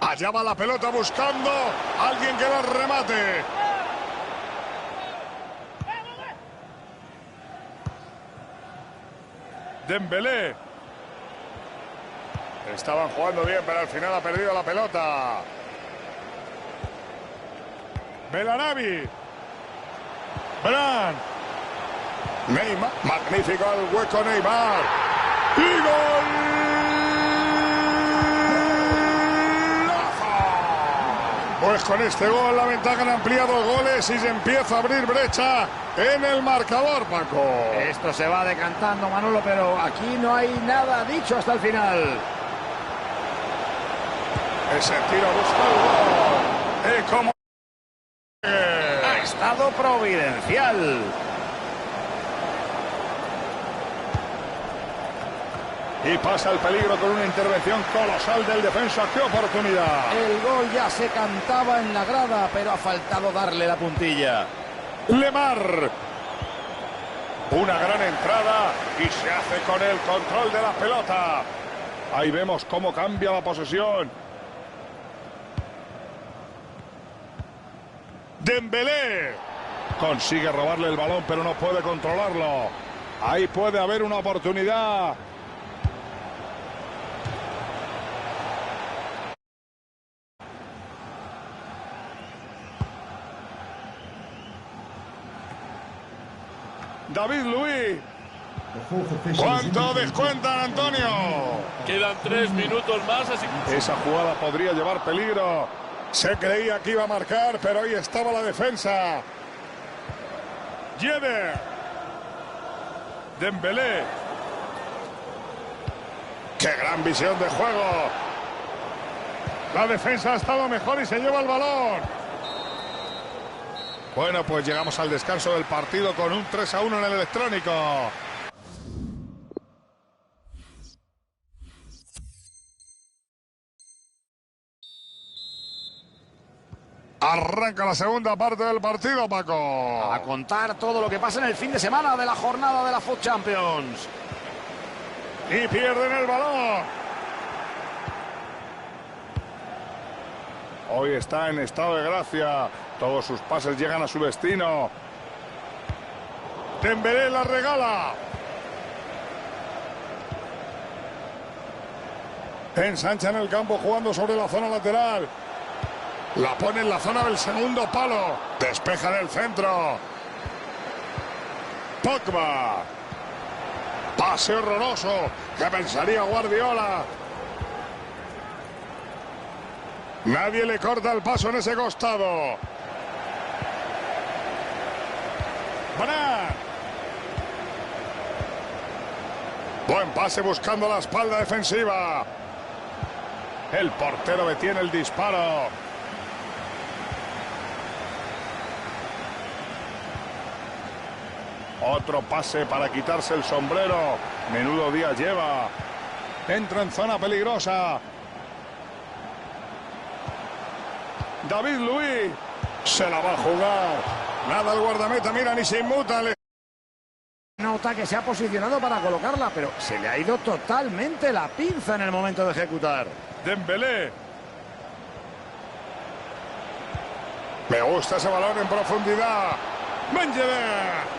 Allá va la pelota buscando a alguien que la remate. Dembélé. Estaban jugando bien, pero al final ha perdido la pelota. Belarabi. Brand. Neymar, magnífico el hueco Neymar. ¡Y gol! Pues con este gol la ventaja han ampliado goles y se empieza a abrir brecha en el marcador, Paco. Esto se va decantando, Manolo, pero aquí no hay nada dicho hasta el final. Ese tiro busca el gol. Como Ha estado providencial. Y pasa el peligro con una intervención colosal del defensa. ¡Qué oportunidad! El gol ya se cantaba en la grada, pero ha faltado darle la puntilla. Lemar. Una gran entrada y se hace con el control de la pelota. Ahí vemos cómo cambia la posesión. Dembélé. Consigue robarle el balón, pero no puede controlarlo. Ahí puede haber una oportunidad. David Luiz. ¿Cuánto descuentan, Antonio? Quedan 3 minutos más, así que... Esa jugada podría llevar peligro. Se creía que iba a marcar, pero ahí estaba la defensa. Yedder. Dembélé. ¡Qué gran visión de juego! La defensa ha estado mejor y se lleva el balón. Bueno, pues llegamos al descanso del partido con un 3-1 en el electrónico. Arranca la segunda parte del partido, Paco. A contar todo lo que pasa en el fin de semana de la jornada de la FUT Champions. Y pierden el balón. Hoy está en estado de gracia. Todos sus pases llegan a su destino. Dembélé la regala. Ensancha en el campo jugando sobre la zona lateral. La pone en la zona del segundo palo. Despeja en el centro. Pogba. Pase horroroso. ¿Qué pensaría Guardiola? Nadie le corta el paso en ese costado. Brandt. Buen pase buscando la espalda defensiva. El portero detiene el disparo. Otro pase para quitarse el sombrero. Menudo día lleva. Entra en zona peligrosa. David Luiz. Se la va a jugar. Nada el guardameta, mira, ni se inmuta. Nota que se ha posicionado para colocarla, pero se le ha ido totalmente la pinza en el momento de ejecutar. Dembélé. Me gusta ese balón en profundidad. Benjeder.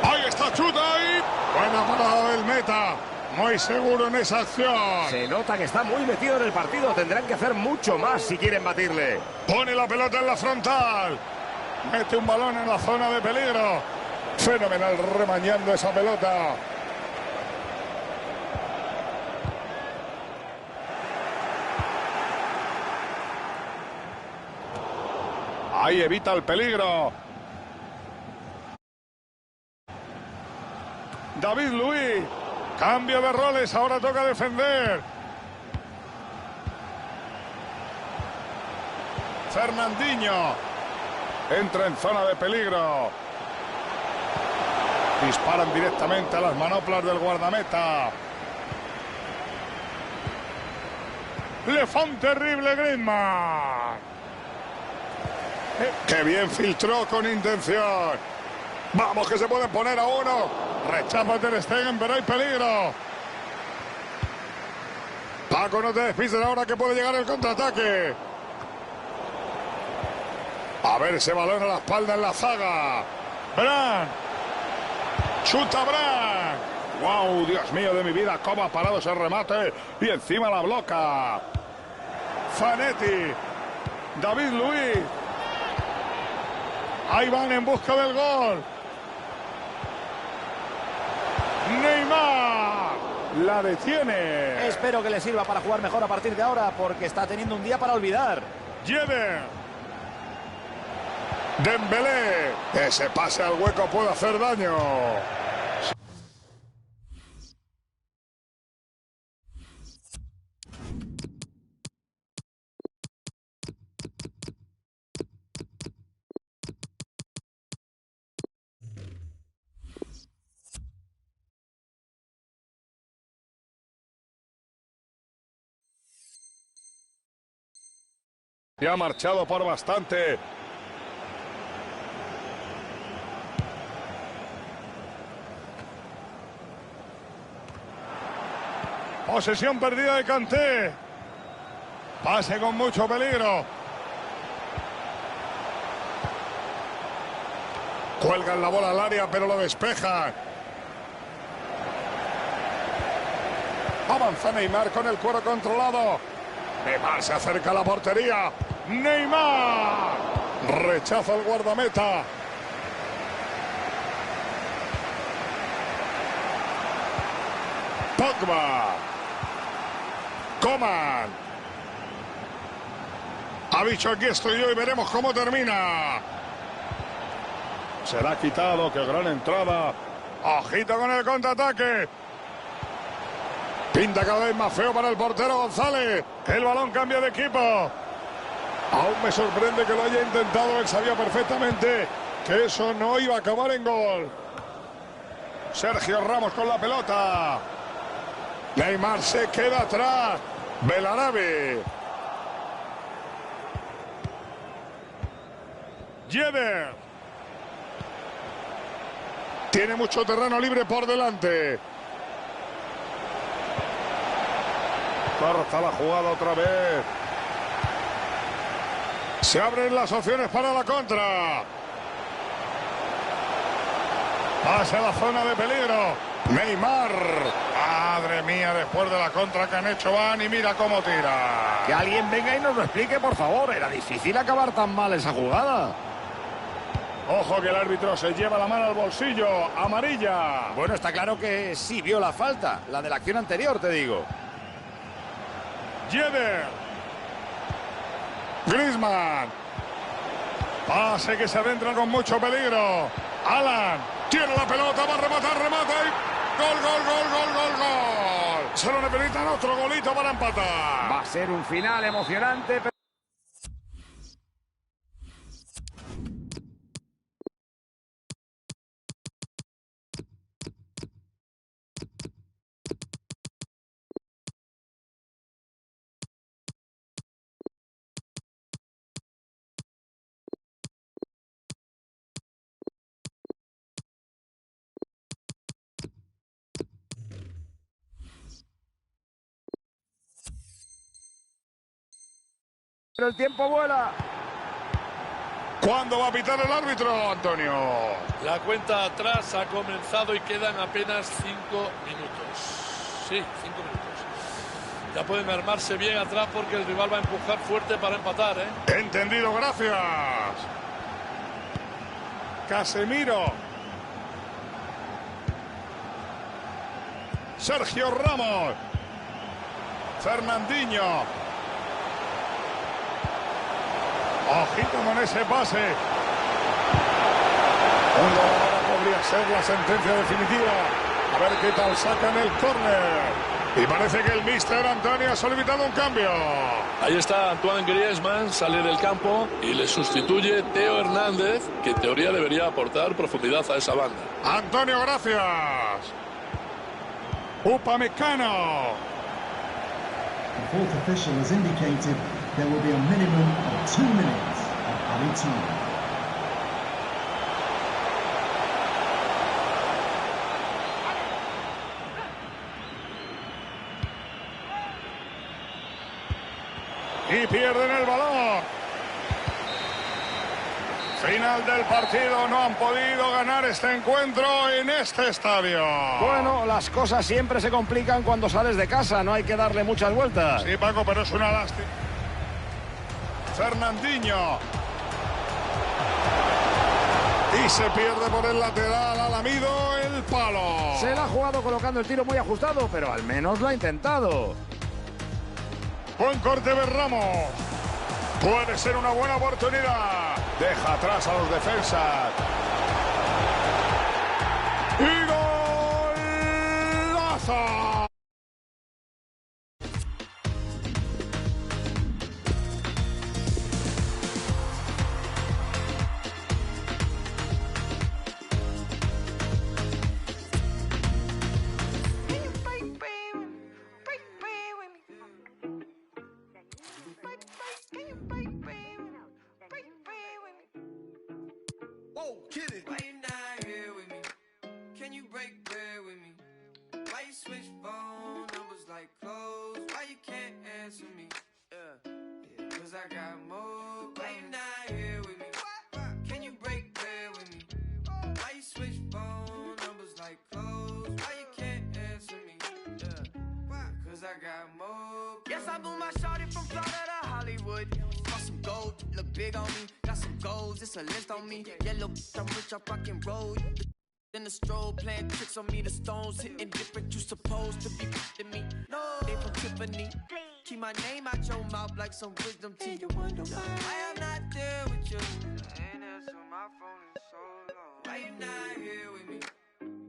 Ahí está, chuta ahí. Buena parada del meta. Muy seguro en esa acción. Se nota que está muy metido en el partido. Tendrán que hacer mucho más si quieren batirle. Pone la pelota en la frontal. Mete un balón en la zona de peligro. Fenomenal remañando esa pelota. Ahí evita el peligro. David Luiz. Cambio de roles, ahora toca defender. Fernandinho. Entra en zona de peligro. Disparan directamente a las manoplas del guardameta. Le fa un terrible Griezmann. ¡Qué bien filtró con intención! ¡Vamos, que se pueden poner a uno! Rechaza Ter Stegen, pero hay peligro. Paco, no te despistes ahora que puede llegar el contraataque. A ver ese balón a la espalda en la zaga. Brandt. Chuta Brandt. ¡Wow! Dios mío de mi vida, cómo ha parado ese remate. Y encima la bloca. Zanetti. David Luiz. Ahí van en busca del gol. Neymar la detiene. Espero que le sirva para jugar mejor a partir de ahora, porque está teniendo un día para olvidar. Lleve. Dembélé. Ese pase al hueco puede hacer daño. Y ha marchado por bastante. Posesión perdida de Kanté. Pase con mucho peligro. Cuelgan la bola al área, pero lo despejan. Avanza Neymar con el cuero controlado. Neymar se acerca a la portería. Neymar. Rechaza el guardameta. Pogba. Coman. Ha dicho aquí estoy yo y veremos cómo termina. Será quitado, qué gran entrada. Ojito con el contraataque. Pinta cada vez más feo para el portero González. El balón cambia de equipo. Aún me sorprende que lo haya intentado. Él sabía perfectamente que eso no iba a acabar en gol. Sergio Ramos con la pelota. Neymar se queda atrás. Belarabe. Llever. Tiene mucho terreno libre por delante. Corta la jugada otra vez. Se abren las opciones para la contra. Pasa a la zona de peligro. Neymar. Madre mía, después de la contra que han hecho van y mira cómo tira. Que alguien venga y nos lo explique, por favor. Era difícil acabar tan mal esa jugada. Ojo que el árbitro se lleva la mano al bolsillo. Amarilla. Bueno, está claro que sí vio la falta. La de la acción anterior, te digo. Llever. Griezmann. Pase que se adentra con mucho peligro. Alan. Tiene la pelota, va a rematar, remata y... Gol, gol, gol, gol, gol, gol. Solo necesitan otro golito para empatar. Va a ser un final emocionante. Pero el tiempo vuela. ¿Cuándo va a pitar el árbitro, Antonio? La cuenta atrás ha comenzado y quedan apenas 5 minutos. Sí, 5 minutos. Ya pueden armarse bien atrás porque el rival va a empujar fuerte para empatar, ¿eh? Entendido, gracias. Casemiro. Sergio Ramos. Fernandinho. Ojito con ese pase. Un gol ahora podría ser la sentencia definitiva. A ver qué tal sacan el córner. Y parece que el míster Antonio ha solicitado un cambio. Ahí está Antoine Griezmann, sale del campo y le sustituye Theo Hernández, que en teoría debería aportar profundidad a esa banda. Antonio, gracias. Upamecano. The fourth official has indicated there will be a minimum of 2 minutes of added time. Y pierden el balón. Final del partido. No han podido ganar este encuentro en este estadio. Bueno, las cosas siempre se complican cuando sales de casa. No hay que darle muchas vueltas. Sí, Paco, pero es una lástima. Fernandinho. Y se pierde por el lateral, ha lamido el palo. Se la ha jugado colocando el tiro muy ajustado, pero al menos lo ha intentado. Buen corte de Ramos. Puede ser una buena oportunidad. Deja atrás a los defensas. ¡Y golazo! Why you not here with me? Can you break bread with me? Why you switch phone numbers like clothes? Why you can't answer me? Cause I got more. Why you not here with me? Can you break bread with me? Why you switch phone numbers like clothes? Why you can't answer me? Cause I got more. Yes, I blew my shawty from Florida to Hollywood. Got some gold, look big on me. Got some goals, it's a list on me. Yellow, I'm rich, I rock and roll. Then the strobe playing tricks on me. The stones hitting different, you supposed to be to me. No, they from Tiffany. Keep my name out your mouth like some wisdom teeth. You wonder why I'm not there with you. I ain't answer my phone in so long. Why you not here with me?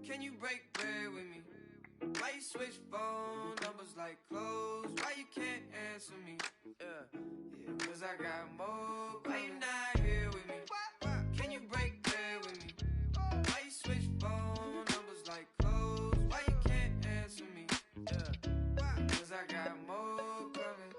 Can you break bread with me? Why you switch phone numbers like clothes? Why you can't answer me? Cause I got more. Why you not here with me? Can you break bread with me? Why you switch phone numbers like clothes? Why you can't answer me? Cause I got more coming.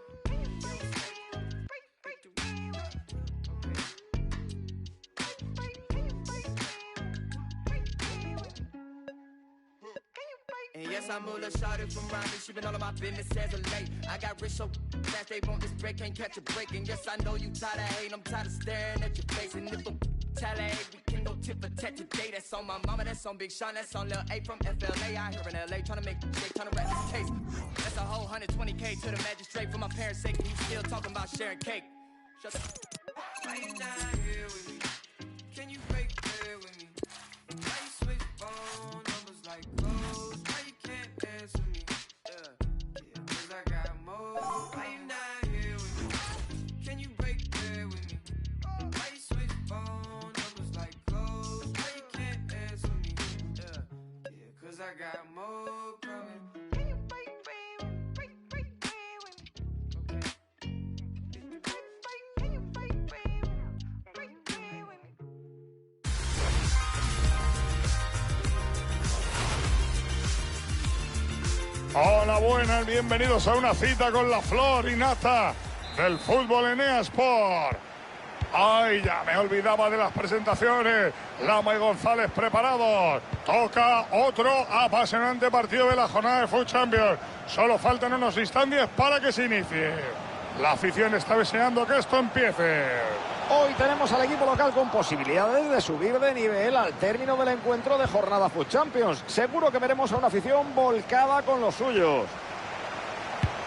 And yes, I moved a shawty from Raleigh. She been all of my business as of late. I got rich so fast they want this break, can't catch a break. And yes, I know you tired of hating, I'm tired of staring at your face. And if a tally, we can go tit for tat today. That's on my mama, that's on Big Sean, that's on Lil A from FLA. I here in LA trying to make shake, trying to wrap this case. That's a whole 120K to the magistrate for my parents' sake. And you still talking about sharing cake. Shut the Why you not here with me? Can you break bread with me? Why you switch phone numbers like clothes? Why you can't answer me? Cause I got more. Why you not here with me? Can you break bread with me? Why you switch phone numbers like clothes? Why you can't answer me? Cause I got more coming. Can you break bread with me? Break bread with me? Okay. Can you break bread with me? Break bread with me? Hola, buenas, bienvenidos a una cita con la flor y nata del fútbol en EA Sport. Ay, ya me olvidaba de las presentaciones. Lama y González preparados. Toca otro apasionante partido de la jornada de Food Champions. Solo faltan unos instantes para que se inicie. La afición está deseando que esto empiece. Hoy tenemos al equipo local con posibilidades de subir de nivel al término del encuentro de jornada Food Champions. Seguro que veremos a una afición volcada con los suyos.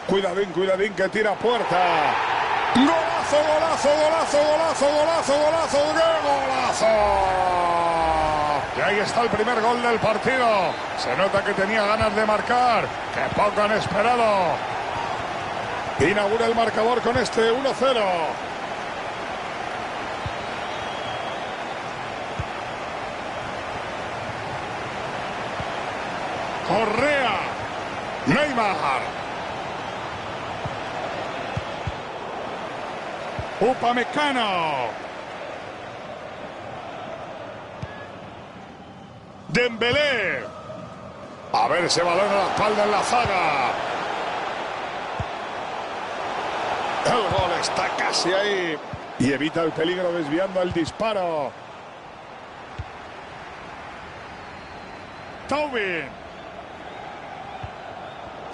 Cuidadín, cuidadín, que tira puerta. ¡Golazo, golazo, golazo, golazo, golazo, golazo! ¡Qué golazo! Y ahí está el primer gol del partido. Se nota que tenía ganas de marcar. ¡Qué poco han esperado! Inaugura el marcador con este 1-0. Correa. Neymar. Upamecano. Dembélé. A ver ese balón a la espalda en la zaga. El gol está casi ahí. Y evita el peligro desviando el disparo. Taubin.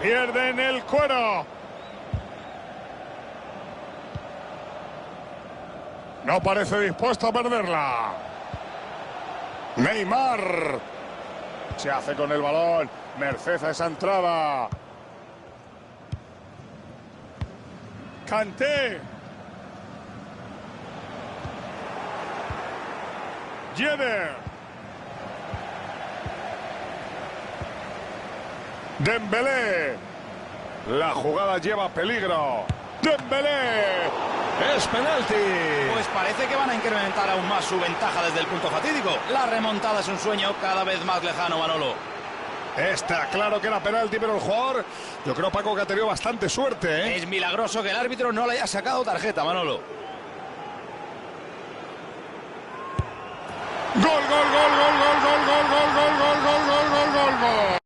Pierden el cuero. No parece dispuesto a perderla. Neymar. Se hace con el balón. Merced a esa entrada. Kanté. Yedder. Dembélé. La jugada lleva peligro. Dembélé. Es penalti. Pues parece que van a incrementar aún más su ventaja desde el punto fatídico. La remontada es un sueño cada vez más lejano, Manolo. Está claro que era penalti, pero el jugador, yo creo, Paco, que ha tenido bastante suerte, ¿eh? Es milagroso que el árbitro no le haya sacado tarjeta, Manolo. Gol, gol, gol, gol, gol, gol, gol, gol, gol, gol, gol, gol, gol, gol.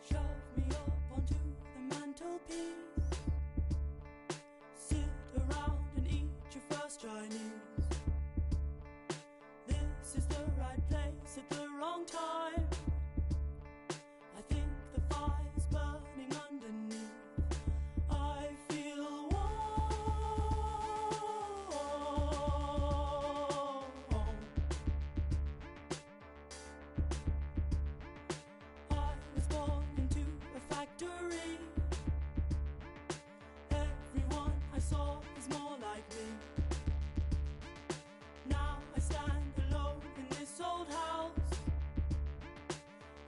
Shove me up onto the mantelpiece. Sit around and eat your first Chinese. This is the right place at the wrong time. I think the fire's burning underneath. I feel warm. I was born into a factory. Everyone I saw was more like me. Now I stand alone in this old house.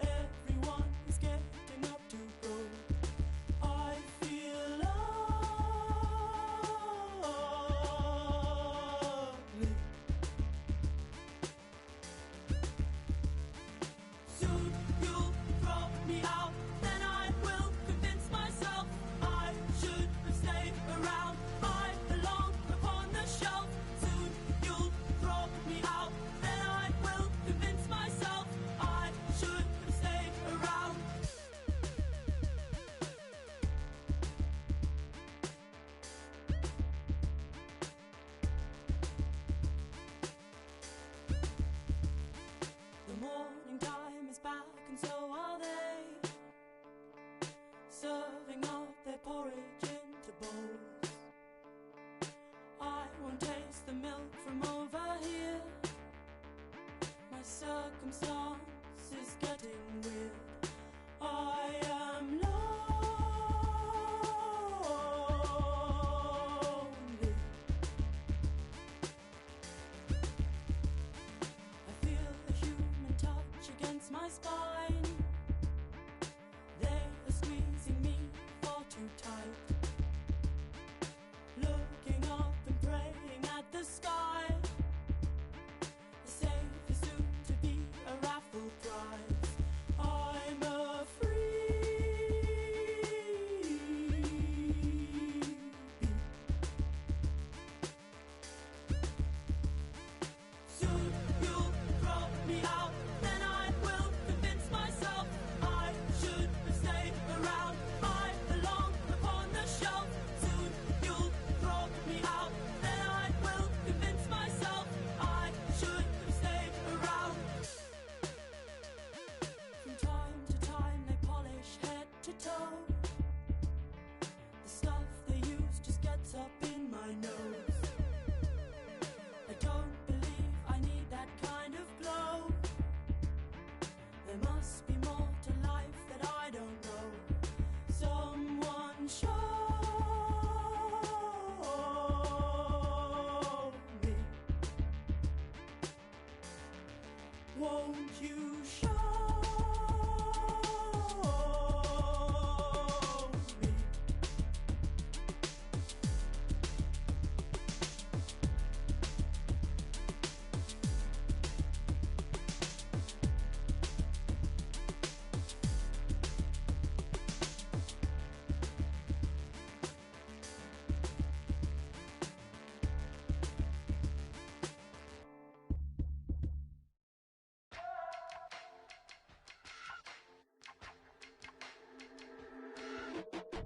Everyone is getting up to go. I feel lonely. Soon you'll throw me out, then I will convince myself I should have stayed around. I belong upon the shelf. Soon you'll throw me out, then I will convince myself I should have stayed around. The morning time is back and so are they, serving up their porridge into bowls. I won't taste the milk from over here. My circumstance is getting weird. I am lonely. I feel a human touch against my spine. They are squeezing me far too tight. Looking up and praying at the sky. The safe is soon to be a raffle prize. I'm a Soon you'll throw me out, then I will convince myself I should have stayed around. I belong upon the shelf. Soon you'll throw me out, then I will convince myself I should have stayed around. From time to time they polish head to toe. The stuff they use just gets up in my nose. I don't believe I need that kind of glow. There must be more to life that I don't know. Someone show me. Won't you show me?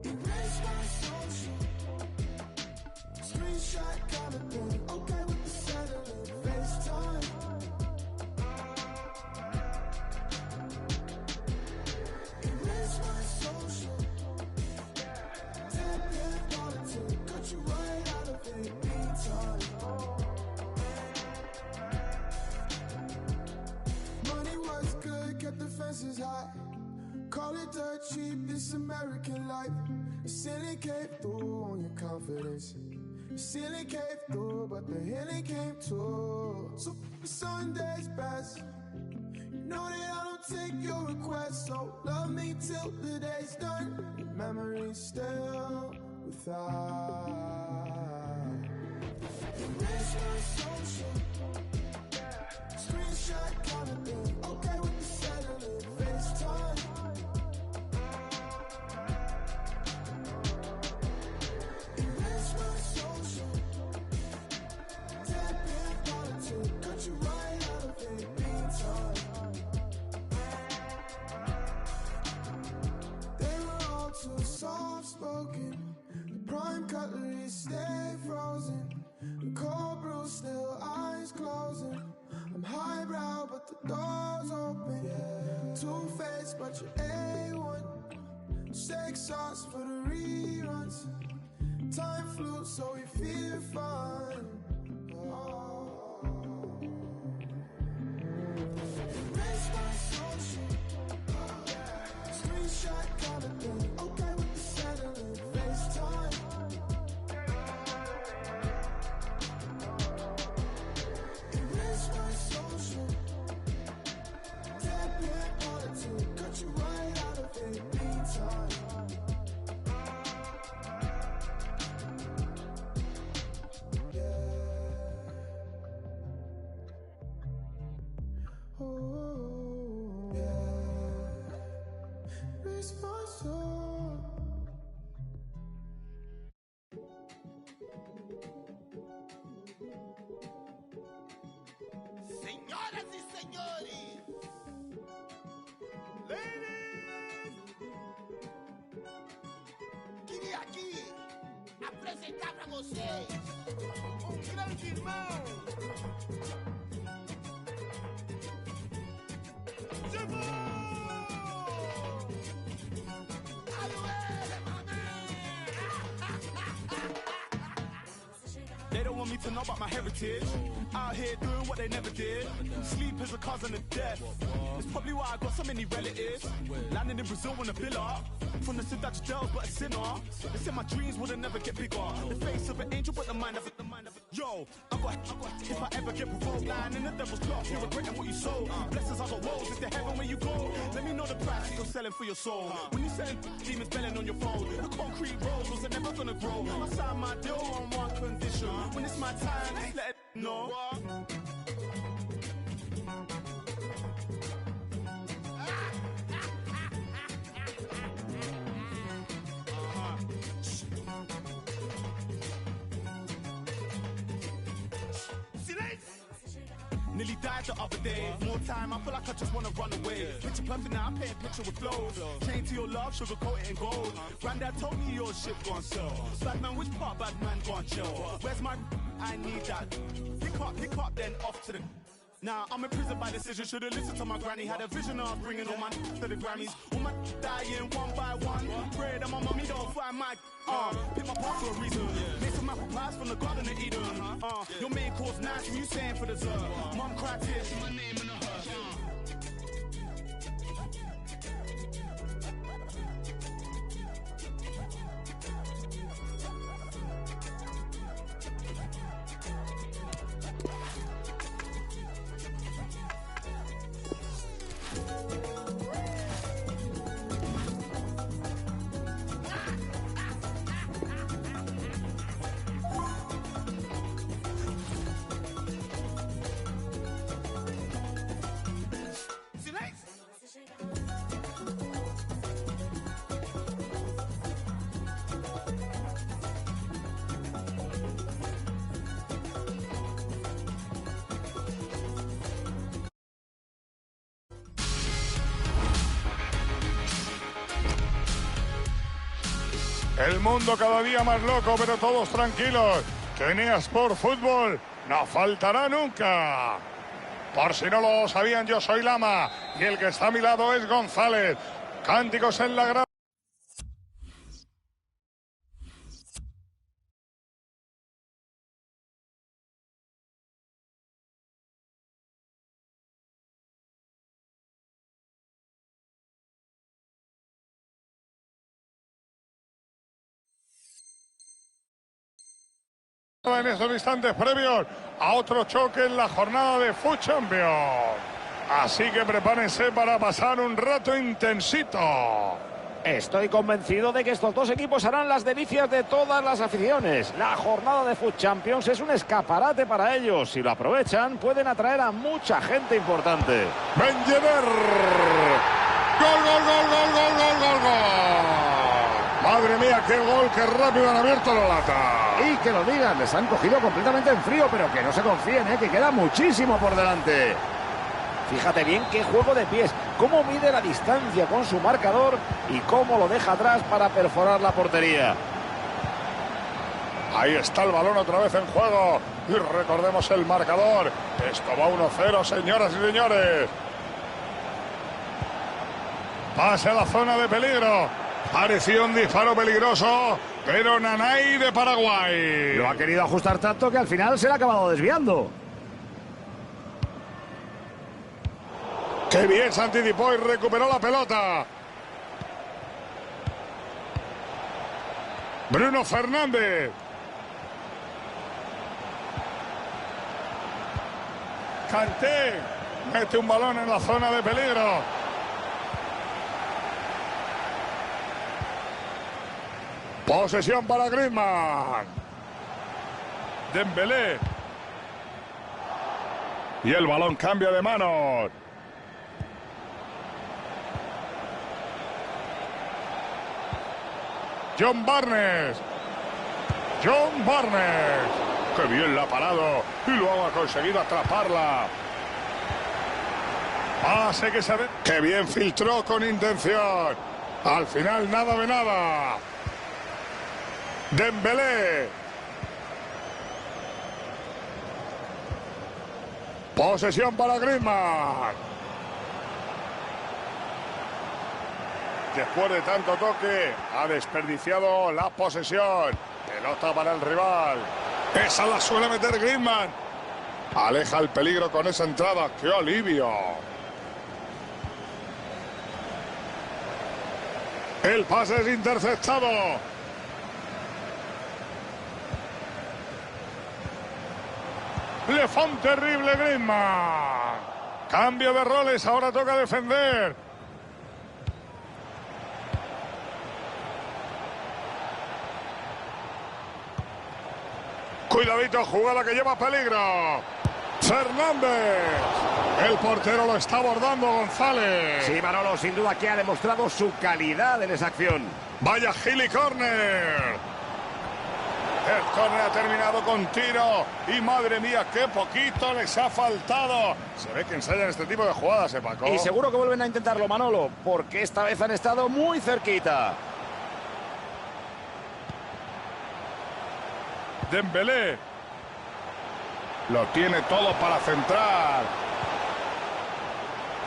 Erase my social. Screenshot kind of thing. Okay with the satellite FaceTime. Erase my social. Tap in politics. Cut you right out of it. Meantime. Money was good, kept the fences high. Call it dirt cheap, this American life. The ceiling came through on your confidence. The ceiling came through, but the healing came too. So Sunday's best. You know that I don't take your requests, so love me till the day's done. Your memory's still without. Erase my social. Screenshot kind of thing. Okay with the satellite FaceTime. Erase my social. the doors open. Two-faced, but you're A1. Shake sauce for the reruns. Time flew, so we feel fun. Erase my social. Screenshot kind of thing. Okay with the settling. FaceTime. Erase my social. Tap in attitude. Cut you right out of it. Meantime. Señoras y señores, ladies, queria aqui apresentar para vocês grande irmão. They don't want me to know about my heritage. Out here doing what they never did. Sleep is a cousin of death. It's probably why I got so many relatives. Landing in Brazil on a villa. From the Cidade Deus, but a sinner. They said my dreams would never get bigger. The face of an angel, but the mind of it. Yo, I got. If I ever get provoked, lying in the devil's cloth, you're regretting what you sold. Blessings I got woes. Is there heaven where you go? Let me know the price that you're selling for your soul. When you're selling demons belling on your phone, the concrete roads was never gonna grow. I signed my deal on one condition. When it's my time, just let it know. Nearly died the other day. More time, I feel like I just wanna run away. Picture perfect now, I'm painting picture with flows. Chain to your love, sugarcoat it in gold. Granddad told me your shit gon' sell. Bad man, which part bad man gon' chill? Where's my? I need that. Pick up, then off to the. Nah, I'm in prison by decision. Should've listened to my granny. Had a vision of bringing all my to the Grammys. All my dying one by one. Pray that my mommy don't find my. Pick my part for a reason. Made some apple pies from the Garden of Eden. Your main course nice when you saying for dessert. Mom cried tears, my name in a hearse. El mundo cada día más loco, pero todos tranquilos. Que en eSport Fútbol no faltará nunca. Por si no lo sabían, yo soy Lama y el que está a mi lado es González. Cánticos en la grada. En estos instantes previos a otro choque en la jornada de FUT Champions. Así que prepárense para pasar un rato intensito. Estoy convencido de que estos dos equipos harán las delicias de todas las aficiones. La jornada de FUT Champions es un escaparate para ellos. Si lo aprovechan, pueden atraer a mucha gente importante. Benjever. Gol, gol, gol, gol, gol, gol, gol, gol. Madre mía, qué gol, qué rápido han abierto la lata. Y que lo digan, les han cogido completamente en frío, pero que no se confíen, que queda muchísimo por delante. Fíjate bien qué juego de pies, cómo mide la distancia con su marcador y cómo lo deja atrás para perforar la portería. Ahí está el balón otra vez en juego. Y recordemos el marcador. Esto va 1-0, señoras y señores. Pase a la zona de peligro. Parecía un disparo peligroso, pero Nanay de Paraguay lo ha querido ajustar tanto que al final se le ha acabado desviando. ¡Qué bien se anticipó y recuperó la pelota! Bruno Fernández. Kanté mete un balón en la zona de peligro. Posesión para Griezmann. Dembélé. Y el balón cambia de manos. John Barnes. John Barnes. ¡Qué bien la ha parado! Y luego ha conseguido atraparla. Pase que se ve. ¡Qué bien filtró con intención! Al final nada de nada. Dembélé. Posesión para Griezmann. Después de tanto toque, ha desperdiciado la posesión. Pelota para el rival. Esa la suele meter Griezmann. Aleja el peligro con esa entrada. ¡Qué alivio! El pase es interceptado. Le fue un terrible Griezmann. Cambio de roles, ahora toca defender. Cuidadito, jugada que lleva peligro. Fernández. El portero lo está abordando, González. Sí, Manolo, sin duda que ha demostrado su calidad en esa acción. Vaya Gili córner. El córner ha terminado con tiro. Y madre mía, qué poquito les ha faltado. Se ve que ensayan este tipo de jugadas, Paco. Y seguro que vuelven a intentarlo, Manolo, porque esta vez han estado muy cerquita. Dembélé. Lo tiene todo para centrar.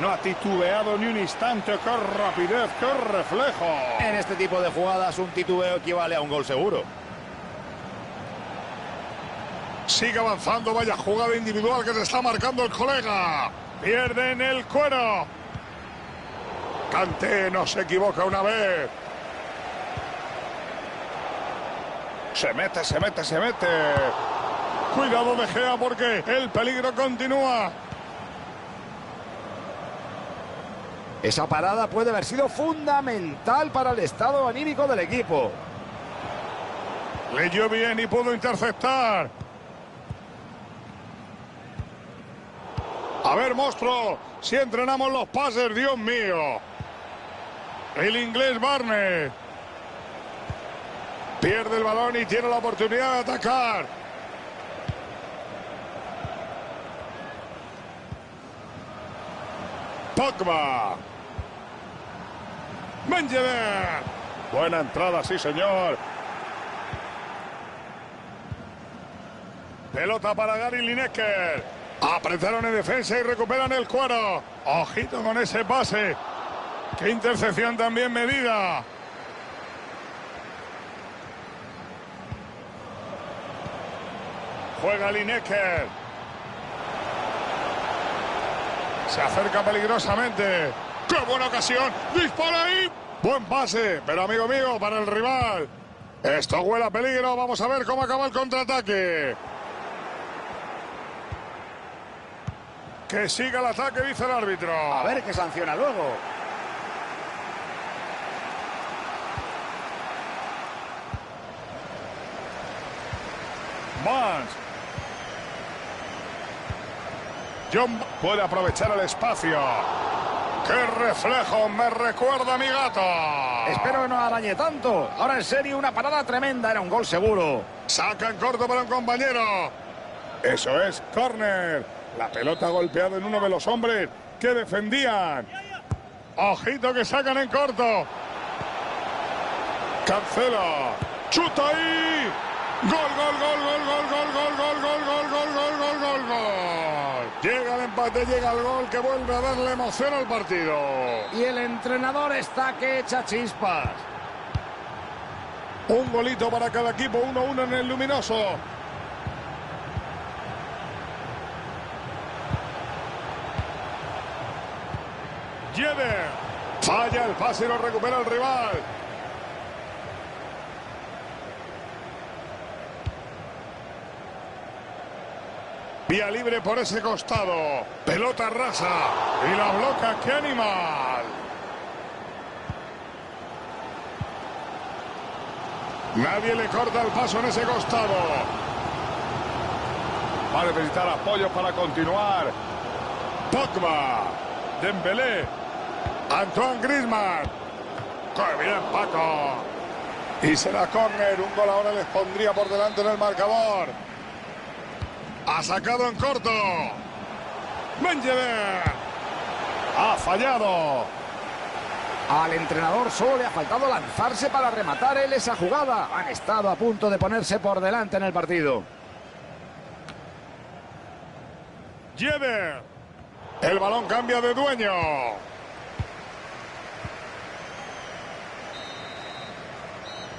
No ha titubeado ni un instante. ¡Qué rapidez, qué reflejo! En este tipo de jugadas un titubeo equivale a un gol seguro. Sigue avanzando, vaya jugada individual que se está marcando el colega. Pierden el cuero. Kanté no se equivoca una vez. Se mete, se mete, se mete. Cuidado de Gea porque el peligro continúa. Esa parada puede haber sido fundamental para el estado anímico del equipo. Leyó bien y pudo interceptar. A ver, monstruo, si entrenamos los pases, Dios mío. El inglés Barnes. Pierde el balón y tiene la oportunidad de atacar. Pogba. Benjever. Buena entrada, sí, señor. Pelota para Gary Lineker. Apretaron en defensa y recuperan el cuero. Ojito con ese pase. Qué intercepción también medida. Juega Lineker. Se acerca peligrosamente. ¡Qué buena ocasión! ¡Dispara ahí! Buen pase, pero amigo mío, para el rival. Esto huele a peligro. Vamos a ver cómo acaba el contraataque. Que siga el ataque, dice el árbitro. A ver qué sanciona luego. Mans. John puede aprovechar el espacio. ¡Qué reflejo! Me recuerda a mi gato. Espero que no arañe tanto. Ahora en serio, una parada tremenda. Era un gol seguro. Saca en corto para un compañero. Eso es, córner. La pelota ha golpeado en uno de los hombres que defendían. Ojito que sacan en corto. Cancela. ¡Chuta ahí! Gol, gol, gol, gol, gol, gol, gol, gol, gol, gol, gol, gol, gol, gol, gol. Llega el empate, llega el gol que vuelve a darle emoción al partido. Y el entrenador está que echa chispas. Un golito para cada equipo, 1-1 en el luminoso. Lleve. Falla el pase y lo recupera el rival. Vía libre por ese costado. Pelota rasa. Y la bloca. ¡Qué animal! Nadie le corta el paso en ese costado. Va a necesitar apoyo para continuar. Pogba. Dembélé. Antoine Griezmann. ¡Qué bien, Paco! Y será córner. Un gol ahora les pondría por delante en el marcador. Ha sacado en corto. Mengever. Ha fallado. Al entrenador solo le ha faltado lanzarse para rematar él esa jugada. Han estado a punto de ponerse por delante en el partido. Lleve. El balón cambia de dueño.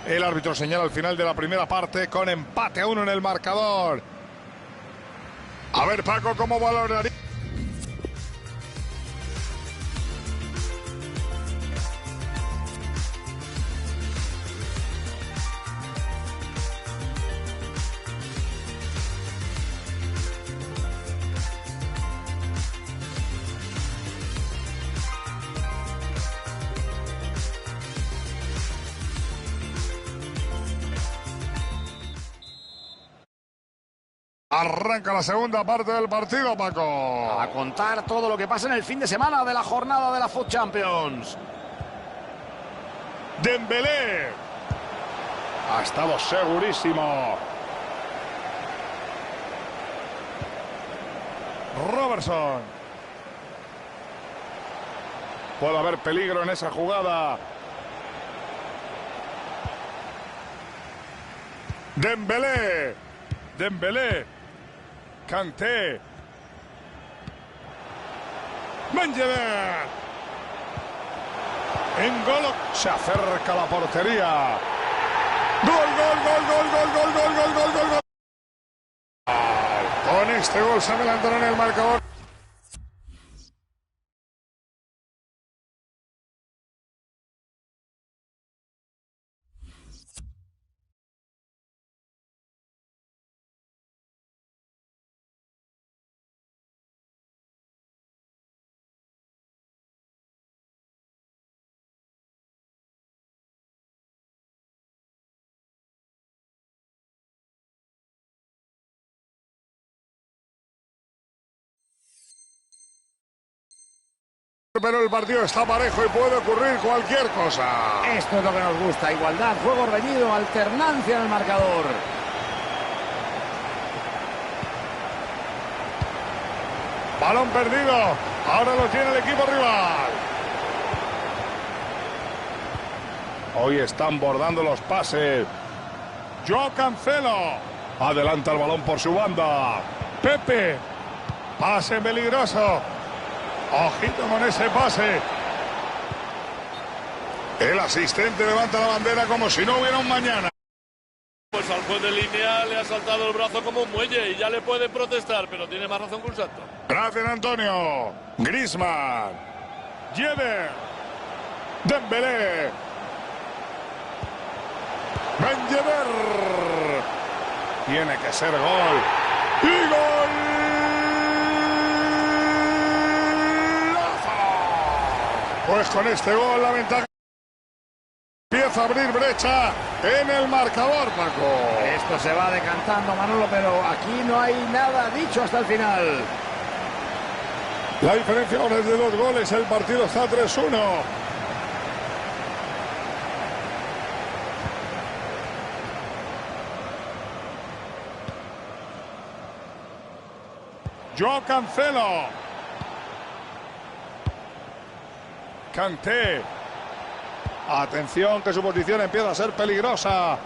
El árbitro señala al final de la primera parte con empate a 1 en el marcador. A ver, Paco, ¿cómo valoraría? Arranca la segunda parte del partido, Paco. A contar todo lo que pasa en el fin de semana de la jornada de la FUT Champions. Dembélé. Ha estado segurísimo. Robertson. Puede haber peligro en esa jugada. Dembélé. Dembélé. Kanté. Mengever. N'Golo se acerca a la portería. Gol, gol, gol, gol, gol, gol, gol, gol, gol, gol, gol. Con este gol se adelantaron en el marcador. Pero el partido está parejo y puede ocurrir cualquier cosa. Esto es lo que nos gusta. Igualdad, juego reñido, alternancia en el marcador. Balón perdido. Ahora lo tiene el equipo rival. Hoy están bordando los pases. Joao Cancelo. Adelanta el balón por su banda. Pepe. Pase peligroso. Ojito con ese pase. El asistente levanta la bandera como si no hubiera un mañana. Pues al juez de línea le ha saltado el brazo como un muelle y ya le puede protestar, pero tiene más razón que un santo. Gracias, Antonio. Griezmann. Lleve. Dembélé. Mengever. Tiene que ser gol. ¡Y gol! Pues con este gol la ventaja empieza a abrir brecha en el marcador, Paco. Esto se va decantando, Manolo, pero aquí no hay nada dicho hasta el final. La diferencia ahora es de 2 goles, el partido está 3-1. Joao Cancelo. Kanté. Atención que su posición empieza a ser peligrosa.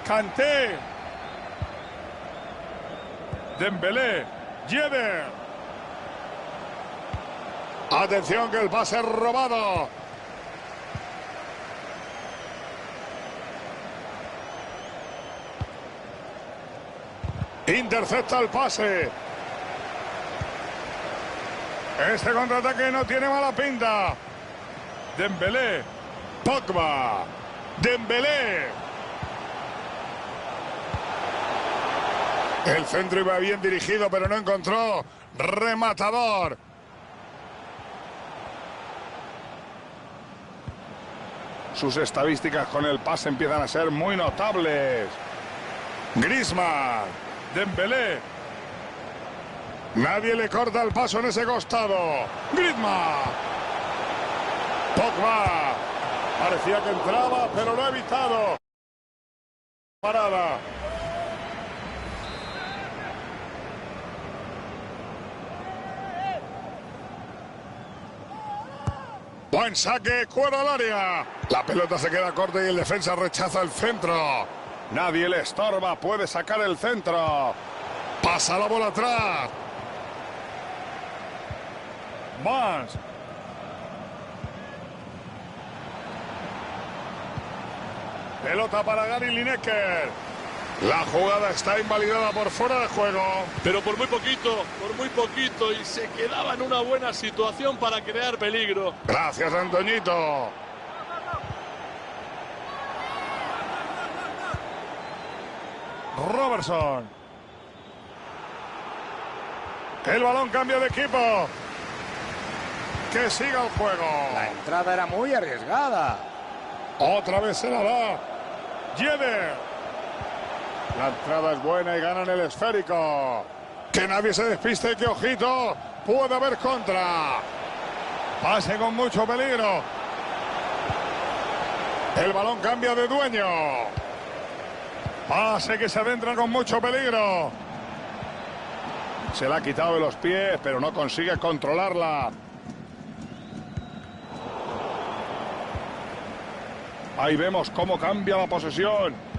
Kanté. Dembélé. Yedder. Atención que el pase es robado. Intercepta el pase. Este contraataque no tiene mala pinta. Dembélé. Pogba. Dembélé. El centro iba bien dirigido, pero no encontró rematador. Sus estadísticas con el pase empiezan a ser muy notables. Griezmann. Dembélé. Nadie le corta el paso en ese costado. Griezmann. Pogba. Parecía que entraba, pero lo ha evitado. Parada. Buen saque, cuero al área. La pelota se queda corta y el defensa rechaza el centro. Nadie le estorba, puede sacar el centro. Pasa la bola atrás. Barnes. Pelota para Gary Lineker. La jugada está invalidada por fuera de juego. Pero por muy poquito, y se quedaba en una buena situación para crear peligro. Gracias, Antoñito. Robertson. El balón cambia de equipo. Que siga el juego. La entrada era muy arriesgada. Otra vez se la da. Yedder. La entrada es buena y ganan el esférico. Que nadie se despiste, que ojito. Puede haber contra. Pase con mucho peligro. El balón cambia de dueño. Pase que se adentra con mucho peligro. Se la ha quitado de los pies, pero no consigue controlarla. Ahí vemos cómo cambia la posesión.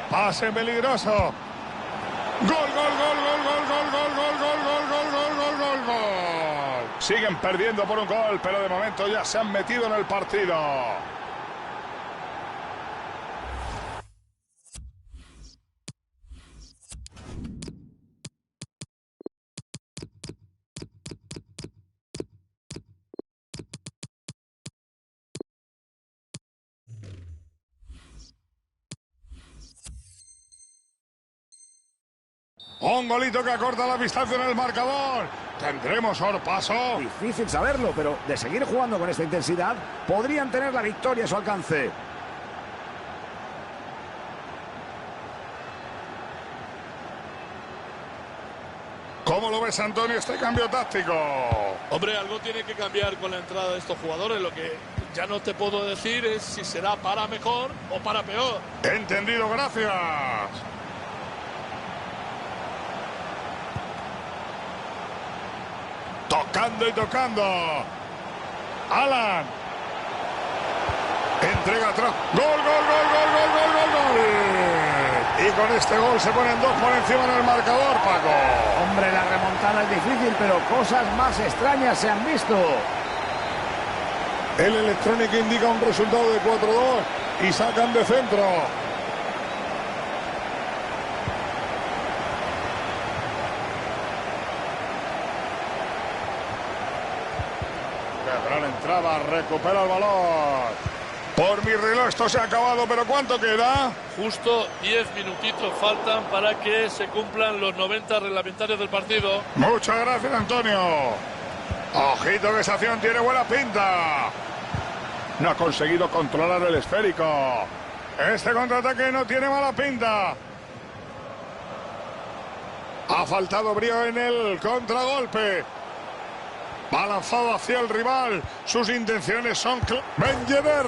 Pase peligroso. Gol, gol, gol, gol, gol, gol, gol, gol, gol, gol, gol, gol, gol, gol, gol. Siguen perdiendo por un gol, pero de momento ya se han metido en el partido. Un golito que acorta la distancia en el marcador. ¿Tendremos sorpaso? Difícil saberlo, pero de seguir jugando con esta intensidad, podrían tener la victoria a su alcance. ¿Cómo lo ves, Antonio, este cambio táctico? Hombre, algo tiene que cambiar con la entrada de estos jugadores. Lo que ya no te puedo decir es si será para mejor o para peor. Entendido, gracias. Tocando y tocando. Alan. Entrega atrás. Gol, gol, gol, gol, gol, gol, gol, gol. Y con este gol se ponen dos por encima en el marcador, Paco. Hombre, la remontada es difícil, pero cosas más extrañas se han visto. El electrónico indica un resultado de 4-2 y sacan de centro. Gran entrada, recupera el balón. Por mi reloj esto se ha acabado, pero ¿cuánto queda? Justo 10 minutitos faltan para que se cumplan los 90 reglamentarios del partido. Muchas gracias, Antonio. Ojito que esa acción tiene buena pinta. No ha conseguido controlar el esférico. Este contraataque no tiene mala pinta. Ha faltado brío en el contragolpe. Va lanzado hacia el rival. Sus intenciones son... Ben Yedder.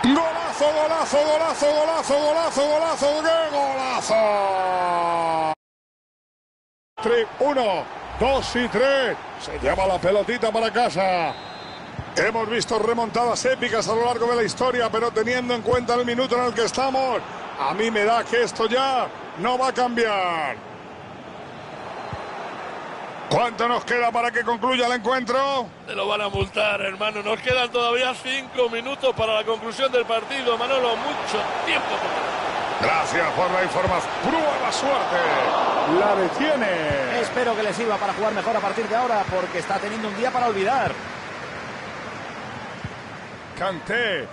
Golazo, golazo, golazo, golazo, golazo, golazo. ¡Qué golazo! 1, 2 y 3. Se lleva la pelotita para casa. Hemos visto remontadas épicas a lo largo de la historia, pero teniendo en cuenta el minuto en el que estamos, a mí me da que esto ya no va a cambiar. ¿Cuánto nos queda para que concluya el encuentro? Te lo van a multar, hermano. Nos quedan todavía 5 minutos para la conclusión del partido, Manolo. Mucho tiempo por delante. Gracias por la información. Prueba suerte. La detiene. Espero que le sirva para jugar mejor a partir de ahora, porque está teniendo un día para olvidar. Kanté.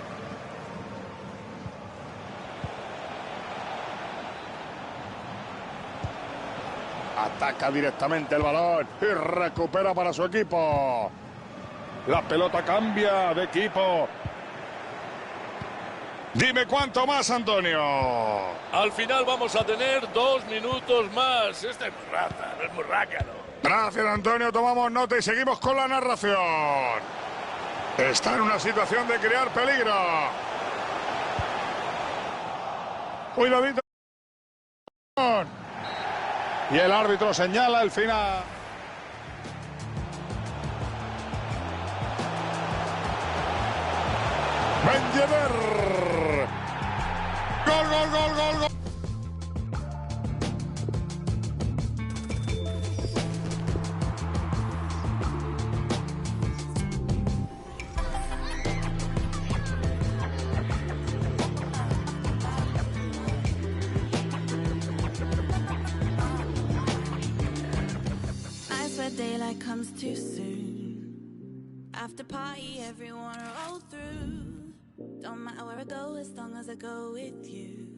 Ataca directamente el balón y recupera para su equipo. La pelota cambia de equipo. Dime cuánto más, Antonio. Al final vamos a tener 2 minutos más. Este es muy rata, no es muy rácano. Gracias, Antonio. Tomamos nota y seguimos con la narración. Está en una situación de crear peligro. Cuidadito. Y el árbitro señala el final. Ben-Yedder. Gol, gol, gol, gol, gol. Daylight comes too soon. After party, everyone roll through. Don't matter where I go, as long as I go with you.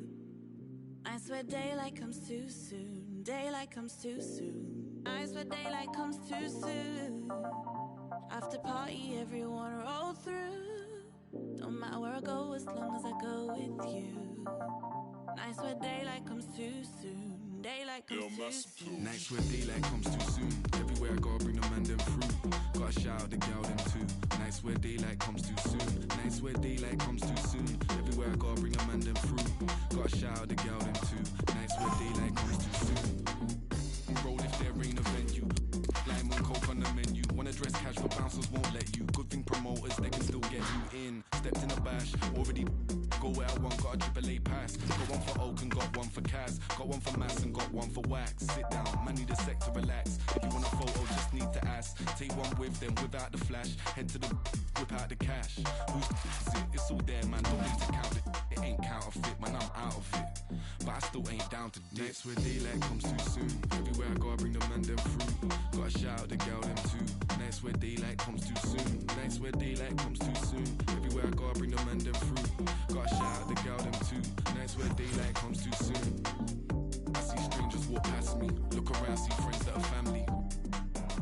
I swear daylight comes too soon. Daylight comes too soon. I swear daylight comes too soon. After party, everyone roll through. Don't matter where I go, as long as I go with you. I swear daylight comes too soon. Daylight comes too soon. Nights where daylight comes too soon. Everywhere I gotta bring the man them through. Gotta shout out the gal them too. Nights where daylight comes too soon. Nights where daylight comes too soon. Everywhere I gotta bring a man them through. Gotta shout out the gal them too. Nights where daylight comes too soon. Roll if there ain't a venue. Lime and coke on the menu. Wanna dress cash but bouncers won't let you. Good thing promoters, they can still get you in. Stepped in a bash, already go where I want, got a AAA pass. Got one for Oak and got one for Kaz. Got one for Mass and got one for Wax. Sit down, man need a sec to relax. If you want a photo, just need to ask. Take one with them without the flash. Head to the whip out the cash. Who's it? It's all there, man. Don't need to count it. It ain't counterfeit, man. I'm out of it. But I still ain't down to dip. Nights where daylight comes too soon. Everywhere I gotta bring the man them through. Gotta shout out the girl them too. Nights where daylight comes too soon. Nights where daylight comes too soon. Everywhere I gotta bring the man them through. Gotta shout out the girl them too. Nights where daylight comes too soon. I see strangers walk past me. Look around, see friends that are family.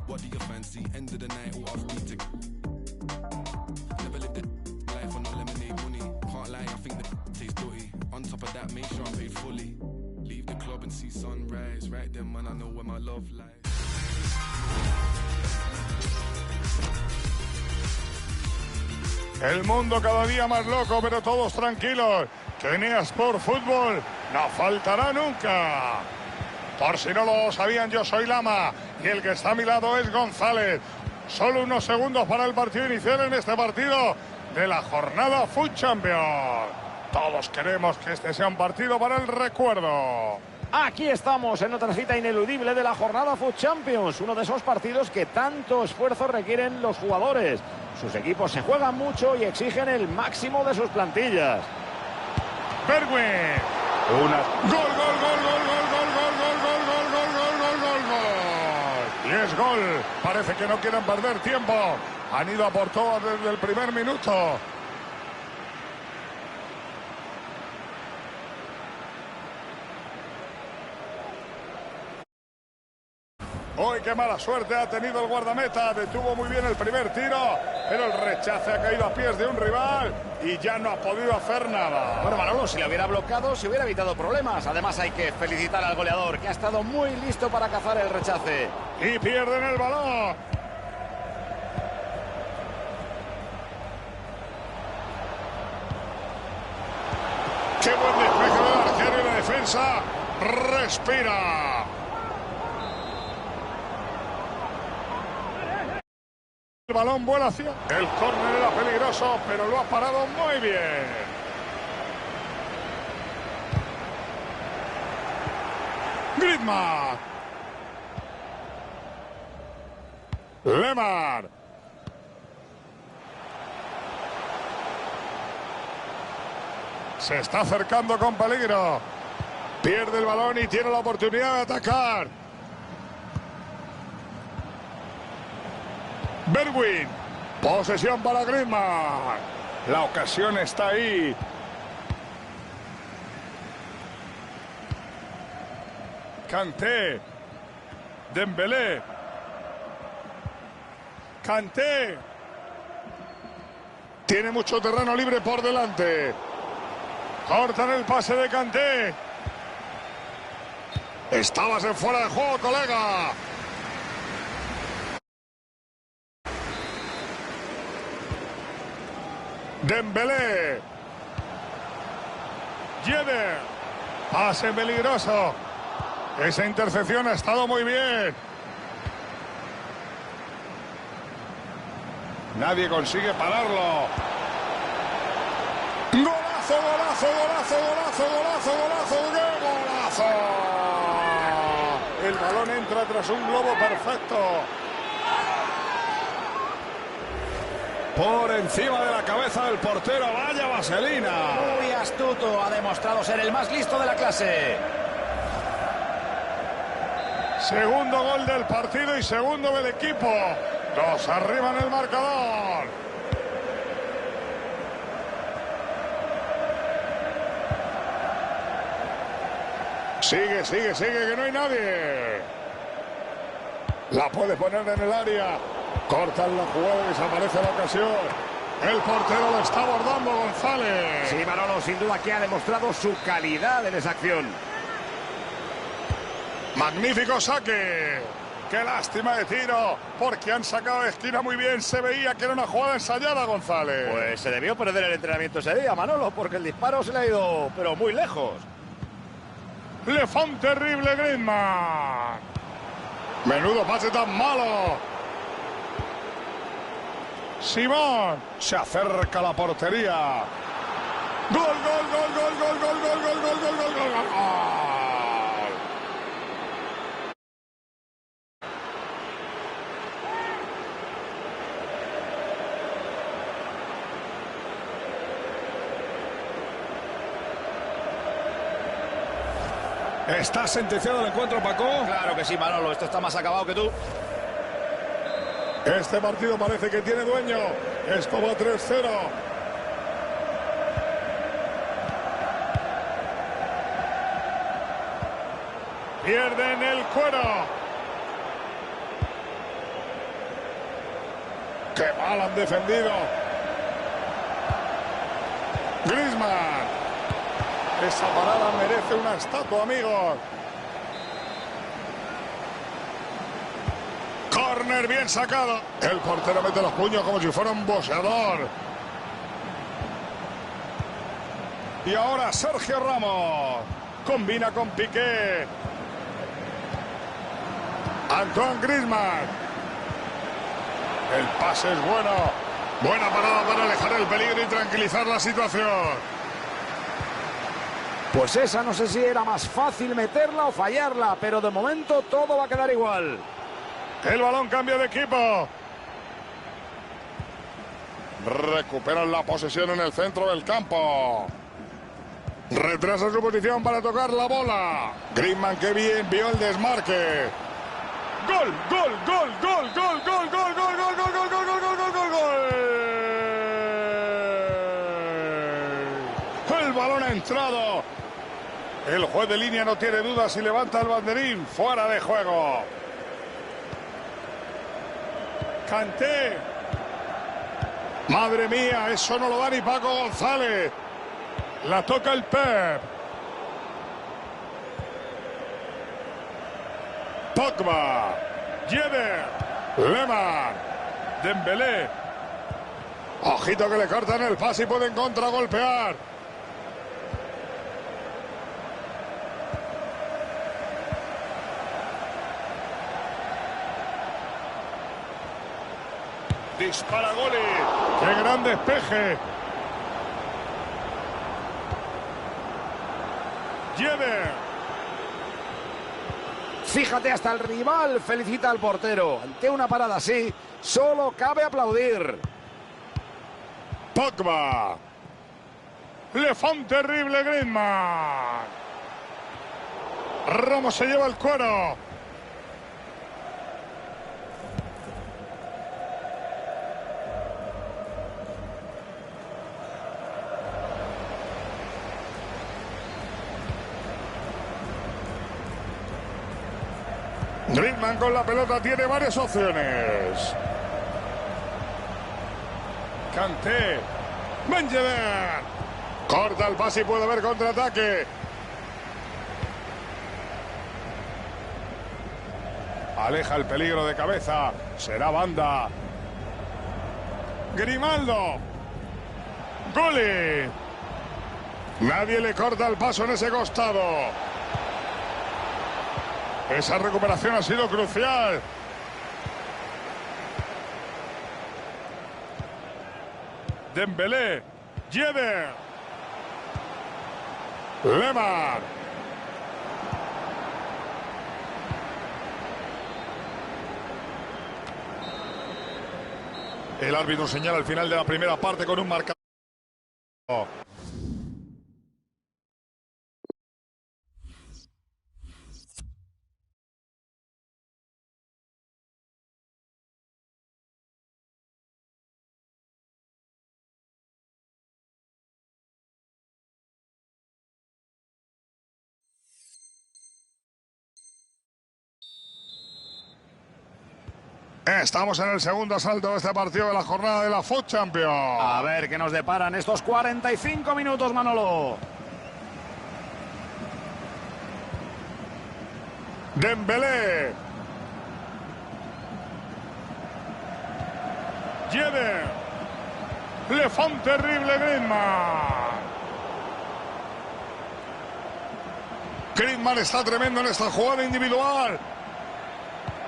What do you fancy? End of the night, all off beat. Never lived a life on no lemonade money. Can't lie, I think the tastes dirty. On top of that, make sure I'm paid fully. Leave the club and see sunrise. Right then, man, I know where my love lies. El mundo cada día más loco, pero todos tranquilos. Que en eSport Fútbol no faltará nunca. Por si no lo sabían, yo soy Lama y el que está a mi lado es González. Solo unos segundos para el partido inicial en este partido de la jornada Food Champions. Todos queremos que este sea un partido para el recuerdo. Aquí estamos en otra cita ineludible de la jornada Food Champions, uno de esos partidos que tanto esfuerzo requieren los jugadores. Sus equipos se juegan mucho y exigen el máximo de sus plantillas. Bergwijn. Una. Gol, gol, gol, gol, gol, gol, gol, gol, gol, gol, gol, gol, gol, gol. Y es gol. Parece que no quieren perder tiempo. Han ido a por todas desde el primer minuto. Hoy qué mala suerte ha tenido el guardameta. Detuvo muy bien el primer tiro, pero el rechace ha caído a pies de un rival y ya no ha podido hacer nada. Bueno, Manolo, si lo hubiera bloqueado, se hubiera evitado problemas. Además, hay que felicitar al goleador, que ha estado muy listo para cazar el rechace. Y pierden el balón. Qué buen despeje del arquero y la defensa respira. El balón vuela hacia... El córner era peligroso, pero lo ha parado muy bien. Griezmann. Lemar. Se está acercando con peligro. Pierde el balón y tiene la oportunidad de atacar. Bergwijn. Posesión para Griezmann. La ocasión está ahí. Kanté. Dembélé. Kanté. Tiene mucho terreno libre por delante. Cortan el pase de Kanté. Estabas en fuera de juego, colega. Dembélé. Yedder. Pase peligroso. Esa intercepción ha estado muy bien. Nadie consigue pararlo. ¡Golazo, golazo, golazo, golazo, golazo, golazo! ¡Qué golazo! El balón entra tras un globo perfecto. Por encima de la cabeza del portero. ¡Vaya vaselina! Muy astuto. Ha demostrado ser el más listo de la clase. Segundo gol del partido y segundo del equipo. Nos arriban el marcador. Sigue, sigue, sigue, que no hay nadie. La puede poner en el área. Cortan la jugada y desaparece la ocasión. El portero lo está abordando, González. Sí, Manolo, sin duda que ha demostrado su calidad en esa acción. Magnífico saque. Qué lástima de tiro, porque han sacado de esquina muy bien. Se veía que era una jugada ensayada, González. Pues se debió perder el entrenamiento ese día, Manolo, porque el disparo se le ha ido, pero muy lejos. Le fue un terrible Griezmann. Menudo pase tan malo. Simón se acerca a la portería. Gol, gol, gol, gol, gol, gol, gol, gol, gol, gol, gol, gol, gol, gol. ¿Está sentenciado el encuentro, Paco? Claro que sí, Manolo. Esto está más acabado que tú. Este partido parece que tiene dueño. Esto va 3-0. Pierden el cuero. ¡Qué mal han defendido! Griezmann. Esa parada merece una estatua, amigos. Córner bien sacado. El portero mete los puños como si fuera un boxeador. Y ahora Sergio Ramos. Combina con Piqué. Antoine Griezmann. El pase es bueno. Buena parada para alejar el peligro y tranquilizar la situación. Pues esa no sé si era más fácil meterla o fallarla, pero de momento todo va a quedar igual. El balón cambia de equipo. Recuperan la posesión en el centro del campo. Retrasa su posición para tocar la bola. Griezmann, que bien vio el desmarque. Gol, gol, gol, gol, gol, gol, gol, gol, gol, gol, gol, gol, gol, gol, gol, gol. El balón ha entrado. El juez de línea no tiene dudas y levanta el banderín. Fuera de juego. Kanté. Madre mía, eso no lo da ni Paco González. La toca el Pep. Pogba. Yedder. Lemar. Dembélé. Ojito que le cortan el pase y pueden contragolpear. Dispara Goli. ¡Qué gran despeje! Yedder. Fíjate, hasta el rival felicita al portero. Ante una parada así, solo cabe aplaudir. Pogba. Le fue terrible Griezmann. Ramos se lleva el cuero. Griezmann con la pelota tiene varias opciones. Kanté. Benjever. Corta el pase y puede haber contraataque. Aleja el peligro de cabeza. Será banda. Grimaldo. Gullit. Nadie le corta el paso en ese costado. Esa recuperación ha sido crucial. Dembélé. Yedder. Lemar. El árbitro señala el final de la primera parte con un marcador. Estamos en el segundo asalto de este partido de la jornada de la Foot Champions. A ver qué nos deparan estos 45 minutos, Manolo. Dembélé. Yedder. Le fue un terrible Griezmann. Griezmann está tremendo en esta jugada individual.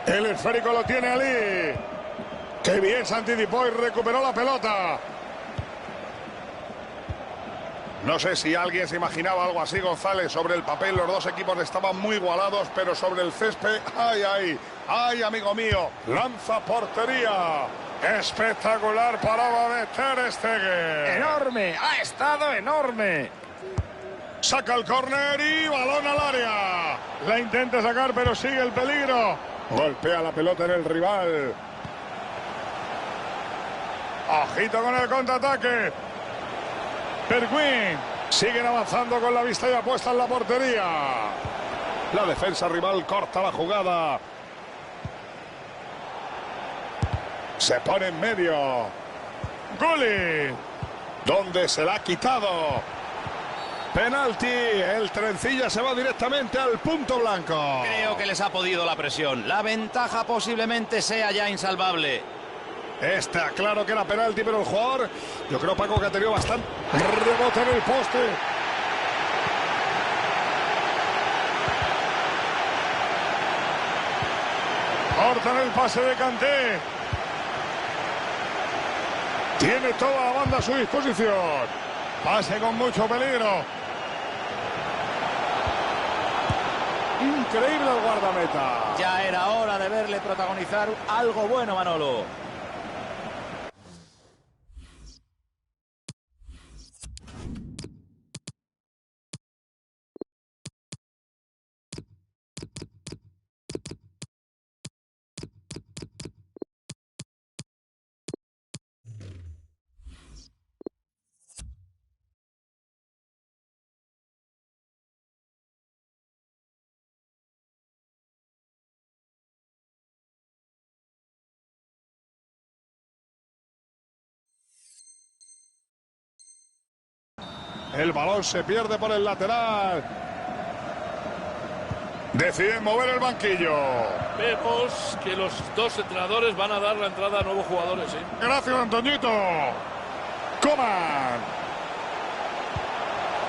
El esférico lo tiene Ali. Qué bien se anticipó y recuperó la pelota. No sé si alguien se imaginaba algo así, González. Sobre el papel los dos equipos estaban muy igualados, pero sobre el césped, ¡ay, amigo mío! Lanza portería. Espectacular parada de Ter Stegen. Enorme, ha estado enorme. Saca el córner y balón al área. La intenta sacar, pero sigue el peligro. Golpea la pelota en el rival. Ojito con el contraataque. Bergwijn. Siguen avanzando con la vista ya puesta en la portería. La defensa rival corta la jugada. Se pone en medio. Gullit. ¿Dónde se la ha quitado? Penalti, el trencilla se va directamente al punto blanco. Creo que les ha podido la presión. La ventaja posiblemente sea ya insalvable. Está claro que era penalti, pero el jugador, yo creo, Paco, que ha tenido bastante rebote en el poste. Cortan el pase de Kanté. Tiene toda la banda a su disposición. Pase con mucho peligro. Increíble el guardameta. Ya era hora de verle protagonizar algo bueno, Manolo. El balón se pierde por el lateral. Deciden mover el banquillo. Vemos que los dos entrenadores van a dar la entrada a nuevos jugadores. Gracias, Antoñito. Coman.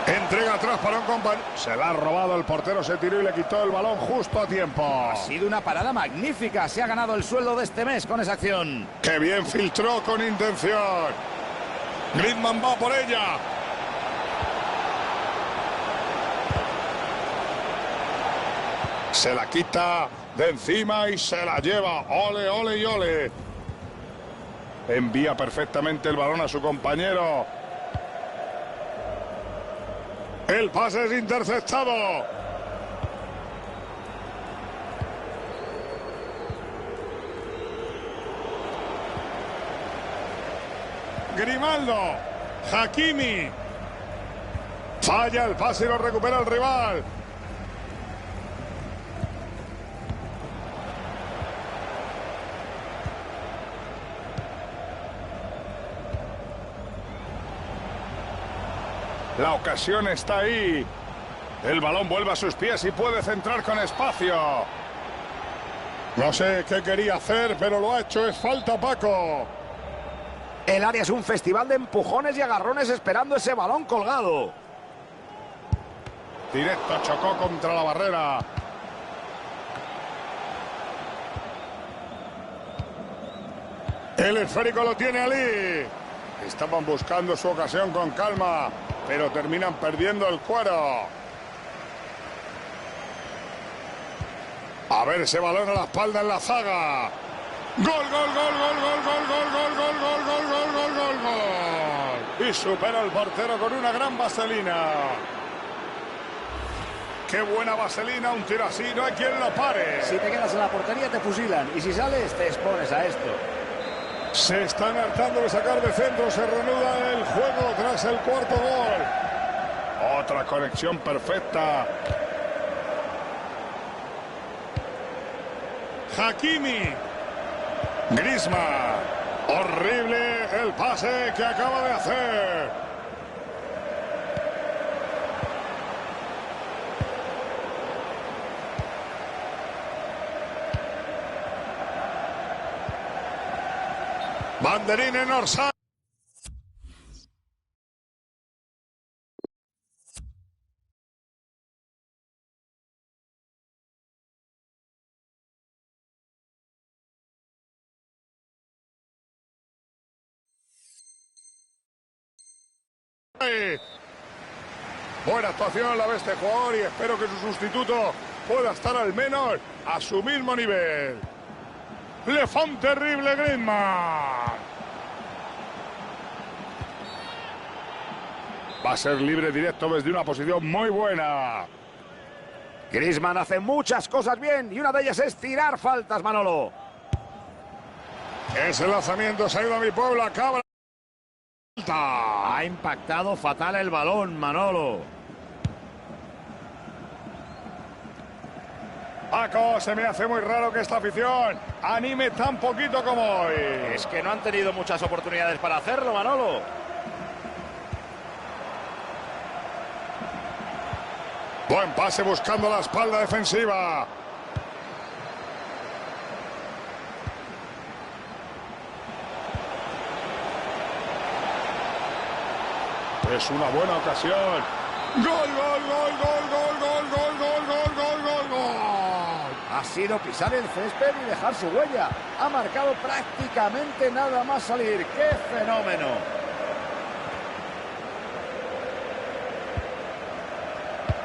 Entrega atrás para un compañero. Se la ha robado el portero, se tiró y le quitó el balón justo a tiempo. Ha sido una parada magnífica. Se ha ganado el sueldo de este mes con esa acción. Qué bien filtró con intención. Griezmann va por ella. Se la quita de encima y se la lleva. Ole, ole y ole. Envía perfectamente el balón a su compañero. El pase es interceptado. Grimaldo. Hakimi. Falla el pase y lo recupera el rival. La ocasión está ahí. El balón vuelve a sus pies y puede centrar con espacio. No sé qué quería hacer, pero lo ha hecho. Es falta, Paco. El área es un festival de empujones y agarrones esperando ese balón colgado. Directo, chocó contra la barrera. El esférico lo tiene Ali. Estaban buscando su ocasión con calma, pero terminan perdiendo el cuero. A ver ese balón a la espalda en la zaga. Gol, gol, gol, gol, gol, gol, gol, gol, gol, gol, gol, gol, gol, gol, gol. Y supera el portero con una gran vaselina. Qué buena vaselina, un tiro así, no hay quien lo pare. Si te quedas en la portería te fusilan y si sales te expones a esto. Se están hartando de sacar de centro, se reanuda el juego tras el cuarto gol. Otra conexión perfecta. Hakimi. Griezmann. Horrible el pase que acaba de hacer. Banderín en Orsay. Buena actuación la de este jugador y espero que su sustituto pueda estar al menos a su mismo nivel. Le fue un terrible Griezmann. Va a ser libre directo desde una posición muy buena. Griezmann hace muchas cosas bien y una de ellas es tirar faltas, Manolo. Ese lanzamiento se ha ido a mi pueblo, acaba. Ha impactado fatal el balón, Manolo. Paco, se me hace muy raro que esta afición anime tan poquito como hoy. Es que no han tenido muchas oportunidades para hacerlo, Manolo. Buen pase buscando la espalda defensiva. Es una buena ocasión. Gol, gol, gol, gol, gol, gol, gol, gol, gol, gol, gol, gol. Ha sido pisar el césped y dejar su huella. Ha marcado prácticamente nada más salir. ¡Qué fenómeno!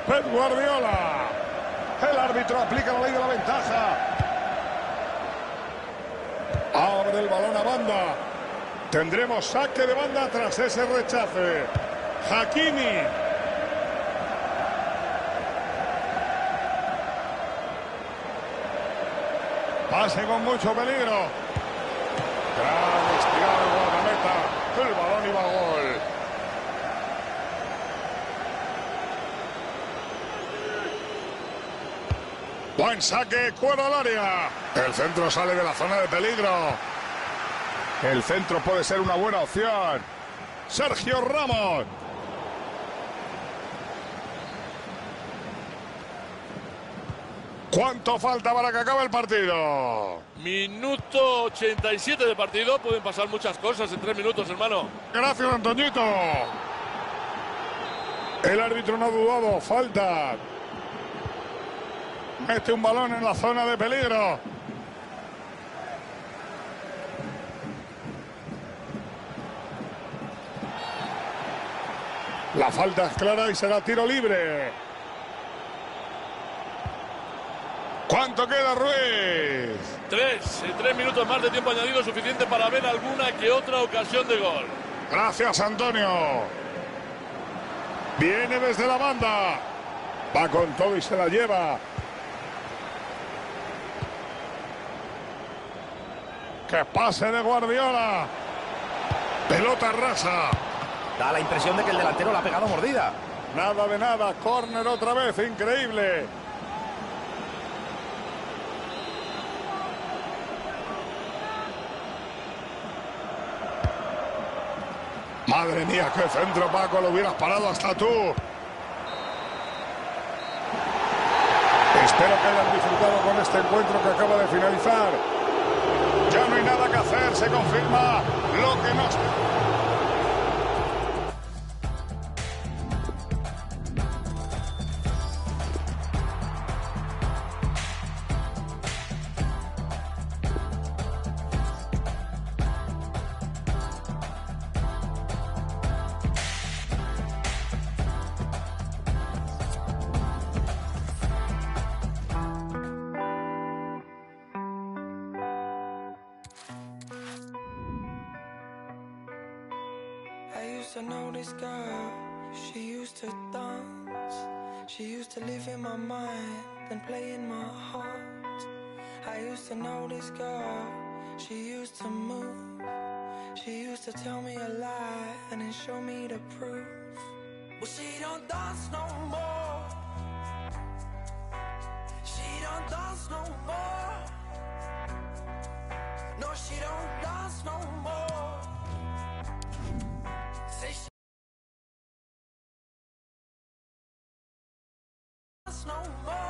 Pep Guardiola. El árbitro aplica la ley de la ventaja. Abre el balón a banda. Tendremos saque de banda tras ese rechace. Hakimi. Pase con mucho peligro. Gran estirada de guardameta. El balón iba a gol. Buen saque, cuero al área. El centro sale de la zona de peligro. El centro puede ser una buena opción. Sergio Ramos. ¿Cuánto falta para que acabe el partido? Minuto 87 de partido. Pueden pasar muchas cosas en 3 minutos, hermano. Gracias, Antoñito. El árbitro no ha dudado. Falta. Mete un balón en la zona de peligro. La falta es clara y será tiro libre. ¿Cuánto queda, Ruiz? 3 minutos más de tiempo añadido, suficiente para ver alguna que otra ocasión de gol. Gracias, Antonio. Viene desde la banda. Va con todo y se la lleva. ¡Que pase de Guardiola! Pelota rasa. Da la impresión de que el delantero la ha pegado mordida. Nada de nada. Córner otra vez. Increíble. Madre mía, qué centro, Paco. Lo hubieras parado hasta tú. Espero que hayan disfrutado con este encuentro que acaba de finalizar. Ya no hay nada que hacer. Se confirma lo que nos... I used to know this girl, she used to dance. She used to live in my mind and play in my heart. I used to know this girl, she used to move. She used to tell me a lie and then show me the proof. Well, she don't dance no more. She don't dance no more. No, she don't dance no more. Say she dance no more.